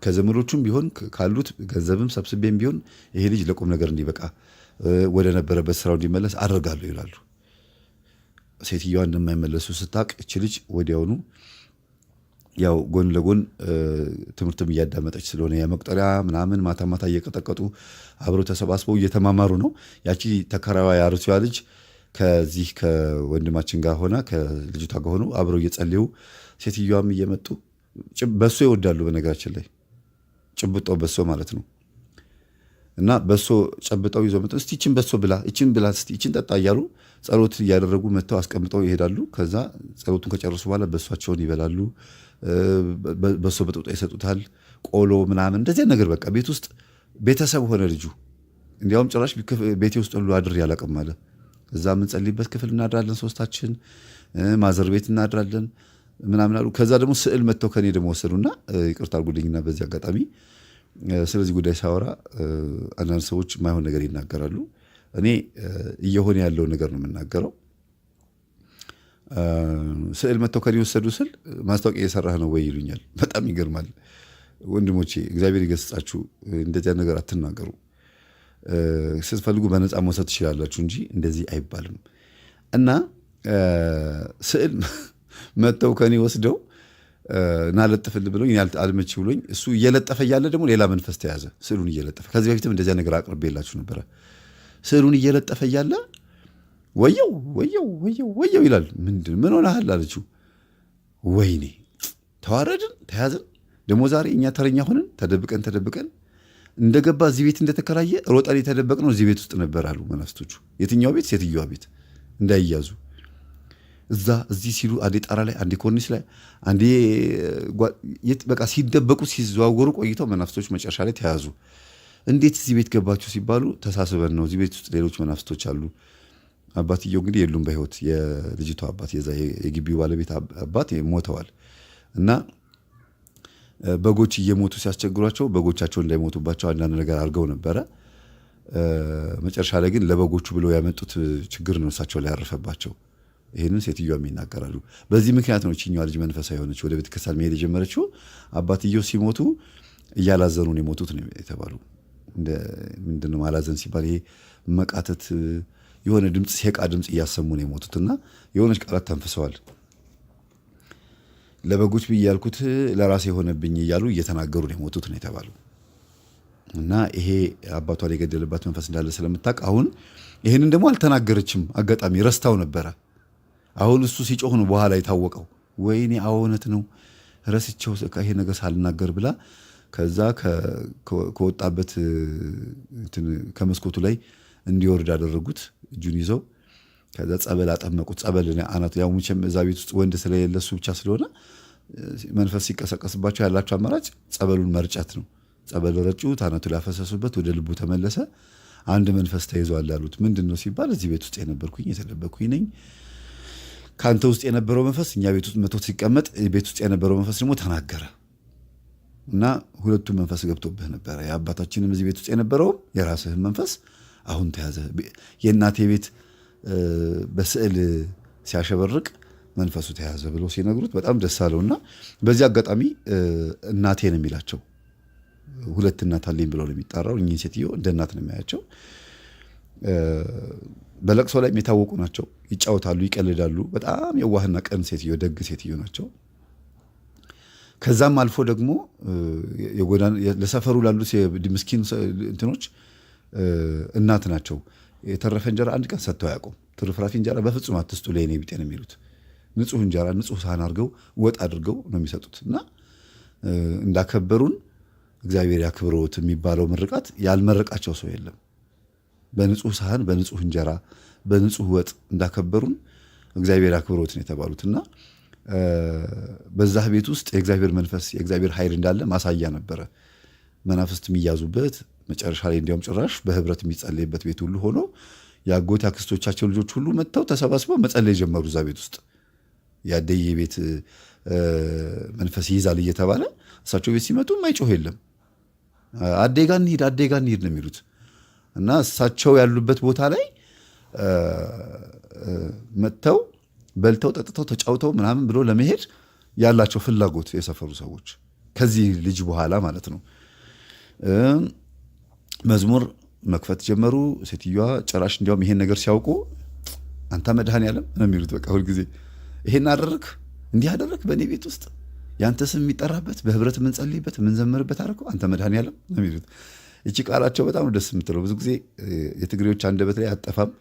ከዘመዶቹም ቢሆን ካሉት ገንዘብም ሰብስቤም ቢሆን ይሄ ልጅ ለቁም ነገር እንዲበቃ ወደ ነበረበት ስራው እንዲመለስ አደርጋለሁ ይላሉ። ሴትዮዋ እንደማይመለሱ ስታቅ እቺ ልጅ ወዲያውኑ ያው ጎን ለጎን ትምህርትም እያዳመጠች ስለሆነ የመቁጠሪያ ምናምን ማታ ማታ እየቀጠቀጡ አብረው ተሰባስበው እየተማማሩ ነው። ያቺ ተከራዋ ያርሲዋ ልጅ ከዚህ ከወንድማችን ጋር ሆና ከልጅቷ ጋር ሆኖ አብረው እየጸለዩ ሴትዮዋም እየመጡ በሶ ይወዳሉ። በነገራችን ላይ ጭብጦ በሶ ማለት ነው። እና በሶ ጨብጠው ይዞ መጥተው እስቲ ይችን በሶ ብላ፣ ይችን ብላ፣ እስቲ ይችን ጠጣ እያሉ ጸሎት እያደረጉ መጥተው አስቀምጠው ይሄዳሉ። ከዛ ጸሎቱን ከጨረሱ በኋላ በሷቸውን ይበላሉ። በሶ በጥብጦ ይሰጡታል። ቆሎ ምናምን እንደዚህ ነገር በቃ ቤት ውስጥ ቤተሰብ ሆነ ልጁ። እንዲያውም ጭራሽ ቤቴ ውስጥ ሁሉ አድሬ አላውቅም አለ። እዛ የምንጸልይበት ክፍል እናድራለን ሶስታችን፣ ማዘር ቤት እናድራለን ምናምን አሉ። ከዛ ደግሞ ስዕል መጥተው ከኔ ደግሞ ወሰዱና ይቅርታ አድርጉልኝና በዚህ አጋጣሚ ስለዚህ ጉዳይ ሳወራ አንዳንድ ሰዎች የማይሆን ነገር ይናገራሉ። እኔ እየሆነ ያለውን ነገር ነው የምናገረው። ስዕል መጥተው ከኔ ወሰዱ ስል ማስታወቂያ እየሰራህ ነው ወይ ይሉኛል። በጣም ይገርማል። ወንድሞቼ እግዚአብሔር ይገስጻችሁ፣ እንደዚያ ነገር አትናገሩ። ስትፈልጉ በነፃ መውሰድ ትችላላችሁ እንጂ እንደዚህ አይባልም። እና ስዕል መጥተው ከኔ ወስደው ናለጥፍልህ ብሎኝ አልመች ብሎኝ እሱ እየለጠፈ እያለ ደግሞ ሌላ መንፈስ ተያዘ። ስዕሉን እየለጠፈ ከዚህ በፊትም እንደዚያ ነገር አቅርቤላችሁ ነበረ። ስዕሉን እየለጠፈ እያለ ወየው ወየው ወየው ወየው ይላል። ምን ሆነሃል አለችው። ወይኔ ተዋረድን፣ ተያዝን። ደግሞ ዛሬ እኛ ተረኛ ሆነን ተደብቀን እንደገባ እዚህ ቤት እንደተከራየ ሮጠን የተደበቅነው እዚህ ቤት ውስጥ ነበር አሉ መናፍስቶቹ። የትኛው ቤት? ሴትዮዋ ቤት እንዳይያዙ እዛ እዚህ ሲሉ አንዴ ጣራ ላይ አንዴ ኮርኒስ ላይ አንዴ በቃ ሲደበቁ ሲዘዋወሩ ቆይተው መናፍስቶች መጨረሻ ላይ ተያዙ። እንዴት እዚህ ቤት ገባችሁ ሲባሉ ተሳስበን ነው። እዚህ ቤት ውስጥ ሌሎች መናፍስቶች አሉ። አባትየው እንግዲህ የሉም በሕይወት የልጅቷ አባት የዛ የግቢው ባለቤት አባት ሞተዋል። እና በጎች እየሞቱ ሲያስቸግሯቸው በጎቻቸው እንዳይሞቱባቸው አንዳንድ ነገር አድርገው ነበረ። መጨረሻ ላይ ግን ለበጎቹ ብለው ያመጡት ችግር ነው እሳቸው ላይ ያረፈባቸው። ይህንን ሴትዮዋም ይናገራሉ። በዚህ ምክንያት ነው እቺኛዋ ልጅ መንፈሳዊ የሆነች ወደ ቤተክርስቲያን መሄድ የጀመረችው። አባትየው ሲሞቱ እያላዘኑ ነው የሞቱት ነው የተባሉ። ምንድነው ማላዘን ሲባል ይሄ መቃተት፣ የሆነ ድምፅ ሴቃ ድምፅ እያሰሙ ነው የሞቱትና የሆነች ቃላት ተንፍሰዋል። ለበጎች ብዬ ያልኩት ለራሴ የሆነብኝ እያሉ እየተናገሩ ነው የሞቱት ነው የተባሉ። እና ይሄ አባቷን የገደለባት መንፈስ እንዳለ ስለምታውቅ አሁን ይህንን ደግሞ አልተናገረችም። አጋጣሚ ረስታው ነበረ። አሁን እሱ ሲጮህ ነው በኋላ የታወቀው። ወይኔ እውነት ነው ረስቸው ይሄ ነገር ሳልናገር ብላ ከዛ ከወጣበት ከመስኮቱ ላይ እንዲወርድ አደረጉት እጁን ይዘው። ከዛ ጸበል አጠመቁት። ጸበል አናት ያው ሙቸም እዛ ቤት ውስጥ ወንድ ስለሌለ እሱ ብቻ ስለሆነ መንፈስ ሲቀሰቀስባቸው ያላቸው አማራጭ ጸበሉን መርጨት ነው። ጸበል ረጩት፣ አናቱ ላይ አፈሰሱበት፣ ወደ ልቡ ተመለሰ። አንድ መንፈስ ተይዟል አሉት። ምንድን ነው ሲባል እዚህ ቤት ውስጥ የነበርኩኝ የተደበቅኩኝ ነኝ። ከአንተ ውስጥ የነበረው መንፈስ እኛ ቤት ውስጥ መቶ ሲቀመጥ ቤት ውስጥ የነበረው መንፈስ ደግሞ ተናገረ እና ሁለቱም መንፈስ ገብቶብህ ነበረ። የአባታችንም እዚህ ቤት ውስጥ የነበረውም የራስህን መንፈስ አሁን ተያዘ። የእናቴ ቤት በስዕል ሲያሸበርቅ መንፈሱ ተያዘ ብሎ ሲነግሩት በጣም ደስ አለውና በዚህ አጋጣሚ እናቴ ነው የሚላቸው። ሁለት እናት አለኝ ብለው ነው የሚጣራው። እኚህ ሴትዮ እንደ እናት ነው የሚያያቸው። በለቅሶ ላይ የታወቁ ናቸው። ይጫወታሉ፣ ይቀልዳሉ። በጣም የዋህና ቀን ሴትዮ፣ ደግ ሴትዮ ናቸው። ከዛም አልፎ ደግሞ ለሰፈሩ ላሉት ምስኪን እንትኖች እናት ናቸው። የተረፈ እንጀራ አንድ ቀን ሰጥተው አያውቁም። ትርፍራፊ እንጀራ በፍጹም አትስጡ ለእኔ ቢጤ ነው የሚሉት። ንጹህ እንጀራ ንጹህ ሳህን አድርገው ወጥ አድርገው ነው የሚሰጡት። እና እንዳከበሩን እግዚአብሔር ያክብረውት የሚባለው ምርቃት ያልመረቃቸው ሰው የለም። በንጹህ ሳህን በንጹህ እንጀራ በንጹህ ወጥ እንዳከበሩን እግዚአብሔር ያክብረውት ነው የተባሉት። እና በዛ ቤት ውስጥ የእግዚአብሔር መንፈስ የእግዚአብሔር ኃይል እንዳለ ማሳያ ነበረ። መናፍስት የሚያዙበት መጨረሻ ላይ እንዲያውም ጭራሽ በህብረት የሚጸለይበት ቤት ሁሉ ሆኖ የአጎት አክስቶቻቸው ልጆች ሁሉ መጥተው ተሰባስበው መጸለይ ጀመሩ። እዛ ቤት ውስጥ ያደየ ቤት መንፈስ ይይዛል እየተባለ እሳቸው ቤት ሲመጡ ማይጮህ የለም። አዴጋ እንሂድ ነው የሚሉት። እና እሳቸው ያሉበት ቦታ ላይ መጥተው በልተው ጠጥተው ተጫውተው ምናምን ብሎ ለመሄድ ያላቸው ፍላጎት የሰፈሩ ሰዎች ከዚህ ልጅ በኋላ ማለት ነው መዝሙር መክፈት ጀመሩ። ሴትዮዋ ጭራሽ እንዲያውም ይሄን ነገር ሲያውቁ አንተ መድኃኔዓለም ነው የሚሉት። በቃ ሁልጊዜ ይሄን አደረክ እንዲህ አደረክ በእኔ ቤት ውስጥ ያንተ ስም የሚጠራበት በህብረት የምንጸልይበት የምንዘምርበት አደረከው አንተ መድኃኔዓለም ነው የሚሉት። እቺ ቃላቸው በጣም ደስ የምትለው ብዙ ጊዜ የትግሬዎች አንደበት ላይ አጠፋም።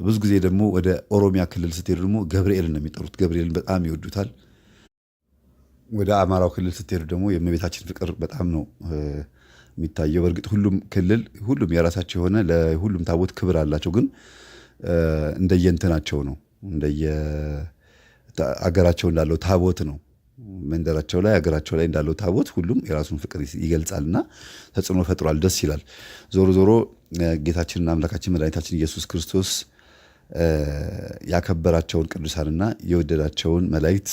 ብዙ ጊዜ ደግሞ ወደ ኦሮሚያ ክልል ስትሄዱ ደግሞ ገብርኤልን ነው የሚጠሩት። ገብርኤልን በጣም ይወዱታል። ወደ አማራው ክልል ስትሄዱ ደግሞ የእመቤታችን ፍቅር በጣም ነው የሚታየው። በእርግጥ ሁሉም ክልል ሁሉም የራሳቸው የሆነ ለሁሉም ታቦት ክብር አላቸው። ግን እንደየእንትናቸው ነው እንደየ አገራቸው እንዳለው ታቦት ነው መንደራቸው ላይ ሀገራቸው ላይ እንዳለው ታቦት ሁሉም የራሱን ፍቅር ይገልጻልና ተጽዕኖ ፈጥሯል። ደስ ይላል። ዞሮ ዞሮ ጌታችንና አምላካችን መድኃኒታችን ኢየሱስ ክርስቶስ ያከበራቸውን ቅዱሳንና የወደዳቸውን መላእክት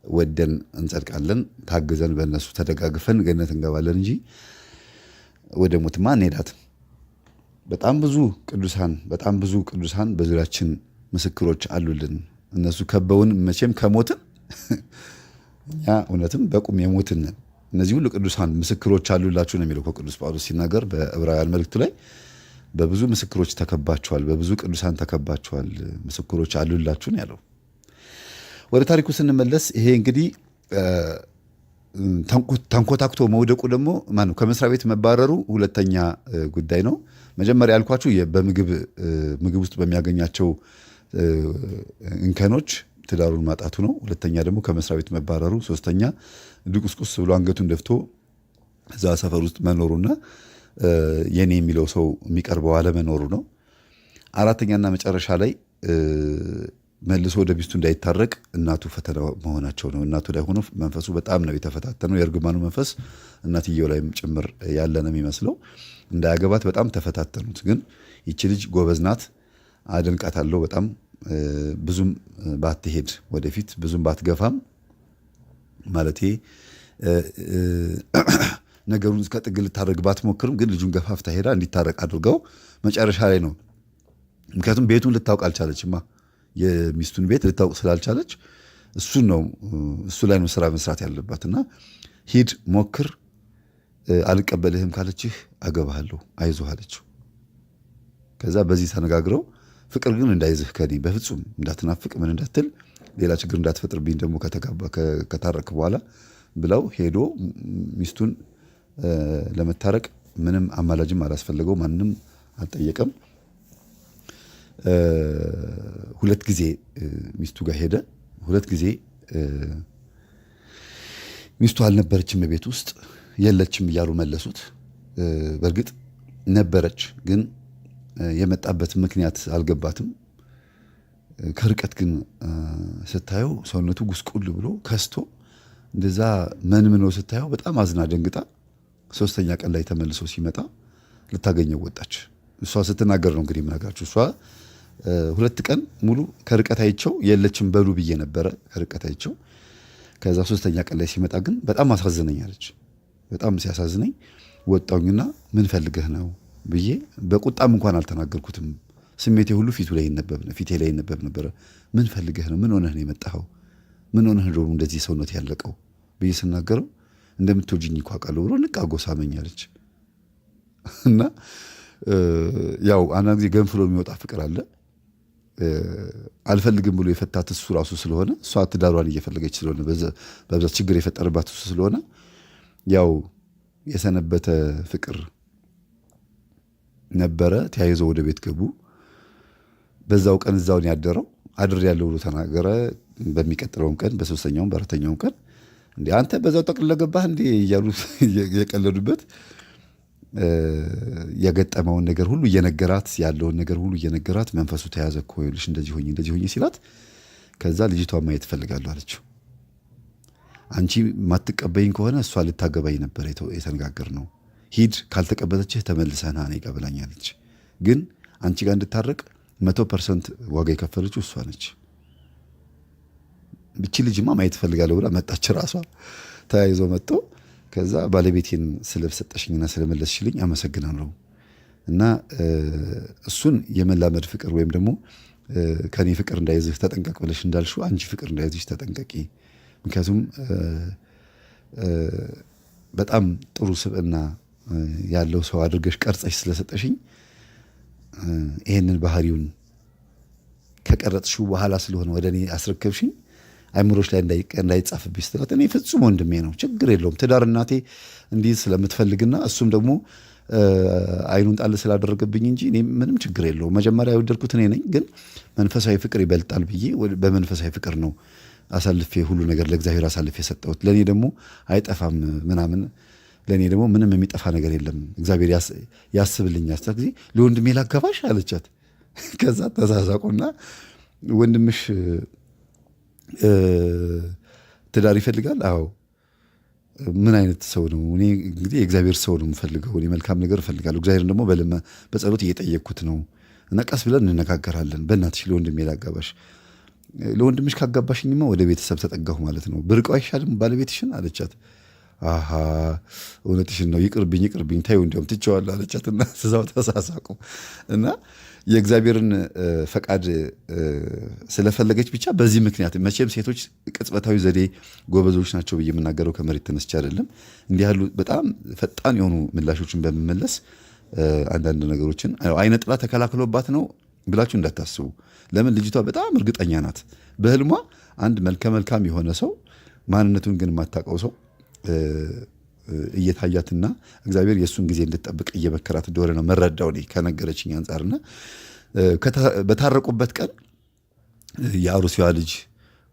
ወደን እንጸድቃለን። ታግዘን በእነሱ ተደጋግፈን ገነት እንገባለን እንጂ ወደ ሞትማ እንሄዳትም። በጣም ብዙ ቅዱሳን በዙሪያችን ምስክሮች አሉልን። እነሱ ከበውን መቼም ከሞትን እኛ እውነትም በቁም የሞትን ነን። እነዚህ ሁሉ ቅዱሳን ምስክሮች አሉላችሁ ነው የሚለው ቅዱስ ጳውሎስ ሲናገር በዕብራውያን መልእክቱ ላይ በብዙ ምስክሮች ተከባችኋል፣ በብዙ ቅዱሳን ተከባችኋል፣ ምስክሮች አሉላችሁ ነው ያለው። ወደ ታሪኩ ስንመለስ ይሄ እንግዲህ ተንኮታክቶ መውደቁ ደግሞ ማነው ከመስሪያ ቤት መባረሩ ሁለተኛ ጉዳይ ነው። መጀመሪያ ያልኳችሁ በምግብ ውስጥ በሚያገኛቸው እንከኖች ትዳሩን ማጣቱ ነው። ሁለተኛ ደግሞ ከመስሪያ ቤት መባረሩ፣ ሶስተኛ ድቁስቁስ ብሎ አንገቱን ደፍቶ እዛ ሰፈር ውስጥ መኖሩና የኔ የሚለው ሰው የሚቀርበው አለመኖሩ ነው። አራተኛና መጨረሻ ላይ መልሶ ወደ ሚስቱ እንዳይታረቅ እናቱ ፈተና መሆናቸው ነው። እናቱ ላይ ሆኖ መንፈሱ በጣም ነው የተፈታተነው። የእርግማኑ መንፈስ እናትየው ላይም ጭምር ያለ ነው የሚመስለው። እንዳያገባት በጣም ተፈታተኑት። ግን ይቺ ልጅ ጎበዝ ናት፣ አደንቃታለሁ በጣም ብዙም ባትሄድ ወደፊት ብዙም ባትገፋም ማለቴ ነገሩን እስከ ጥግ ልታደርግ ባትሞክርም ግን ልጁን ገፋፍታ ሄዳ እንዲታረቅ አድርገው መጨረሻ ላይ ነው። ምክንያቱም ቤቱን ልታውቅ አልቻለችማ። የሚስቱን ቤት ልታውቅ ስላልቻለች እሱ ላይ ነው ስራ መስራት ያለባትና ሂድ ሞክር፣ አልቀበልህም ካለችህ አገባሃለሁ አይዞህ አለችው። ከዛ በዚህ ተነጋግረው ፍቅር ግን እንዳይዝህ ከኔ በፍጹም እንዳትናፍቅ ምን እንዳትል ሌላ ችግር እንዳትፈጥርብኝ ደግሞ ከታረቅ በኋላ ብለው ሄዶ ሚስቱን ለመታረቅ ምንም አማላጅም አላስፈለገው፣ ማንንም አልጠየቀም። 2 ጊዜ ሚስቱ ጋር ሄደ። 2 ጊዜ ሚስቱ አልነበረችም ቤት ውስጥ የለችም እያሉ መለሱት። በእርግጥ ነበረች፣ ግን የመጣበት ምክንያት አልገባትም። ከርቀት ግን ስታየው ሰውነቱ ጉስቁል ብሎ ከስቶ እንደዛ መንምኖ ስታየው በጣም አዝና ደንግጣ 3ኛ ቀን ላይ ተመልሶ ሲመጣ ልታገኘው ወጣች። እሷ ስትናገር ነው እንግዲህ የምነግራችሁ። እሷ 2 ቀን ሙሉ ከርቀት አይቸው የለችም በሉ ብዬ ነበረ ከርቀት አይቸው። ከዛ 3ኛ ቀን ላይ ሲመጣ ግን በጣም አሳዝነኝ አለች። በጣም ሲያሳዝነኝ ወጣሁኝና ምን ፈልገህ ነው ብዬ በቁጣም እንኳን አልተናገርኩትም። ስሜቴ ሁሉ ፊቴ ላይ ይነበብ ነበረ። ምን ፈልገህ ነው? ምን ሆነህ ነው የመጣኸው? ምን ሆነህ ነው እንደዚህ ሰውነት ያለቀው ብዬ ስናገረው እንደምትወጂኝ እኮ አውቃለሁ ብሎ ንቃጎ ሳመኝ አለች። እና ያው አንዳንድ ጊዜ ገንፍሎ የሚወጣ ፍቅር አለ። አልፈልግም ብሎ የፈታት እሱ ራሱ ስለሆነ እሷ ትዳሯን እየፈለገች ስለሆነ በብዛት ችግር የፈጠረባት እሱ ስለሆነ ያው የሰነበተ ፍቅር ነበረ። ተያይዘው ወደ ቤት ገቡ። በዛው ቀን እዛውን ያደረው አድር ያለው ብሎ ተናገረ። በሚቀጥለውም ቀን በ3ኛውም በ4ኛውም ቀን እንዴ አንተ በዛው ጠቅልለ ገባህ እንዴ እያሉ የቀለዱበት የገጠመውን ነገር ሁሉ እየነገራት ያለውን ነገር ሁሉ እየነገራት መንፈሱ ተያዘ እኮ ይልሽ እንደዚህ ሆኜ ሲላት ከዛ ልጅቷ ማየት ፈልጋለሁ አለችው። አንቺ ማትቀበይኝ ከሆነ እሷ ልታገባኝ ነበር የተነጋገር ነው። ሂድ ካልተቀበለችህ ተመልሰህ ና እኔ ጋር ብላኛለች። ግን አንቺ ጋር እንድታረቅ 100% ዋጋ የከፈለችው እሷ ነች። ብቻ ልጅማ ማየት ፈልጋለሁ ብላ መጣች ራሷ። ተያይዞ መጥቶ ከዛ ባለቤቴን ስለሰጠሽኝና ስለመለስሽልኝ አመሰግናለሁ እና እሱን የመላመድ ፍቅር ወይም ደግሞ ከኔ ፍቅር እንዳይዝህ ተጠንቀቅ ብለሽ እንዳልሽው አንቺ ፍቅር እንዳይዝሽ ተጠንቀቂ። ምክንያቱም በጣም ጥሩ ስብዕና ያለው ሰው አድርገሽ ቀርጸሽ ስለሰጠሽኝ ይሄንን ባህሪውን ከቀረጽሽው በኋላ ስለሆነ ወደ እኔ አስረከብሽኝ አይምሮሽ ላይ እንዳይጻፍብሽ ስትላት እኔ ፍጹም ወንድሜ ነው ችግር የለውም ትዳር እናቴ እንዲህ ስለምትፈልግና እሱም ደግሞ አይኑን ጣል ስላደረገብኝ እንጂ እኔ ምንም ችግር የለውም። መጀመሪያ የወደድኩት እኔ ነኝ፣ ግን መንፈሳዊ ፍቅር ይበልጣል ብዬ በመንፈሳዊ ፍቅር ነው አሳልፌ ሁሉ ነገር ለእግዚአብሔር አሳልፌ ሰጠሁት። ለእኔ ደግሞ አይጠፋም ምናምን፣ ለእኔ ደግሞ ምንም የሚጠፋ ነገር የለም እግዚአብሔር ያስብልኛል። ጊዜ ለወንድሜ ላገባሽ አለቻት። ከዛ ተሳሳቁና ወንድምሽ ትዳር ይፈልጋል? አዎ። ምን አይነት ሰው ነው? እኔ እንግዲህ የእግዚአብሔር ሰው ነው የምፈልገው። እኔ መልካም ነገር እፈልጋለሁ። እግዚአብሔርን ደግሞ በጸሎት እየጠየቅኩት ነው እና ቀስ ብለን እንነጋገራለን። በእናትሽ ለወንድሜ ላጋባሽ። ለወንድምሽ ካጋባሽኝማ ወደ ቤተሰብ ተጠጋሁ ማለት ነው። ብርቀው አይሻልም ባለቤትሽን አለቻት። አሃ እውነትሽን ነው፣ ይቅርብኝ ታዩ እንዲያውም ትቼዋለሁ አለቻትና እዛው ተሳሳቁ። እና የእግዚአብሔርን ፈቃድ ስለፈለገች ብቻ በዚህ ምክንያት መቼም ሴቶች ቅጽበታዊ ዘዴ ጎበዞች ናቸው ብዬ የምናገረው ከመሬት ተነስቼ አይደለም። እንዲህ ያሉ በጣም ፈጣን የሆኑ ምላሾችን በመመለስ አንዳንድ ነገሮችን አይነ ጥላ ተከላክሎባት ነው ብላችሁ እንዳታስቡ። ለምን ልጅቷ በጣም እርግጠኛ ናት። በህልሟ አንድ መልከ የሆነ ሰው ማንነቱን ግን የማታውቀው ሰው እየታያትና እግዚአብሔር የእሱን ጊዜ እንድትጠብቅ እየመከራት እንደሆነ ነው መረዳው እኔ ከነገረችኝ አንጻርና በታረቁበት ቀን የአሩሲዋ ልጅ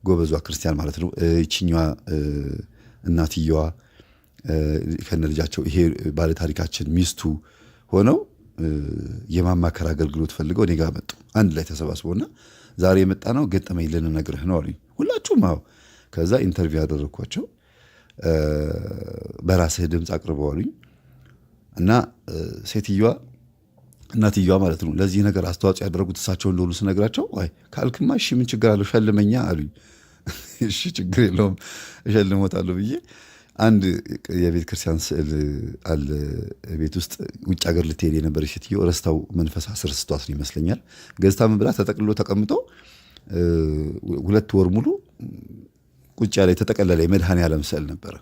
ጎበዟ ክርስቲያን ማለት ነው ይችኛዋ እናትየዋ ከነ ልጃቸው ይሄ ባለታሪካችን ሚስቱ ሆነው የማማከር አገልግሎት ፈልገው እኔ ጋር መጡ። አንድ ላይ ተሰባስበውና ዛሬ የመጣ ነው ገጠመኝ ልንነግርህ ነው አሉኝ። ሁላችሁም አዎ። ከዛ ኢንተርቪው ያደረግኳቸው በራስህ ድምፅ አቅርበው አሉኝ እና ሴትዮዋ እናትየዋ ማለት ነው ለዚህ ነገር አስተዋጽኦ ያደረጉት እሳቸው እንደሆኑ ስነግራቸው አይ ካልክማ እሺ ምን ችግር አለው ሸልመኛ አሉኝ። እሺ ችግር የለውም እሸልሞታለሁ ብዬ አንድ የቤተ ክርስቲያን ስዕል አለ ቤት ውስጥ ውጭ ሀገር ልትሄድ የነበረች ሴትዮ ረስታው መንፈስ አስረስቷት ይመስለኛል ገዝታ ምን ብላ ተጠቅልሎ ተቀምጠው 2 ወር ሙሉ ቁጭ ያለ የተጠቀለለ የመድኃኔዓለም ስዕል ነበረ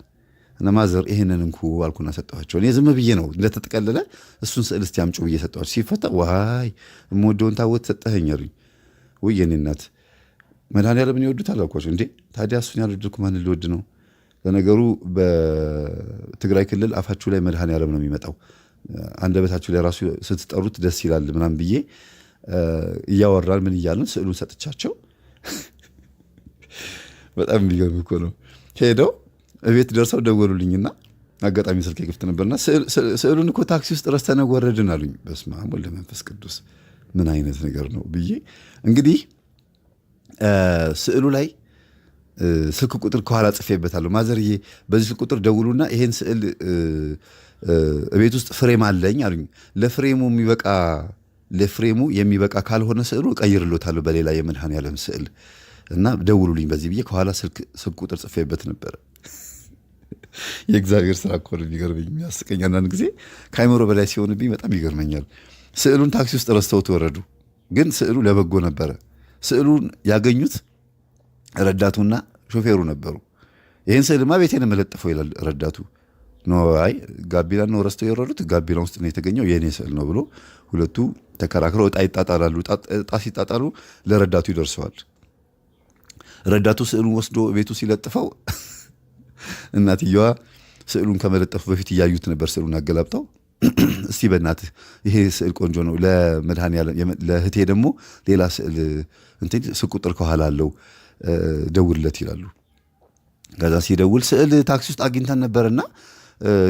እና ማዘር ይሄንን እንኩ አልኩና ሰጠኋቸው። እኔ ዝም ብዬ ነው እንደተጠቀለለ እሱን ስዕል እስቲ አምጪው ብዬ ሰጠኋቸው። ሲፈታ ዋይ የምወደውን ታቦት ሰጠኸኝ አሉኝ። ወይ የኔ እናት መድኃኔዓለምን ይወዱታል አልኳቸው። እንዴ ታዲያ እሱን ያልወደድኩ ማን ልወድ ነው? ለነገሩ በትግራይ ክልል አፋችሁ ላይ መድኃኔዓለም ነው የሚመጣው፣ አንደበታችሁ ላይ ራሱ ስትጠሩት ደስ ይላል ምናምን ብዬ እያወራን ምን እያለን ስዕሉን ሰጥቻቸው በጣም የሚገርም እኮ ነው። ሄደው እቤት ደርሰው ደወሉልኝና አጋጣሚ ስልክ ክፍት ነበርና ስዕሉን እኮ ታክሲ ውስጥ ረስተነው ወረድን አሉኝ። በስመ አብ ወወልድ ወመንፈስ ቅዱስ ምን አይነት ነገር ነው ብዬ እንግዲህ ስዕሉ ላይ ስልክ ቁጥር ከኋላ ጽፌበታለሁ። ማዘርዬ በዚህ ስልክ ቁጥር ደውሉና ይሄን ስዕል እቤት ውስጥ ፍሬም አለኝ አሉኝ። ለፍሬሙ የሚበቃ ካልሆነ ስዕሉ እቀይርሎታለሁ በሌላ የመድኃኔዓለም ስዕል እና ደውሉልኝ በዚህ ብዬ ከኋላ ስልክ ቁጥር ጽፌበት ነበረ። የእግዚአብሔር ስራ እኮ ነው የሚገርመኝ፣ የሚያስቀኝ አንዳንድ ጊዜ ከአይምሮ በላይ ሲሆንብኝ በጣም ይገርመኛል። ስዕሉን ታክሲ ውስጥ ረስተውት ወረዱ፣ ግን ስዕሉ ለበጎ ነበረ። ስዕሉን ያገኙት ረዳቱና ሾፌሩ ነበሩ። ይህን ስዕልማ ቤቴን መለጥፈው ይላል ረዳቱ። አይ ጋቢና ነው ረስተው የወረዱት፣ ጋቢና ውስጥ ነው የተገኘው የኔ ስዕል ነው ብሎ ሁለቱ ተከራክረው እጣ ይጣጣላሉ። እጣ ሲጣጣሉ ለረዳቱ ይደርሰዋል። ረዳቱ ስዕሉን ወስዶ ቤቱ ሲለጥፈው እናትየዋ ስዕሉን ከመለጠፉ በፊት እያዩት ነበር። ስዕሉን አገላብጠው እስቲ በእናትህ ይሄ ስዕል ቆንጆ ነው፣ ለመድኃኔዓለም ለእህቴ ደግሞ ሌላ ስዕል ስልክ ቁጥር ከኋላ አለው ደውልለት ይላሉ። ከዛ ሲደውል ስዕል ታክሲ ውስጥ አግኝተን ነበርና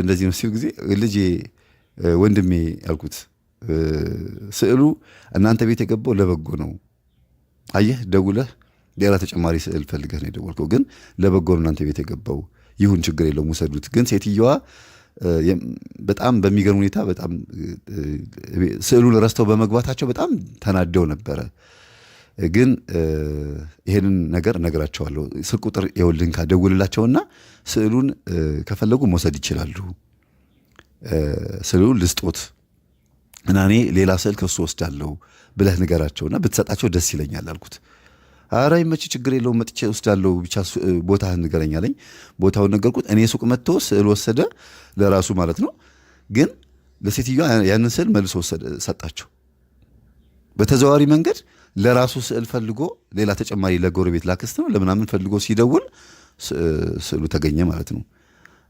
እንደዚህ ነው ሲል ጊዜ ልጄ ወንድሜ ያልኩት ስዕሉ እናንተ ቤት የገባው ለበጎ ነው። አየህ ደውለህ ሌላ ተጨማሪ ስዕል ፈልገህ ነው የደወልከው፣ ግን ለበጎ ነው እናንተ ቤት የገባው፣ ይሁን ችግር የለውም ውሰዱት። ግን ሴትየዋ በጣም በሚገርም ሁኔታ በጣም ስዕሉን ረስተው በመግባታቸው በጣም ተናደው ነበረ። ግን ይሄንን ነገር እነግራቸዋለሁ። ስልክ ቁጥር የውልንካ ደውልላቸውና ስዕሉን ከፈለጉ መውሰድ ይችላሉ፣ ስዕሉን ልስጦት እና እኔ ሌላ ስዕል ከሱ ወስዳለሁ ብለህ ንገራቸውና ብትሰጣቸው ደስ ይለኛል አልኩት። ኧረ ይመች ችግር የለውም መጥቼ ወስዳለሁ፣ ብቻ ቦታህን ንገረኝ አለኝ። ቦታውን ነገርኩት። እኔ ሱቅ መጥቶ ስዕል ወሰደ፣ ለራሱ ማለት ነው። ግን ለሴትዮዋ ያንን ስዕል መልሶ ሰጣቸው። በተዘዋዋሪ መንገድ ለራሱ ስዕል ፈልጎ ሌላ ተጨማሪ ለጎረቤት ላክስት ነው ለምናምን ፈልጎ ሲደውል ስዕሉ ተገኘ ማለት ነው።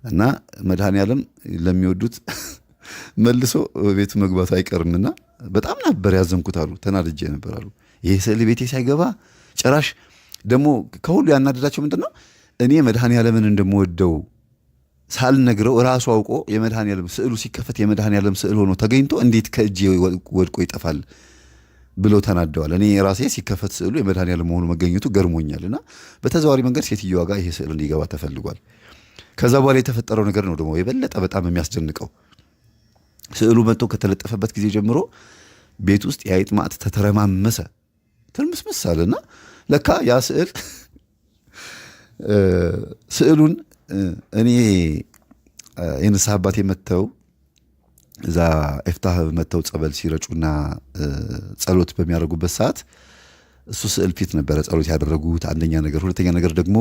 እና መድኃኔዓለም ለሚወዱት መልሶ ቤቱ መግባቱ አይቀርምና በጣም ነበር ያዘንኩት አሉ። ተናድጄ ነበር አሉ። ይሄ ስዕል ቤቴ ሳይገባ ጭራሽ ደግሞ ከሁሉ ያናደዳቸው ምንድን ነው እኔ መድኃኔዓለምን እንደምወደው ሳልነግረው ራሱ አውቆ የመድኃኔዓለም ስዕሉ ሲከፈት የመድኃኔዓለም ስዕል ሆኖ ተገኝቶ እንዴት ከእጄ ወድቆ ይጠፋል ብለው ተናደዋል። እኔ ራሴ ሲከፈት ስዕሉ የመድኃኔዓለም መሆኑ መገኘቱ ገርሞኛልና በተዘዋዋሪ መንገድ ሴትዮዋ ጋር ይሄ ስዕል እንዲገባ ተፈልጓል። ከዛ በኋላ የተፈጠረው ነገር ነው ደግሞ የበለጠ በጣም የሚያስደንቀው። ስዕሉ መጥቶ ከተለጠፈበት ጊዜ ጀምሮ ቤት ውስጥ የአይጥ ማዕት ተተረማመሰ፣ ትርምስምስ አለና ለካ ያ ስዕሉን እኔ የንስሐ አባቴ መጥተው እዛ ኤፍታህ መጥተው ጸበል ሲረጩና ጸሎት በሚያደርጉበት ሰዓት እሱ ስዕል ፊት ነበረ ጸሎት ያደረጉት። አንደኛ ነገር፣ ሁለተኛ ነገር ደግሞ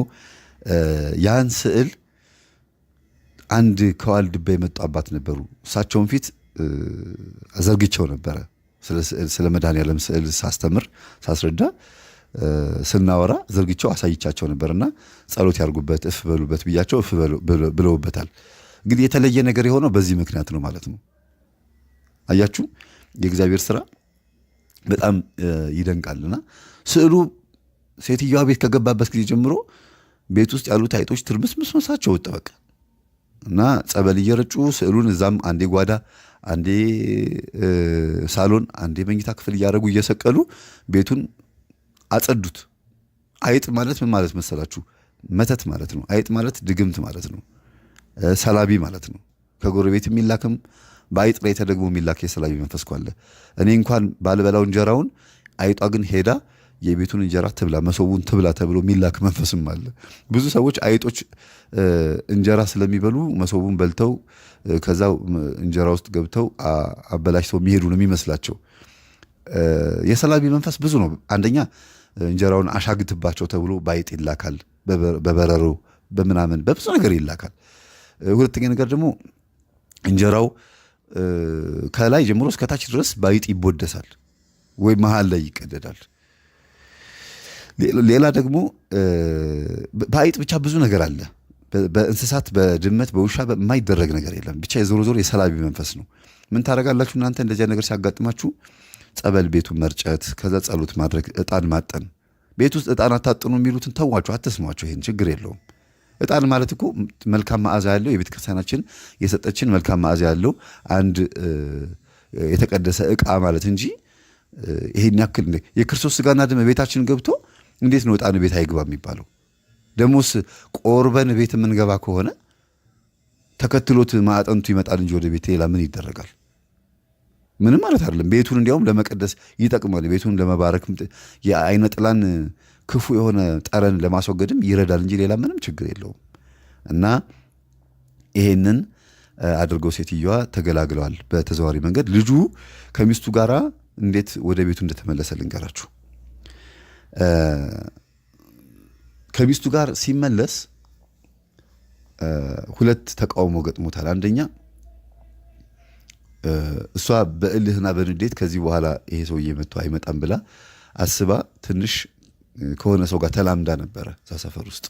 ያን ስዕል አንድ ከዋልድባ የመጡ አባት ነበሩ። እሳቸውን ፊት አዘርግቸው ነበረ። ስለ መድኃኔዓለም ስዕል ሳስተምር ሳስረዳ ስናወራ ዘርግቸው አሳይቻቸው ነበርና ጸሎት ያርጉበት እፍ በሉበት ብያቸው እፍ ብለውበታል። እንግዲህ የተለየ ነገር የሆነው በዚህ ምክንያት ነው ማለት ነው። አያችሁ የእግዚአብሔር ስራ በጣም ይደንቃልና ስዕሉ ሴትዮዋ ቤት ከገባበት ጊዜ ጀምሮ ቤት ውስጥ ያሉት አይጦች ትርምስምስመሳቸው ወጣ በቃ። እና ጸበል እየረጩ ስዕሉን እዛም አንዴ ጓዳ፣ አንዴ ሳሎን፣ አንዴ መኝታ ክፍል እያደረጉ እየሰቀሉ ቤቱን አጸዱት። አይጥ ማለት ምን ማለት መሰላችሁ? መተት ማለት ነው። አይጥ ማለት ድግምት ማለት ነው። ሰላቢ ማለት ነው። ከጎረቤት የሚላክም በአይጥ ላይ ተደግሞ የሚላክ የሰላቢ መንፈስ ኳለ። እኔ እንኳን ባልበላው እንጀራውን አይጧ ግን ሄዳ የቤቱን እንጀራ ትብላ፣ መሶቡን ትብላ ተብሎ የሚላክ መንፈስም አለ። ብዙ ሰዎች አይጦች እንጀራ ስለሚበሉ መሶቡን በልተው ከዛ እንጀራ ውስጥ ገብተው አበላሽተው የሚሄዱ ነው የሚመስላቸው። የሰላቢ መንፈስ ብዙ ነው። አንደኛ እንጀራውን አሻግትባቸው ተብሎ በአይጥ ይላካል፣ በበረሮ በምናምን በብዙ ነገር ይላካል። ሁለተኛ ነገር ደግሞ እንጀራው ከላይ ጀምሮ እስከታች ድረስ በአይጥ ይቦደሳል ወይ መሃል ላይ ይቀደዳል። ሌላ ደግሞ በአይጥ ብቻ ብዙ ነገር አለ። በእንስሳት በድመት በውሻ የማይደረግ ነገር የለም። ብቻ የዞሮ ዞሮ የሰላቢ መንፈስ ነው። ምን ታደርጋላችሁ እናንተ እንደዚያ ነገር ሲያጋጥማችሁ? ጸበል ቤቱን መርጨት፣ ከዛ ጸሎት ማድረግ፣ ዕጣን ማጠን። ቤት ውስጥ ዕጣን አታጥኑ የሚሉትን ተዋቸው፣ አትስሟቸው። ይሄን ችግር የለውም። ዕጣን ማለት እኮ መልካም መዓዛ ያለው የቤተ ክርስቲያናችን የሰጠችን መልካም መዓዛ ያለው አንድ የተቀደሰ ዕቃ ማለት እንጂ ይሄን ያክል የክርስቶስ ሥጋና ደም ቤታችን ገብቶ እንዴት ነው ዕጣን ቤት አይግባ የሚባለው? ደሞስ ቆርበን ቤት የምንገባ ከሆነ ተከትሎት ማዕጠንቱ ይመጣል እንጂ ወደ ቤት ሌላ ምን ይደረጋል? ምንም ማለት አይደለም። ቤቱን እንዲያውም ለመቀደስ ይጠቅማል። ቤቱን ለመባረክ የአይነ ጥላን ክፉ የሆነ ጠረን ለማስወገድም ይረዳል እንጂ ሌላ ምንም ችግር የለውም። እና ይሄንን አድርገው ሴትዮዋ ተገላግለዋል በተዘዋዋሪ መንገድ። ልጁ ከሚስቱ ጋር እንዴት ወደ ቤቱ እንደተመለሰ ልንገራችሁ። ከሚስቱ ጋር ሲመለስ ሁለት ተቃውሞ ገጥሞታል። አንደኛ እሷ በእልህና በንዴት ከዚህ በኋላ ይሄ ሰውዬ መጥቶ አይመጣም ብላ አስባ ትንሽ ከሆነ ሰው ጋር ተላምዳ ነበረ እዛ ሰፈር ውስጥ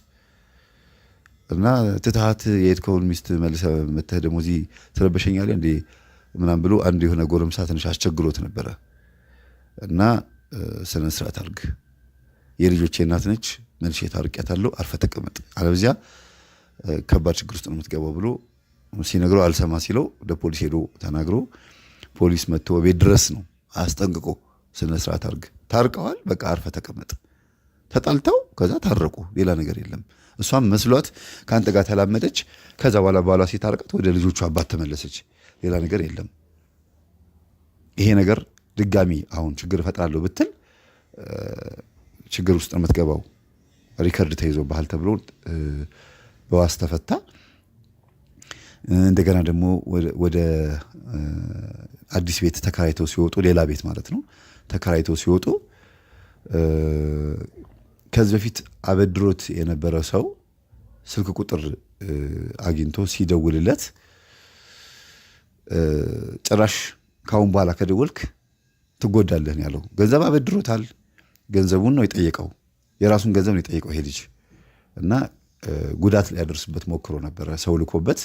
እና ትትሃት የሄድከውን ሚስት መልሰህ መተህ ደግሞ እዚህ ትረበሸኛለህ እንዴ ምናምን ብሎ አንድ የሆነ ጎረምሳ ትንሽ አስቸግሮት ነበረ። እና ስነ ስርዓት አድርግ፣ የልጆቼ እናት ነች፣ መልሼ ታርቂያታለሁ፣ አርፈህ ተቀመጥ፣ አለበዚያ ከባድ ችግር ውስጥ ነው የምትገባው ብሎ ሲነግረው አልሰማ ሲለው ወደ ፖሊስ ሄዶ ተናግሮ ፖሊስ መጥቶ ቤት ድረስ ነው አስጠንቅቆ ስነ ስርዓት አድርግ፣ ታርቀዋል፣ በቃ አርፈህ ተቀመጥ። ተጣልተው ከዛ ታረቁ፣ ሌላ ነገር የለም። እሷም መስሏት ከአንተ ጋር ተላመደች። ከዛ በኋላ ባሏ ሲታርቀት ወደ ልጆቹ አባት ተመለሰች፣ ሌላ ነገር የለም። ይሄ ነገር ድጋሚ አሁን ችግር እፈጥራለሁ ብትል ችግር ውስጥ ነው የምትገባው። ሪከርድ ተይዞ ባህል ተብሎ በዋስ ተፈታ። እንደገና ደግሞ ወደ አዲስ ቤት ተከራይተው ሲወጡ፣ ሌላ ቤት ማለት ነው ተከራይተው ሲወጡ ከዚህ በፊት አበድሮት የነበረ ሰው ስልክ ቁጥር አግኝቶ ሲደውልለት ጭራሽ ካሁን በኋላ ከደወልክ ትጎዳለህ ነው ያለው። ገንዘብ አበድሮታል። ገንዘቡን ነው የጠየቀው፣ የራሱን ገንዘብ ነው የጠየቀው ይሄ ልጅ እና ጉዳት ሊያደርስበት ሞክሮ ነበረ። ሰው ልኮበት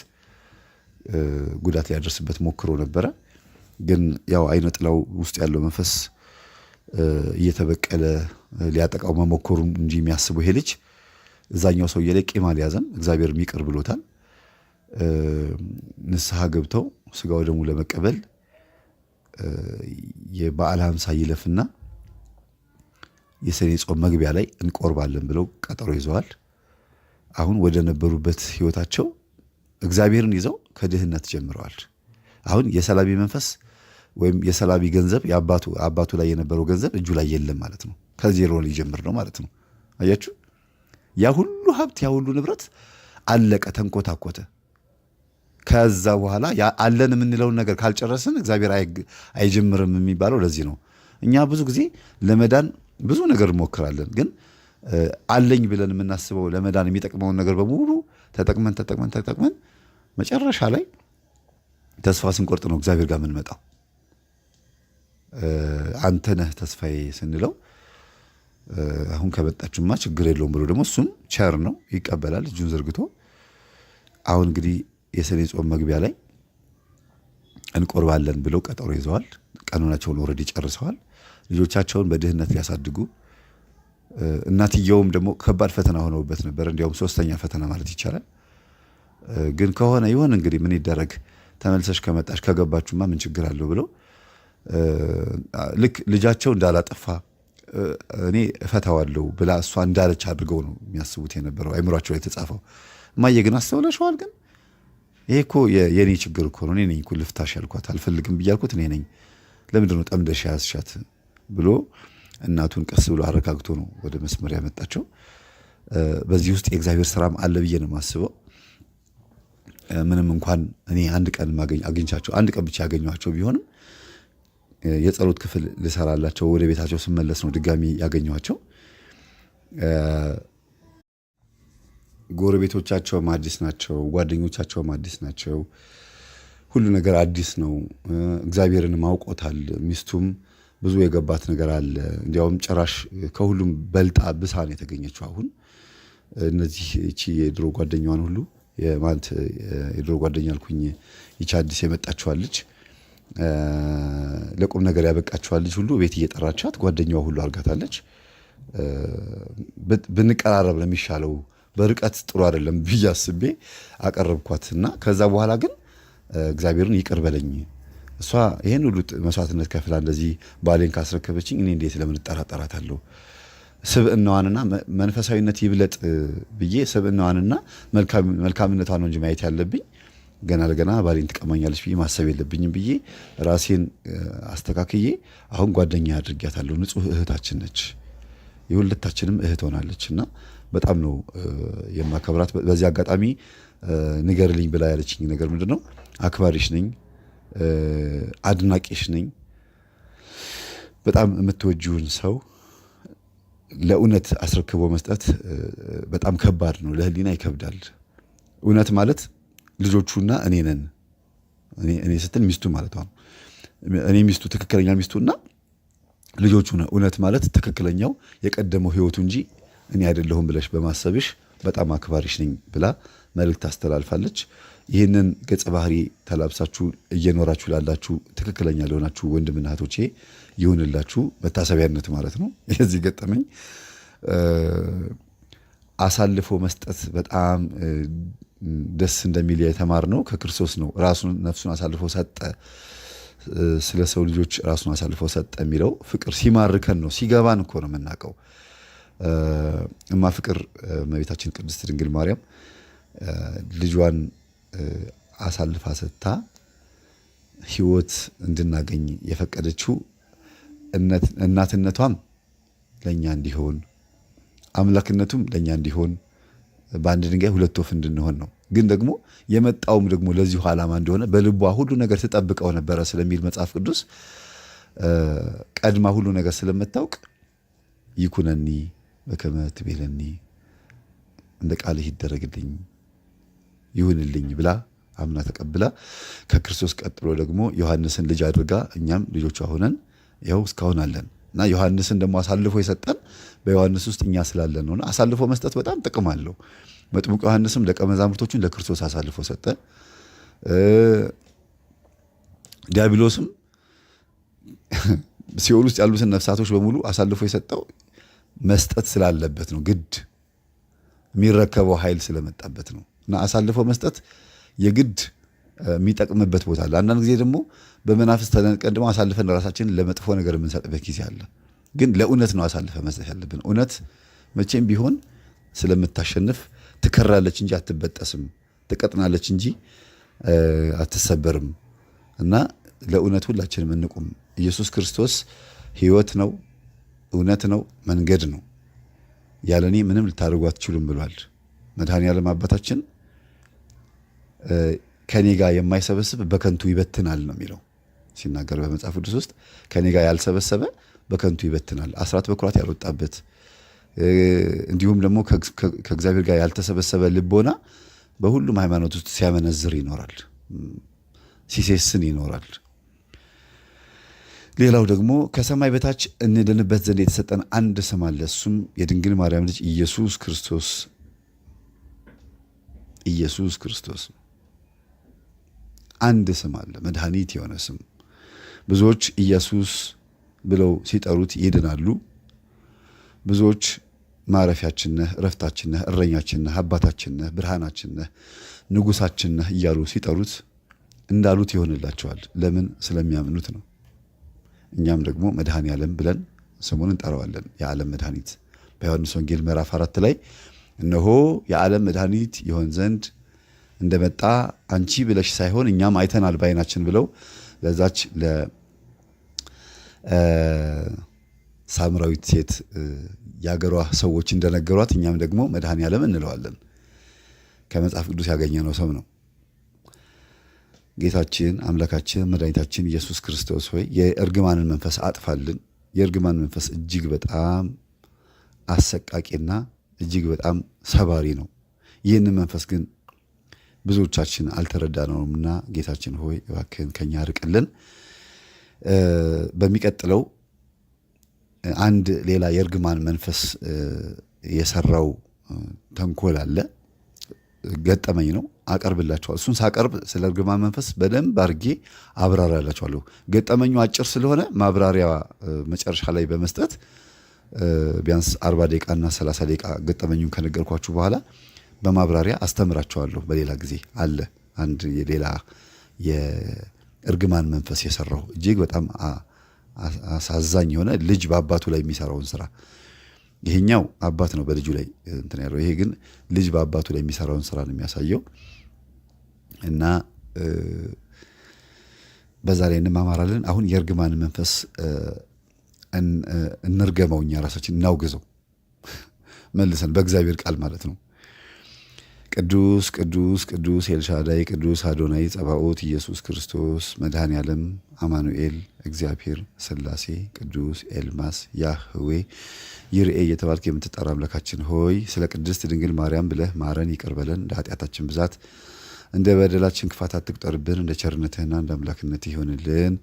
ጉዳት ሊያደርስበት ሞክሮ ነበረ። ግን ያው አይነ ጥላው ውስጥ ያለው መንፈስ እየተበቀለ ሊያጠቃው መሞከሩን እንጂ የሚያስበው ይሄ ልጅ እዛኛው ሰውዬ ላይ ቂም አልያዘም። እግዚአብሔር ይቅር ብሎታል። ንስሐ ገብተው ስጋው ደግሞ ለመቀበል የበዓለ ሃምሳ ይለፍና የሰኔ ጾም መግቢያ ላይ እንቆርባለን ብለው ቀጠሮ ይዘዋል። አሁን ወደ ነበሩበት ህይወታቸው እግዚአብሔርን ይዘው ከድህነት ጀምረዋል። አሁን የሰላቢ መንፈስ ወይም የሰላቢ ገንዘብ አባቱ ላይ የነበረው ገንዘብ እጁ ላይ የለም ማለት ነው። ከዜሮ ሊጀምር ነው ማለት ነው። አያችሁ፣ ያ ሁሉ ሀብት ያ ሁሉ ንብረት አለቀ፣ ተንኮታኮተ። ከዛ በኋላ አለን የምንለውን ነገር ካልጨረስን እግዚአብሔር አይጀምርም የሚባለው ለዚህ ነው። እኛ ብዙ ጊዜ ለመዳን ብዙ ነገር እንሞክራለን፣ ግን አለኝ ብለን የምናስበው ለመዳን የሚጠቅመውን ነገር በሙሉ ተጠቅመን መጨረሻ ላይ ተስፋ ስንቆርጥ ነው እግዚአብሔር ጋር የምንመጣው። አንተ ነህ ተስፋዬ ስንለው አሁን ከመጣችሁማ ችግር የለውም ብሎ ደግሞ እሱም ቸር ነው ይቀበላል እጁን ዘርግቶ። አሁን እንግዲህ የሰኔ ጾም መግቢያ ላይ እንቆርባለን ብለው ቀጠሮ ይዘዋል። ቀኖናቸውን ኦልሬዲ ጨርሰዋል። ልጆቻቸውን በድህነት ሊያሳድጉ፣ እናትየውም ደግሞ ከባድ ፈተና ሆነውበት ነበር። እንዲያውም ሶስተኛ ፈተና ማለት ይቻላል። ግን ከሆነ ይሆን እንግዲህ ምን ይደረግ፣ ተመልሰሽ ከመጣሽ ከገባችሁማ ምን ችግር አለው ብለው ልክ ልጃቸው እንዳላጠፋ እኔ እፈታዋለሁ ብላ እሷ እንዳለች አድርገው ነው የሚያስቡት የነበረው አይምሯቸው ላይ የተጻፈው። እማዬ ግን አስተውለሽዋል? ግን ይሄ እኮ የኔ ችግር እኮ ነው፣ እኔ ነኝ እኮ ልፍታሽ ያልኳት፣ አልፈልግም ብያልኩት እኔ ነኝ፣ ለምንድን ነው ጠምደሽ ያዝሻት ብሎ እናቱን ቀስ ብሎ አረጋግቶ ነው ወደ መስመር ያመጣቸው። በዚህ ውስጥ የእግዚአብሔር ስራም አለ ብዬ ነው የማስበው። ምንም እንኳን እኔ አንድ ቀን አግኝቻቸው አንድ ቀን ብቻ ያገኘኋቸው ቢሆንም የጸሎት ክፍል ልሰራላቸው ወደ ቤታቸው ስመለስ ነው ድጋሚ ያገኘኋቸው። ጎረቤቶቻቸውም አዲስ ናቸው፣ ጓደኞቻቸውም አዲስ ናቸው። ሁሉ ነገር አዲስ ነው። እግዚአብሔርን ማውቆታል። ሚስቱም ብዙ የገባት ነገር አለ። እንዲያውም ጭራሽ ከሁሉም በልጣ ብሳ ነው የተገኘችው። አሁን እነዚህ እቺ የድሮ ጓደኛዋን ሁሉ የማንት የድሮ ጓደኛ አልኩኝ፣ ይቺ አዲስ የመጣችዋለች ለቁም ነገር ያበቃችዋለች ሁሉ ቤት እየጠራቻት ጓደኛዋ ሁሉ አርጋታለች። ብንቀራረብ ነው የሚሻለው፣ በርቀት ጥሩ አይደለም ብዬ አስቤ አቀረብኳትና ከዛ በኋላ ግን እግዚአብሔርን ይቅር በለኝ፣ እሷ ይሄን ሁሉ መስዋዕትነት ከፍላ እንደዚህ ባሌን ካስረከበችኝ እኔ እንዴት ለምን እጠራጠራታለሁ? ስብዕናዋንና መንፈሳዊነት ይብለጥ ብዬ ስብዕናዋንና መልካምነቷን ነው እንጂ ማየት ያለብኝ ገና ለገና ባሌን ትቀማኛለች ብዬ ማሰብ የለብኝም ብዬ ራሴን አስተካክዬ አሁን ጓደኛ አድርጊያታለሁ። ንጹህ እህታችን ነች፣ የሁለታችንም እህት ሆናለች እና በጣም ነው የማከብራት። በዚህ አጋጣሚ ንገርልኝ ብላ ያለችኝ ነገር ምንድን ነው? አክባሪሽ ነኝ፣ አድናቂሽ ነኝ። በጣም የምትወጂውን ሰው ለእውነት አስረክቦ መስጠት በጣም ከባድ ነው፣ ለህሊና ይከብዳል። እውነት ማለት ልጆቹና እኔ ነን። እኔ ስትል ሚስቱ ማለት ነው። እኔ ሚስቱ፣ ትክክለኛ ሚስቱና ልጆቹ ነው። እውነት ማለት ትክክለኛው የቀደመው ህይወቱ እንጂ እኔ አይደለሁም ብለሽ በማሰብሽ በጣም አክባሪሽ ነኝ ብላ መልእክት አስተላልፋለች። ይህንን ገጸ ባህሪ ተላብሳችሁ እየኖራችሁ ላላችሁ ትክክለኛ ለሆናችሁ ወንድምና እህቶቼ ይሁንላችሁ፣ መታሰቢያነት ማለት ነው። የዚህ ገጠመኝ አሳልፎ መስጠት በጣም ደስ እንደሚል የተማርነው ከክርስቶስ ነው። ራሱን ነፍሱን አሳልፎ ሰጠ፣ ስለ ሰው ልጆች ራሱን አሳልፎ ሰጠ የሚለው ፍቅር ሲማርከን ነው፣ ሲገባን እኮ ነው የምናውቀው። እማ ፍቅር እመቤታችን ቅድስት ድንግል ማርያም ልጇን አሳልፋ ሰጥታ ህይወት እንድናገኝ የፈቀደችው እናትነቷም ለእኛ እንዲሆን አምላክነቱም ለእኛ እንዲሆን በአንድ ድንጋይ ሁለት ወፍ እንድንሆን ነው። ግን ደግሞ የመጣውም ደግሞ ለዚሁ ዓላማ እንደሆነ በልቧ ሁሉ ነገር ትጠብቀው ነበረ ስለሚል መጽሐፍ ቅዱስ ቀድማ ሁሉ ነገር ስለምታውቅ ይኩነኒ በከመ ትቤለኒ፣ እንደ ቃልህ ይደረግልኝ ይሁንልኝ ብላ አምና ተቀብላ ከክርስቶስ ቀጥሎ ደግሞ ዮሐንስን ልጅ አድርጋ እኛም ልጆቿ ሆነን ያው እስካሁን አለን እና ዮሐንስን ደግሞ አሳልፎ የሰጠን በዮሐንስ ውስጥ እኛ ስላለን ነውና አሳልፎ መስጠት በጣም ጥቅም አለው። መጥምቁ ዮሐንስም ደቀ መዛሙርቶቹን ለክርስቶስ አሳልፎ ሰጠ። ዲያብሎስም ሲኦል ውስጥ ያሉትን ነፍሳቶች በሙሉ አሳልፎ የሰጠው መስጠት ስላለበት ነው። ግድ የሚረከበው ኃይል ስለመጣበት ነው። እና አሳልፎ መስጠት የግድ የሚጠቅምበት ቦታ አለ። አንዳንድ ጊዜ ደግሞ በመናፍስ ተነቀን ደግሞ አሳልፈን ራሳችንን ለመጥፎ ነገር የምንሰጥበት ጊዜ አለ። ግን ለእውነት ነው አሳልፈ መስጠት ያለብን። እውነት መቼም ቢሆን ስለምታሸንፍ ትከራለች እንጂ አትበጠስም፣ ትቀጥናለች እንጂ አትሰበርም። እና ለእውነት ሁላችንም እንቁም። ኢየሱስ ክርስቶስ ሕይወት ነው፣ እውነት ነው፣ መንገድ ነው። ያለኔ ምንም ልታደርጉ አትችሉም ብሏል መድኃኔዓለም አባታችን። ከኔ ጋር የማይሰበስብ በከንቱ ይበትናል ነው የሚለው ሲናገር በመጽሐፍ ቅዱስ ውስጥ። ከኔ ጋር ያልሰበሰበ በከንቱ ይበትናል። አስራት በኩራት ያልወጣበት እንዲሁም ደግሞ ከእግዚአብሔር ጋር ያልተሰበሰበ ልቦና በሁሉም ሃይማኖት ውስጥ ሲያመነዝር ይኖራል፣ ሲሴስን ይኖራል። ሌላው ደግሞ ከሰማይ በታች እንድንበት ዘንድ የተሰጠን አንድ ስም አለ። እሱም የድንግል ማርያም ልጅ ኢየሱስ ክርስቶስ። ኢየሱስ ክርስቶስ አንድ ስም አለ፣ መድኃኒት የሆነ ስም። ብዙዎች ኢየሱስ ብለው ሲጠሩት ይድናሉ። ብዙዎች ማረፊያችን ነህ፣ እረፍታችን ነህ፣ እረኛችን ነህ፣ አባታችን ነህ፣ ብርሃናችን ነህ፣ ንጉሳችን ነህ እያሉ ሲጠሩት እንዳሉት ይሆንላቸዋል። ለምን? ስለሚያምኑት ነው። እኛም ደግሞ መድኃኔዓለም ብለን ስሙን እንጠራዋለን፣ የዓለም መድኃኒት። በዮሐንስ ወንጌል ምዕራፍ 4 ላይ እነሆ የዓለም መድኃኒት ይሆን ዘንድ እንደመጣ አንቺ ብለሽ ሳይሆን እኛም አይተናል በዓይናችን ብለው ለዛች ለሳምራዊት ሴት ያገሯ ሰዎች እንደነገሯት እኛም ደግሞ መድኃኔዓለም እንለዋለን። ከመጽሐፍ ቅዱስ ያገኘነው ስም ነው። ጌታችን አምላካችን መድኃኒታችን ኢየሱስ ክርስቶስ ሆይ የእርግማንን መንፈስ አጥፋልን። የእርግማን መንፈስ እጅግ በጣም አሰቃቂና እጅግ በጣም ሰባሪ ነው። ይህንን መንፈስ ግን ብዙዎቻችን አልተረዳነውምና ጌታችን ሆይ እባክህን ከኛ ርቅልን። በሚቀጥለው አንድ ሌላ የእርግማን መንፈስ የሰራው ተንኮል አለ፣ ገጠመኝ ነው፣ አቀርብላችኋለሁ። እሱን ሳቀርብ ስለ እርግማን መንፈስ በደንብ አድርጌ አብራራላችኋለሁ። ገጠመኙ አጭር ስለሆነ ማብራሪያ መጨረሻ ላይ በመስጠት ቢያንስ 40 ደቂቃና 30 ደቂቃ ገጠመኙን ከነገርኳችሁ በኋላ በማብራሪያ አስተምራችኋለሁ። በሌላ ጊዜ አለ አንድ የሌላ የእርግማን መንፈስ የሰራው እጅግ በጣም አሳዛኝ የሆነ ልጅ በአባቱ ላይ የሚሰራውን ስራ። ይሄኛው አባት ነው በልጁ ላይ እንትን ያለው፣ ይሄ ግን ልጅ በአባቱ ላይ የሚሰራውን ስራ ነው የሚያሳየው። እና በዛ ላይ እንማማራለን። አሁን የእርግማን መንፈስ እንርገመው፣ እኛ ራሳችን እናውግዘው መልሰን በእግዚአብሔር ቃል ማለት ነው። ቅዱስ ቅዱስ ቅዱስ ኤልሻዳይ ቅዱስ አዶናይ ጸባኦት ኢየሱስ ክርስቶስ መድኃኔዓለም አማኑኤል እግዚአብሔር ሥላሴ ቅዱስ ኤልማስ ያህዌ ይርኤ እየተባልክ የምትጠራ አምላካችን ሆይ ስለ ቅድስት ድንግል ማርያም ብለህ ማረን፣ ይቅር በለን። እንደ ኃጢአታችን ብዛት እንደ በደላችን ክፋት አትቁጠርብን። እንደ ቸርነትህና እንደ አምላክነትህ ይሆንልን።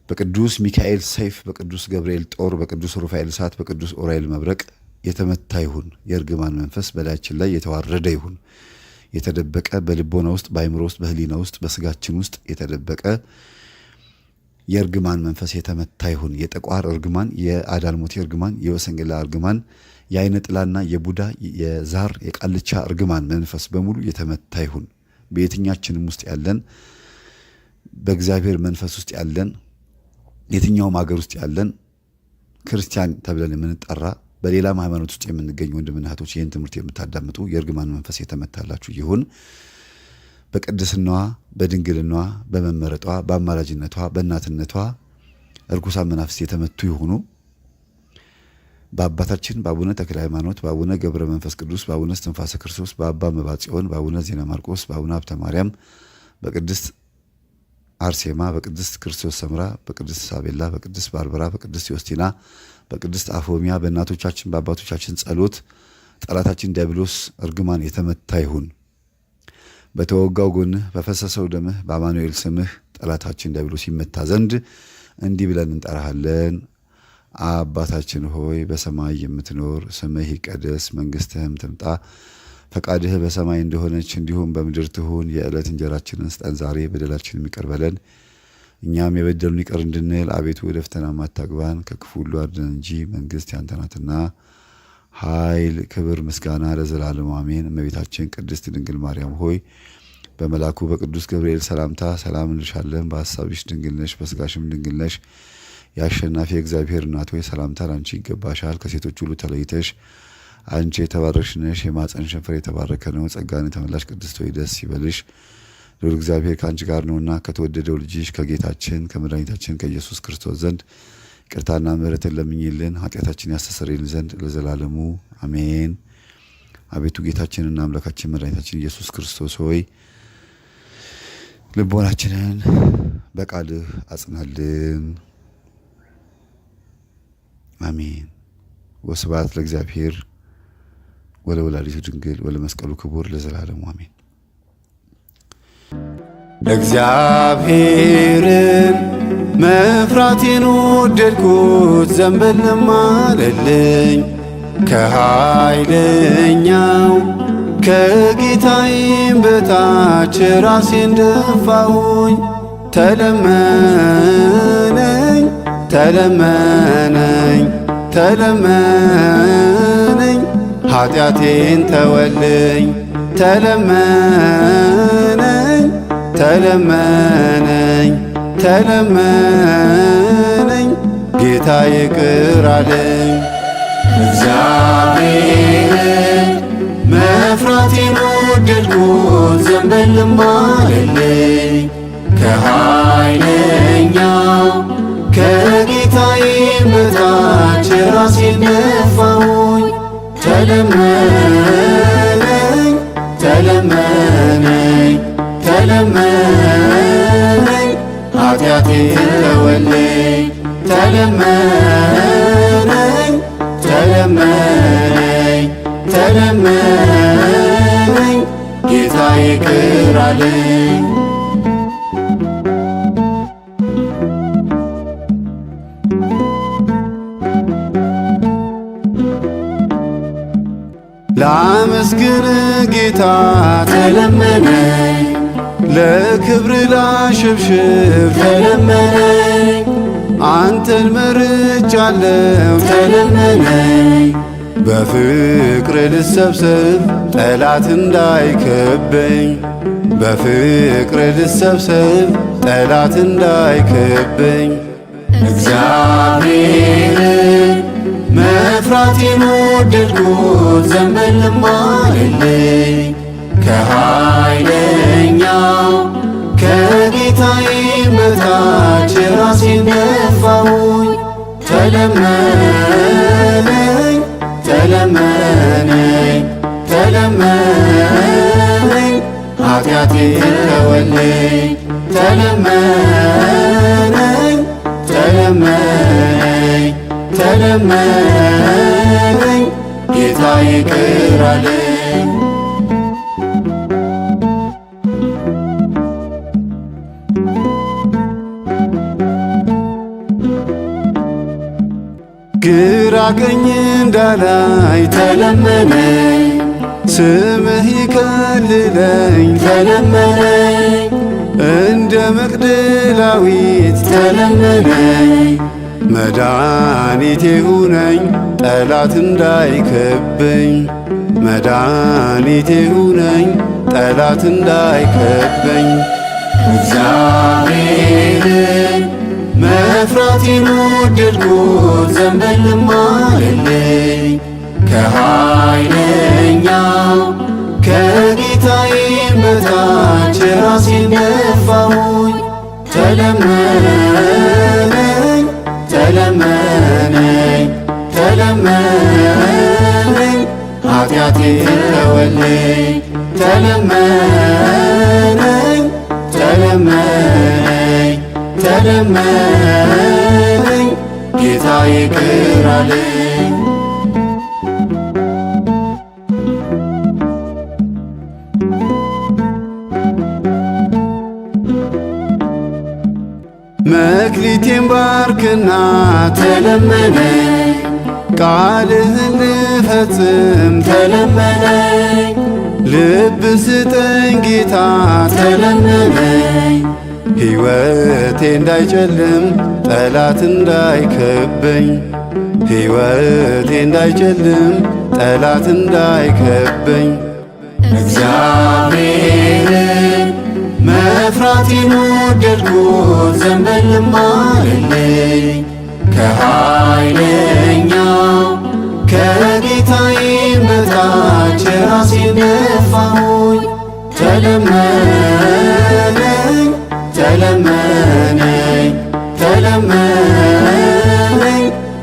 በቅዱስ ሚካኤል ሰይፍ፣ በቅዱስ ገብርኤል ጦር፣ በቅዱስ ሩፋኤል እሳት፣ በቅዱስ ኡራኤል መብረቅ የተመታ ይሁን። የእርግማን መንፈስ በላያችን ላይ የተዋረደ ይሁን። የተደበቀ በልቦና ውስጥ፣ በአይምሮ ውስጥ፣ በህሊና ውስጥ፣ በስጋችን ውስጥ የተደበቀ የእርግማን መንፈስ የተመታ ይሁን። የጠቋር እርግማን፣ የአዳልሞቴ እርግማን፣ የወሰንገላ እርግማን፣ የአይነ ጥላና የቡዳ የዛር የቃልቻ እርግማን መንፈስ በሙሉ የተመታ ይሁን። በየትኛችንም ውስጥ ያለን በእግዚአብሔር መንፈስ ውስጥ ያለን የትኛውም ሀገር ውስጥ ያለን ክርስቲያን ተብለን የምንጠራ በሌላም ሃይማኖት ውስጥ የምንገኝ ወንድምና እህቶች ይህን ትምህርት የምታዳምጡ የእርግማን መንፈስ የተመታላችሁ ይሁን። በቅድስናዋ፣ በድንግልናዋ፣ በመመረጧ፣ በአማላጅነቷ፣ በእናትነቷ እርኩሳን መናፍስት የተመቱ ይሁኑ። በአባታችን በአቡነ ተክለ ሃይማኖት፣ በአቡነ ገብረ መንፈስ ቅዱስ፣ በአቡነ እስትንፋሰ ክርስቶስ፣ በአባ መባጽዮን፣ በአቡነ ዜና ማርቆስ፣ በአቡነ ሀብተ ማርያም፣ በቅድስት አርሴማ፣ በቅድስት ክርስቶስ ሰምራ፣ በቅድስት ሳቤላ፣ በቅድስት ባርበራ፣ በቅድስት ዮስቲና፣ በቅድስት አፎሚያ በእናቶቻችን በአባቶቻችን ጸሎት ጠላታችን ዲያብሎስ እርግማን የተመታ ይሁን። በተወጋው ጎንህ በፈሰሰው ደምህ በአማኑኤል ስምህ ጠላታችን ዲያብሎስ ይመታ ዘንድ እንዲህ ብለን እንጠራሃለን። አባታችን ሆይ በሰማይ የምትኖር ስምህ ይቀደስ፣ መንግስትህም ትምጣ፣ ፈቃድህ በሰማይ እንደሆነች እንዲሁም በምድር ትሁን። የዕለት እንጀራችንን ስጠን ዛሬ፣ በደላችንን ይቅር በለን እኛም የበደሉን ይቅር እንድንል፣ አቤቱ ወደ ፈተና አታግባን ከክፉ ሁሉ አድነን እንጂ መንግስት ያንተ ናትና ኃይል፣ ክብር፣ ምስጋና ለዘላለሙ አሜን። እመቤታችን ቅድስት ድንግል ማርያም ሆይ በመልአኩ በቅዱስ ገብርኤል ሰላምታ ሰላም እንልሻለን። በሐሳብሽ ድንግል ነሽ፣ በስጋሽም ድንግል ነሽ። የአሸናፊ እግዚአብሔር እናት ሆይ ሰላምታ ላንቺ ይገባሻል። ከሴቶች ሁሉ ተለይተሽ አንቺ የተባረክሽ ነሽ፣ የማኅፀንሽ ፍሬ የተባረከ ነው። ጸጋን የተመላሽ ቅድስት ሆይ ደስ ይበልሽ፣ ልዑል እግዚአብሔር ከአንቺ ጋር ነውና ከተወደደው ልጅሽ ከጌታችን ከመድኃኒታችን ከኢየሱስ ክርስቶስ ዘንድ ይቅርታና ምሕረትን ለምኝልን ኃጢአታችን ያስተሰርይልን ዘንድ ለዘላለሙ አሜን። አቤቱ ጌታችንና አምላካችን መድኃኒታችን ኢየሱስ ክርስቶስ ሆይ ልቦናችንን በቃልህ አጽናልን። አሜን። ወስብሐት ለእግዚአብሔር ወለወላዲቱ ድንግል ወለመስቀሉ ክቡር ለዘላለሙ አሜን። እግዚአብሔርን መፍራቴን ወደድኩት ዘንበልም አለልኝ ከኃይለኛው ከጌታዬም በታች ራሴን ደፋሁኝ። ተለመነኝ ተለመነኝ ተለመነኝ ኃጢአቴን ተወልኝ። ተለመነኝ ተለመነኝ ተለመነኝ ጌታ ይቅር አለኝ። እግዚአብሔርን መፍራቴን ወደድኩት ዘንበልም አለልኝ ከኃይለኛው ከጌታዬም በታች ራሴን ደፋሁኝ። ተለመነኝ ተለመነኝ ተለመነኝ ኃጢአቴን ተወልኝ። ተለመነኝ ተለመነኝ ተለመነኝ ጌታ ይቅር አለኝ። ላመስግን ጌታ ተለመነኝ፣ ለክብር ላሸብሽብ ተለመነኝ። አንተን መርጫለሁ ተለመነኝ፣ በፍቅር ልሰብሰብ ጠላት እንዳይከበኝ። በፍቅር ልሰብሰብ ጠላት እንዳይከበኝ። እግዚአብሔርን መፍራቴን ወደድኩት ዘንበልም አለልኝ ከኃይለኛው ከጌታዬም በታች ራሴን ደፋሁኝ። ተለመነኝ ተለመነኝ ተለመነኝ ኃጢአቴን ተወልኝ። ተለመነኝ ተለመነኝ ተለመነኝ ጌታ ይቅር አለኝ። ግራ ቀኝ እንዳላይ ተለመነኝ፣ ስምህ ይከልለኝ ተለመነኝ። እንደ መቅደላዊት ተለመነኝ፣ መድኃኒቴ ሁነኝ ጠላት እንዳይከበኝ። መድኃኒቴ ሁነኝ ጠላት እንዳይከበኝ። እግዚአብሔርን መፍራቴን ወደድኩት ዘንበልም አለልኝ ከኃይለኛው ከጌታዬም በታች ራሴን ደፋሁኝ። ተለመነኝ ተለመነኝ ተለመነኝ ኃጢአቴን ተወልኝ። ተለመነኝ ተለመነኝ ተለመነኝ ጌታ ይቅር አለኝ። መክሊቴን ባርክና ተለመነኝ፣ ቃልህን ልፈጽም ተለመነኝ። ልብ ስጠኝ ጌታ ተለመነኝ፣ ሕይወቴ እንዳይጨልም ጠላት እንዳይከበኝ። ሕይወቴ እንዳይጨልም ጠላት እንዳይከበኝ። እግዚአብሔርን መፍራቴን ወደድኩት ዘንበልም አለልኝ ከኃይለኛው ከጌታዬም በታች ራሴን ደፋሁኝ። ተለመነኝ ተለመነኝ ተለመነኝ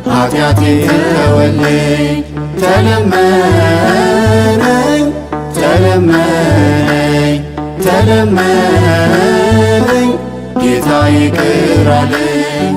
ኃጢአቴን ተወልኝ። ተለመነኝ ተለመነኝ ተለመነኝ ጌታ ይቅር አለኝ።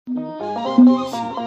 Thank you.